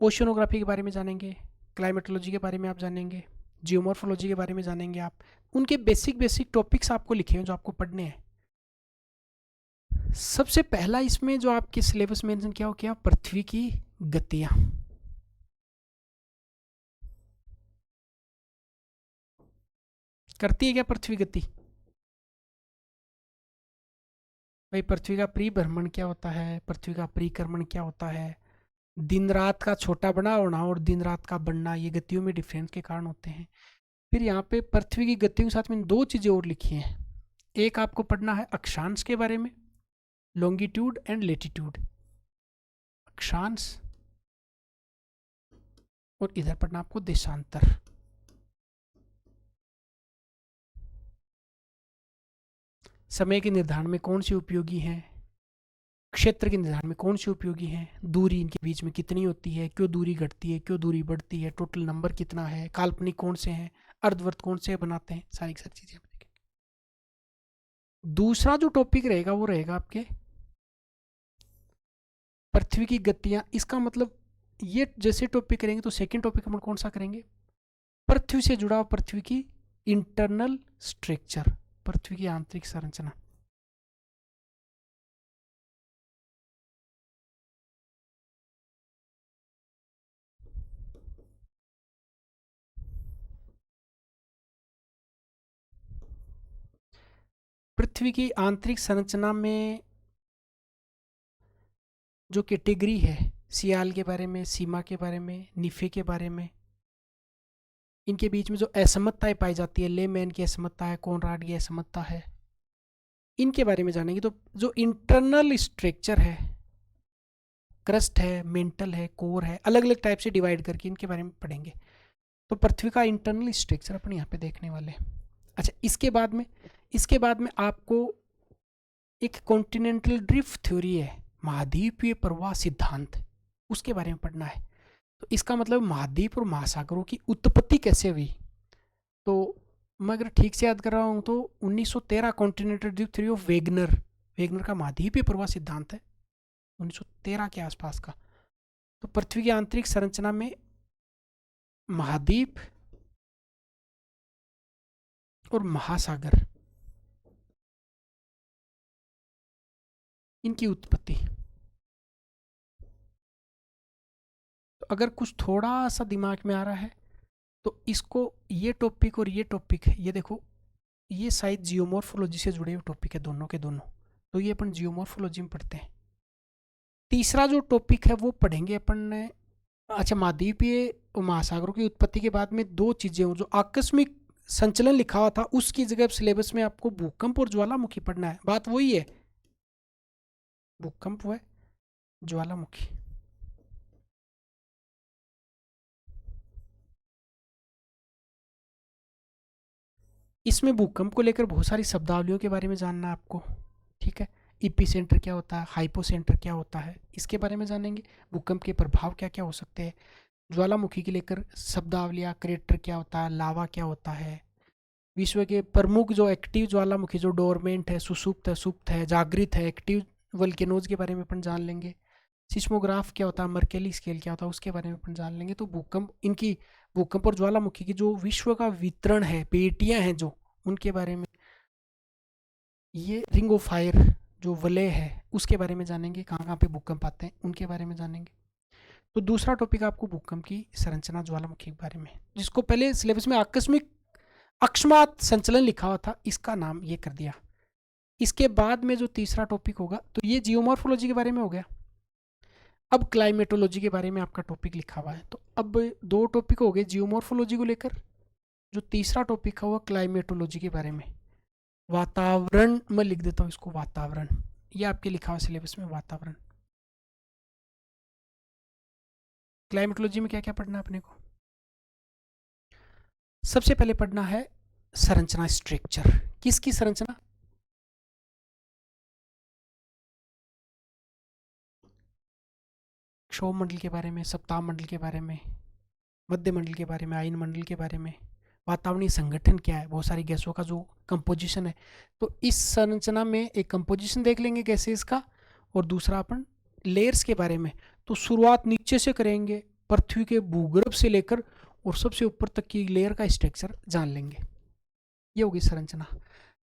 ओशियोनोग्राफी के बारे में जानेंगे, क्लाइमेटोलॉजी के बारे में आप जानेंगे, जियोमॉर्फोलॉजी के बारे में जानेंगे आप, उनके बेसिक बेसिक टॉपिक्स आपको लिखे हैं जो आपको पढ़ने हैं। सबसे पहला इसमें जो आपके सिलेबस में मेंशन किया हो क्या, पृथ्वी की गतियां। करती है क्या पृथ्वी गति? भाई पृथ्वी का परिभ्रमण क्या होता है, पृथ्वी का परिक्रमण क्या होता है, दिन रात का छोटा बड़ा होना और दिन रात का बढ़ना, ये गतियों में डिफरेंस के कारण होते हैं। फिर यहाँ पे पृथ्वी की गतियों के साथ में दो चीज़ें और लिखी हैं। एक आपको पढ़ना है अक्षांश के बारे में, लॉन्गिट्यूड एंड लेटीट्यूड, अक्षांश, और इधर पढ़ना आपको देशांतर। समय के निर्धारण में कौन सी उपयोगी हैं, क्षेत्र के निर्धारण में कौन सी उपयोगी हैं, दूरी इनके बीच में कितनी होती है, क्यों दूरी घटती है, क्यों दूरी बढ़ती है, टोटल नंबर कितना है, काल्पनिक कौन से हैं, अर्धवर्त कौन से बनाते हैं, सारी सारी चीज़ें हम देखेंगे। दूसरा जो टॉपिक रहेगा वो रहेगा आपके पृथ्वी की गतियां। इसका मतलब ये जैसे टॉपिक करेंगे तो सेकंड टॉपिक हम कौन सा करेंगे, पृथ्वी से जुड़ा पृथ्वी की इंटरनल स्ट्रक्चर, पृथ्वी की आंतरिक संरचना। पृथ्वी की आंतरिक संरचना में जो कैटेगरी है, सियाल के बारे में, सीमा के बारे में, निफे के बारे में, इनके बीच में जो असमताएं पाई जाती है, लेमैन की असमता है, कॉनराड की असमता है, इनके बारे में जानेंगे। तो जो इंटरनल स्ट्रक्चर है, क्रस्ट है, मेंटल है, कोर है, अलग अलग टाइप से डिवाइड करके इनके बारे में पढ़ेंगे। तो पृथ्वी का इंटरनल स्ट्रक्चर अपन यहाँ पे देखने वाले हैं। अच्छा, इसके बाद में आपको एक कॉन्टिनेंटल ड्रिफ्ट थ्योरी है, महाद्वीपीय प्रवाह सिद्धांत, उसके बारे में पढ़ना है। तो इसका मतलब महाद्वीप और महासागरों की उत्पत्ति कैसे हुई। तो मैं अगर ठीक से याद कर रहा हूँ तो 1913 continental drift theory of Wegener, Wegener का महाद्वीपीय प्रवाह सिद्धांत है 1913 के आसपास का। तो पृथ्वी की आंतरिक संरचना में महाद्वीप और महासागर, इनकी उत्पत्ति। तो अगर कुछ थोड़ा सा दिमाग में आ रहा है तो इसको, ये टॉपिक और ये टॉपिक है, ये देखो, ये शायद जियोमॉर्फोलॉजी से जुड़े हुए टॉपिक है दोनों के दोनों। तो ये अपन जियोमॉर्फोलॉजी में पढ़ते हैं। तीसरा जो टॉपिक है वो पढ़ेंगे अपन। अच्छा, महाद्वीपीय और महासागरों की उत्पत्ति के बाद में दो चीज़ें जो आकस्मिक संचलन लिखा हुआ था उसकी जगह सिलेबस में आपको भूकंप और ज्वालामुखी पढ़ना है। बात वही है, भूकंप व ज्वालामुखी। इसमें भूकंप को लेकर बहुत सारी शब्दावलियों के बारे में जानना है आपको, ठीक है। इपी सेंटर क्या होता है, हाइपो सेंटर क्या होता है, इसके बारे में जानेंगे। भूकंप के प्रभाव क्या क्या हो सकते हैं, ज्वालामुखी के लेकर शब्दावलियाँ, क्रेटर क्या होता है, लावा क्या होता है, विश्व के प्रमुख जो एक्टिव ज्वालामुखी, जो डोरमेंट है, सुसुप्त है, सुप्त है, जागृत है, एक्टिव वल्केनोज के बारे में अपन जान लेंगे। सिस्मोग्राफ क्या होता है, मर्केली स्केल क्या होता है, उसके बारे में अपन जान लेंगे। तो भूकंप, इनकी भूकंप और ज्वालामुखी की जो विश्व का वितरण है, पेटियां हैं जो, उनके बारे में, ये रिंग ऑफ फायर जो वलय है उसके बारे में जानेंगे, कहाँ कहाँ पे भूकंप आते हैं उनके बारे में जानेंगे। तो दूसरा टॉपिक आपको भूकंप की संरचना, ज्वालामुखी के बारे में, जिसको पहले सिलेबस में आकस्मिक अकस्मात संचलन लिखा हुआ था, इसका नाम ये कर दिया। इसके बाद में जो तीसरा टॉपिक होगा, तो ये जियोमॉर्फोलॉजी के बारे में हो गया। अब क्लाइमेटोलॉजी के बारे में आपका टॉपिक लिखा हुआ है। तो अब दो टॉपिक हो गए जियोमॉर्फोलॉजी को लेकर, जो तीसरा टॉपिक है वो क्लाइमेटोलॉजी के बारे में, वातावरण। मैं लिख देता हूँ इसको वातावरण, ये आपके लिखा हुआ सिलेबस में वातावरण। क्लाइमेटोलॉजी में क्या क्या पढ़ना है अपने को, सबसे पहले पढ़ना है संरचना, स्ट्रक्चर। किसकी संरचना, क्षोभ मंडल के बारे में, सप्ताह मंडल के बारे में, मध्य मंडल के बारे में, आयन मंडल के बारे में, वातावरणीय संगठन क्या है, बहुत सारी गैसों का जो कंपोजिशन है। तो इस संरचना में एक कंपोजिशन देख लेंगे गैसेस का, और दूसरा अपन लेयर्स के बारे में। तो शुरुआत नीचे से करेंगे, पृथ्वी के भूगर्भ से लेकर और सबसे ऊपर तक की लेयर का स्ट्रक्चर जान लेंगे। ये होगी संरचना।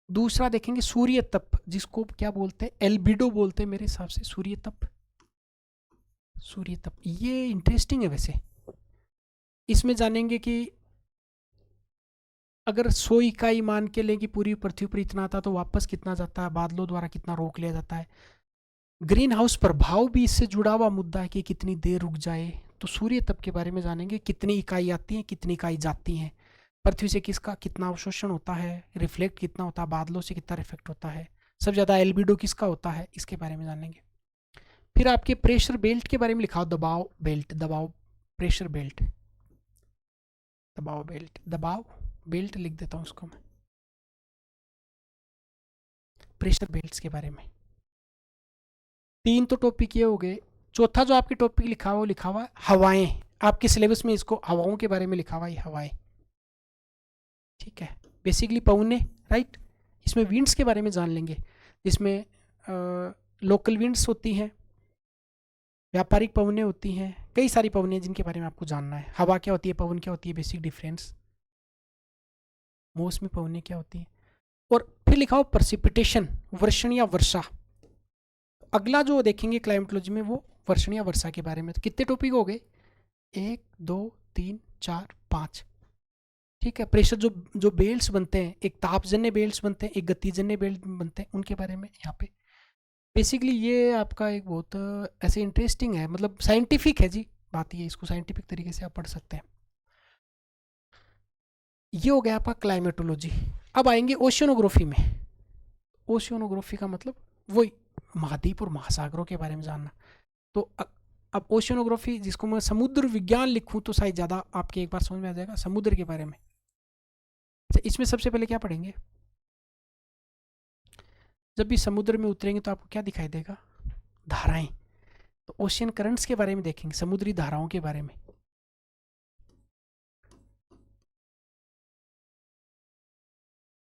दूसरा देखेंगे सूर्य तप, जिसको क्या बोलते हैं, एल्बिडो बोलते हैं मेरे हिसाब से, सूर्य तप। सूर्य तप ये इंटरेस्टिंग है वैसे। इसमें जानेंगे कि अगर 100 इकाई मान के लें कि पूरी पृथ्वी पर इतना आता, तो वापस कितना जाता है, बादलों द्वारा कितना रोक लिया जाता है। ग्रीन हाउस प्रभाव भी इससे जुड़ा हुआ मुद्दा है कि कितनी देर रुक जाए। तो सूर्य तप के बारे में जानेंगे, कितनी इकाई आती हैं, कितनी इकाई जाती हैं, पृथ्वी से किसका कितना अवशोषण होता है, रिफ्लेक्ट कितना होता है, बादलों से कितना रिफ्लेक्ट होता है, सबसे ज़्यादा एल्बिडो किसका होता है, इसके बारे में जानेंगे। फिर आपके प्रेशर बेल्ट के बारे में लिखा हो, दबाव बेल्ट, दबाव प्रेशर बेल्ट, दबाव बेल्ट, दबाव बेल्ट लिख देता हूँ उसको मैं, प्रेशर बेल्ट्स के बारे में। 3 तो टॉपिक ये हो गए। चौथा जो आपके टॉपिक लिखा हुआ, वो लिखा हुआ है हवाएं। आपके सिलेबस में इसको हवाओं के बारे में लिखा हुआ है, हवाएं। ठीक है, बेसिकली पवने, राइट। इसमें विंड्स के बारे में जान लेंगे, जिसमें लोकल विंड्स होती हैं, व्यापारिक पवनें होती हैं, कई सारी पवनें जिनके बारे में आपको जानना है। हवा क्या होती है, पवन क्या होती है, बेसिक डिफरेंस, मौसमी पवनें क्या होती है। और फिर लिखा हो प्रेसिपिटेशन, वर्षण या वर्षा। अगला जो देखेंगे क्लाइमेटोलॉजी में, वो वर्षण या वर्षा के बारे में। तो कितने टॉपिक हो गए, 1 2 3 4 5। ठीक है, प्रेशर जो जो बेल्ट्स बनते हैं, एक तापजन्य बेल्ट्स बनते हैं, एक गतिजन्य बेल्ट बनते हैं, उनके बारे में यहाँ पे। बेसिकली ये आपका एक बहुत ऐसे इंटरेस्टिंग है, मतलब साइंटिफिक है जी, बात ये, इसको साइंटिफिक तरीके से आप पढ़ सकते हैं। ये हो गया आपका क्लाइमेटोलॉजी। अब आएंगे ओशियनोग्राफी में। ओशियनोग्राफी का मतलब वही महाद्वीप और महासागरों के बारे में जानना। तो अब ओशियनोग्राफी, जिसको मैं समुद्र विज्ञान लिखूं तो शायद ज़्यादा आपके एक बार समझ में आ जाएगा, समुद्र के बारे में। तो इसमें सबसे पहले क्या पढ़ेंगे, जब भी समुद्र में उतरेंगे तो आपको क्या दिखाई देगा, धाराएं। तो ओशियन करंट्स के बारे में देखेंगे, समुद्री धाराओं के बारे में।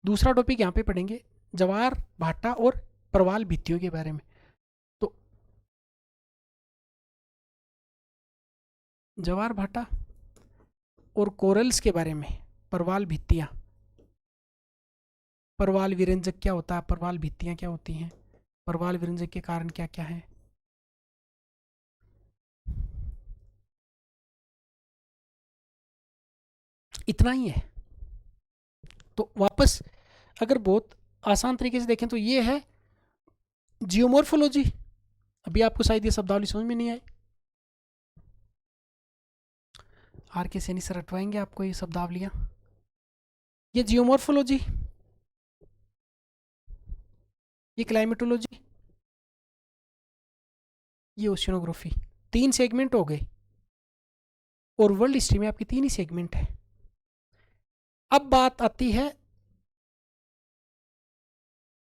दूसरा टॉपिक यहाँ पे पढ़ेंगे ज्वार भाटा और प्रवाल भित्तियों के बारे में। तो ज्वार भाटा और कोरल्स के बारे में, प्रवाल भित्तियाँ, प्रवाल विरंजक क्या होता है, प्रवाल भित्तियाँ क्या होती हैं, प्रवाल विरंजक के कारण क्या क्या है। इतना ही है। तो वापस अगर बहुत आसान तरीके से देखें तो ये है जियोमॉर्फोलॉजी। अभी आपको शायद ये शब्दावली समझ में नहीं आई, आर के सैनी सर रटवाएंगे आपको ये शब्दावलियाँ। ये जियोमॉर्फोलॉजी, ये क्लाइमेटोलॉजी, ये ओशियनोग्राफी। 3 सेगमेंट हो गए, और वर्ल्ड हिस्ट्री में आपकी 3 ही सेगमेंट है। अब बात आती है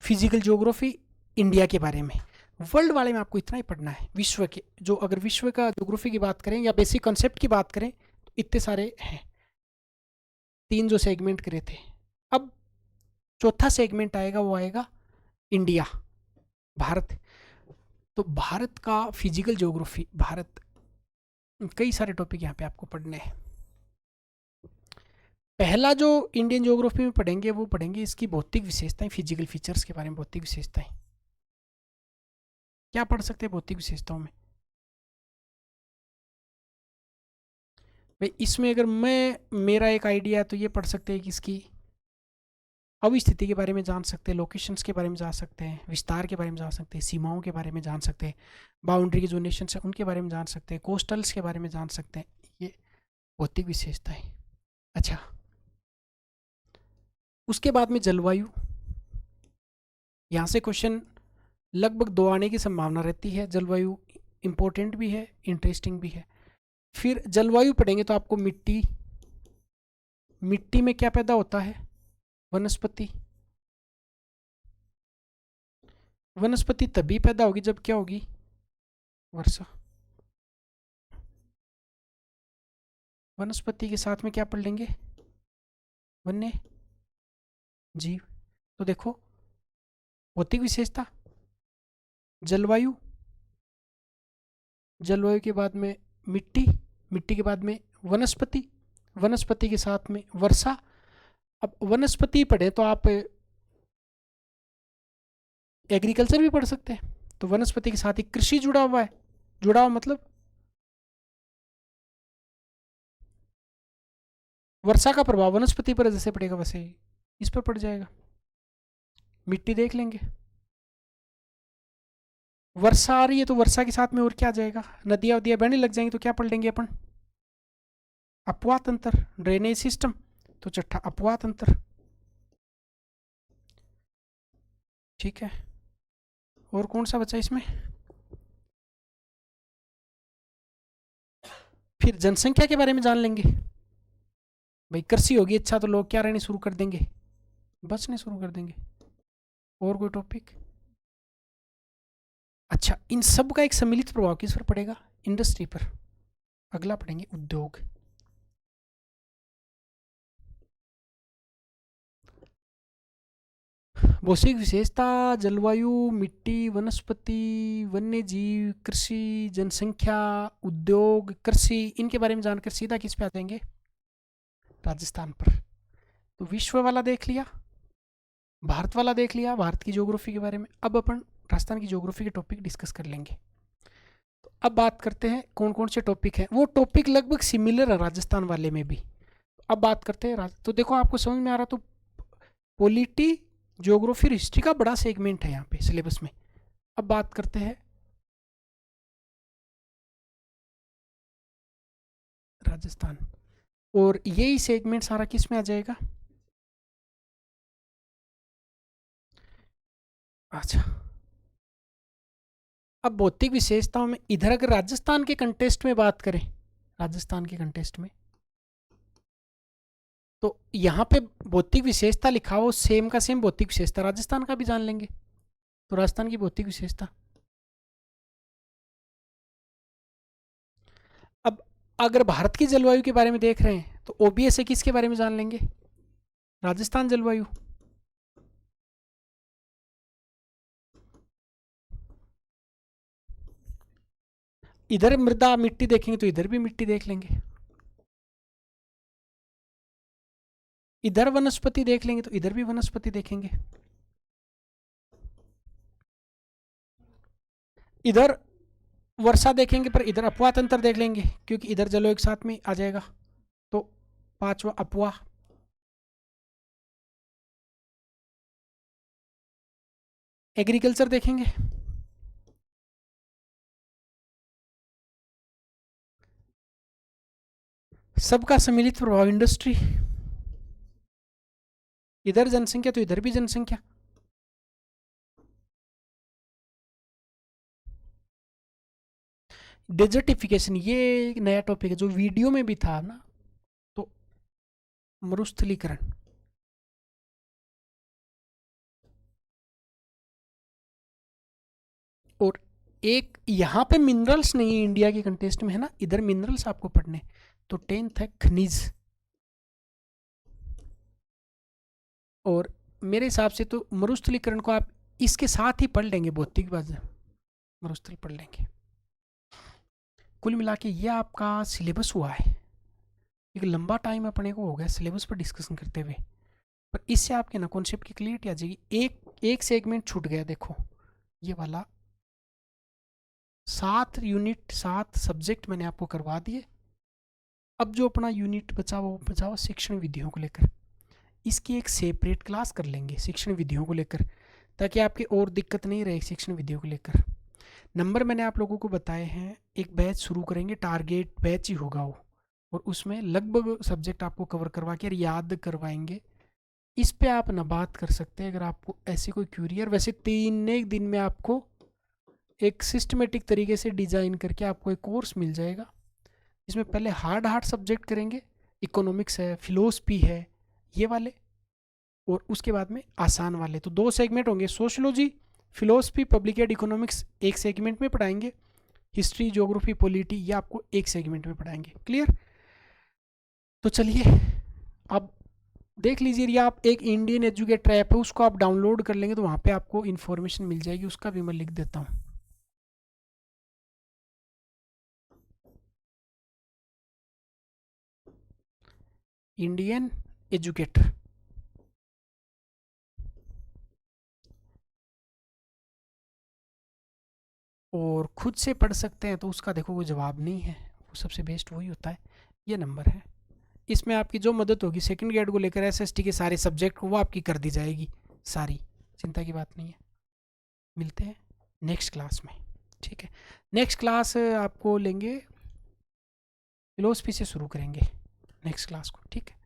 फिजिकल ज्योग्राफी इंडिया के बारे में। वर्ल्ड वाले में आपको इतना ही पढ़ना है, विश्व के जो, अगर विश्व का ज्योग्राफी की बात करें या बेसिक कॉन्सेप्ट की बात करें तो इतने सारे हैं, 3 जो सेगमेंट करे थे। अब चौथा सेगमेंट आएगा, वो आएगा इंडिया, भारत। तो भारत का फिजिकल ज्योग्राफी, भारत, कई सारे टॉपिक यहाँ पे आपको पढ़ने हैं। पहला जो इंडियन ज्योग्राफी में पढ़ेंगे, वो पढ़ेंगे इसकी भौतिक विशेषताएं, फिजिकल फीचर्स के बारे में, भौतिक विशेषताएं। क्या पढ़ सकते हैं भौतिक विशेषताओं में भाई, इसमें अगर मैं, मेरा एक आइडिया है तो ये पढ़ सकते हैं कि इसकी अवस्थिति के बारे में जान सकते हैं, लोकेशंस के बारे में जान सकते हैं, विस्तार के बारे में जान सकते हैं, सीमाओं के बारे में जान सकते हैं, बाउंड्री के जो नेशंस हैं उनके बारे में जान सकते हैं, कोस्टल्स के बारे में जान सकते हैं। ये भौतिक विशेषताएं। अच्छा, उसके बाद में जलवायु। यहाँ से क्वेश्चन लगभग 2 आने की संभावना रहती है। जलवायु इंपॉर्टेंट भी है, इंटरेस्टिंग भी है। फिर जलवायु पढ़ेंगे तो आपको मिट्टी, मिट्टी में क्या पैदा होता है, वनस्पति। वनस्पति तभी पैदा होगी जब क्या होगी, वर्षा। वनस्पति के साथ में क्या पढ़ लेंगे, वन्य जीव। तो देखो, भौतिक विशेषता जलवायु, जलवायु के बाद में मिट्टी, मिट्टी के बाद में वनस्पति, वनस्पति के साथ में वर्षा। अब वनस्पति पढ़े तो आप एग्रीकल्चर भी पढ़ सकते हैं। तो वनस्पति के साथ ही कृषि जुड़ा हुआ है। जुड़ा हुआ मतलब वर्षा का प्रभाव वनस्पति पर जैसे पड़ेगा वैसे ही इस पर पड़ जाएगा। मिट्टी देख लेंगे, वर्षा आ रही है तो वर्षा के साथ में और क्या आ जाएगा, नदियां वदियां बहने लग जाएंगी तो क्या पढ़ लेंगे अपन, अपवाह तंत्र, ड्रेनेज सिस्टम। तो छठा अपवाह तंत्र। ठीक है, और कौन सा बचा इसमें? फिर जनसंख्या के बारे में जान लेंगे। भाई कृषि होगी अच्छा तो लोग क्या रहने शुरू कर देंगे, बचने शुरू कर देंगे। और कोई टॉपिक? अच्छा, इन सब का एक सम्मिलित प्रभाव किस पर पड़ेगा? इंडस्ट्री पर। अगला पढ़ेंगे उद्योग। भौतिक विशेषता, जलवायु, मिट्टी, वनस्पति, वन्य जीव, कृषि, जनसंख्या, उद्योग, कृषि, इनके बारे में जानकर सीधा किस पे आ जाएंगे? राजस्थान पर। तो विश्व वाला देख लिया, भारत वाला देख लिया, भारत की ज्योग्राफी के बारे में। अब अपन राजस्थान की ज्योग्राफी के टॉपिक डिस्कस कर लेंगे। तो अब बात करते हैं कौन कौन से टॉपिक हैं। वो टॉपिक लगभग सिमिलर है राजस्थान वाले में भी। अब बात करते हैं तो देखो आपको समझ में आ रहा, तो पॉलिटी, ज्योग्राफी, हिस्ट्री का बड़ा सेगमेंट है यहाँ पे सिलेबस में। अब बात करते हैं राजस्थान, और यही सेगमेंट सारा किस में आ जाएगा? अच्छा, अब भौतिक विशेषताओं में इधर अगर राजस्थान के कंटेस्ट में बात करें, राजस्थान के कंटेस्ट में, तो यहाँ पे भौतिक विशेषता लिखा हो सेम का सेम भौतिक विशेषता राजस्थान का भी जान लेंगे। तो राजस्थान की भौतिक विशेषता, अब अगर भारत की जलवायु के बारे में देख रहे हैं तो ओबीएस है, किसके बारे में जान लेंगे? राजस्थान जलवायु। इधर मृदा मिट्टी देखेंगे तो इधर भी मिट्टी देख लेंगे। इधर वनस्पति देख लेंगे तो इधर भी वनस्पति देखेंगे। इधर वर्षा देखेंगे पर इधर अपवाह तंत्र देख लेंगे क्योंकि इधर जलवायु एक साथ में आ जाएगा। तो पांचवा अपवाह। एग्रीकल्चर देखेंगे, सबका सम्मिलित प्रभाव इंडस्ट्री। इधर जनसंख्या तो इधर भी जनसंख्या। डेजर्टिफिकेशन, ये एक नया टॉपिक है जो वीडियो में भी था ना। तो मरुस्थलीकरण, और एक यहाँ पे मिनरल्स नहीं है इंडिया के कंटेस्ट में है ना, इधर मिनरल्स आपको पढ़ने। तो 10th है खनिज। और मेरे हिसाब से तो मरुस्थलीकरण को आप इसके साथ ही पढ़ लेंगे, भौतिक बाद मरुस्थल पढ़ लेंगे। कुल मिला के ये आपका सिलेबस हुआ है। एक लंबा टाइम अपने को हो गया सिलेबस पर डिस्कशन करते हुए, पर इससे आपके ना कॉन्सेप्ट की क्लियरिटी आ जाएगी। एक सेगमेंट छूट गया, देखो ये वाला 7 यूनिट 7 सब्जेक्ट मैंने आपको करवा दिए। अब जो अपना यूनिट बचा वो बचा हुआ शिक्षण विधियों को लेकर, इसकी एक सेपरेट क्लास कर लेंगे शिक्षण विधियों को लेकर, ताकि आपकी और दिक्कत नहीं रहे शिक्षण विधियों को लेकर। नंबर मैंने आप लोगों को बताए हैं, एक बैच शुरू करेंगे, टारगेट बैच ही होगा वो, और उसमें लगभग सब्जेक्ट आपको कवर करवा के याद करवाएंगे। इस पे आप ना बात कर सकते हैं अगर आपको ऐसी कोई क्यूरी है। वैसे 3 एक दिन में आपको एक सिस्टमेटिक तरीके से डिज़ाइन करके आपको एक कोर्स मिल जाएगा, इसमें पहले हार्ड सब्जेक्ट करेंगे, इकोनॉमिक्स है, फिलोसफी है, ये वाले, और उसके बाद में आसान वाले। तो 2 सेगमेंट होंगे, sociology, philosophy, public ad, economics एक सेगमेंट में पढ़ाएंगे, हिस्ट्री, ज्योग्राफी, पॉलिटी ये आपको एक सेगमेंट में पढ़ाएंगे। क्लियर? तो चलिए अब देख लीजिए, या आप एक इंडियन एजुकेटर ऐप है उसको आप डाउनलोड कर लेंगे तो वहाँ पे आपको इन्फॉर्मेशन मिल जाएगी, उसका भी मैं लिख देता हूँ। इंडियन एजुकेटर, और खुद से पढ़ सकते हैं तो उसका देखो कोई जवाब नहीं है, वो सबसे बेस्ट वही होता है। ये नंबर है, इसमें आपकी जो मदद होगी सेकंड ग्रेड को लेकर एसएसटी के सारे सब्जेक्ट को वो आपकी कर दी जाएगी सारी, चिंता की बात नहीं है। मिलते हैं नेक्स्ट क्लास में, ठीक है। नेक्स्ट क्लास आपको लेंगे, फिलोसफी से शुरू करेंगे नेक्स्ट क्लास को, ठीक है।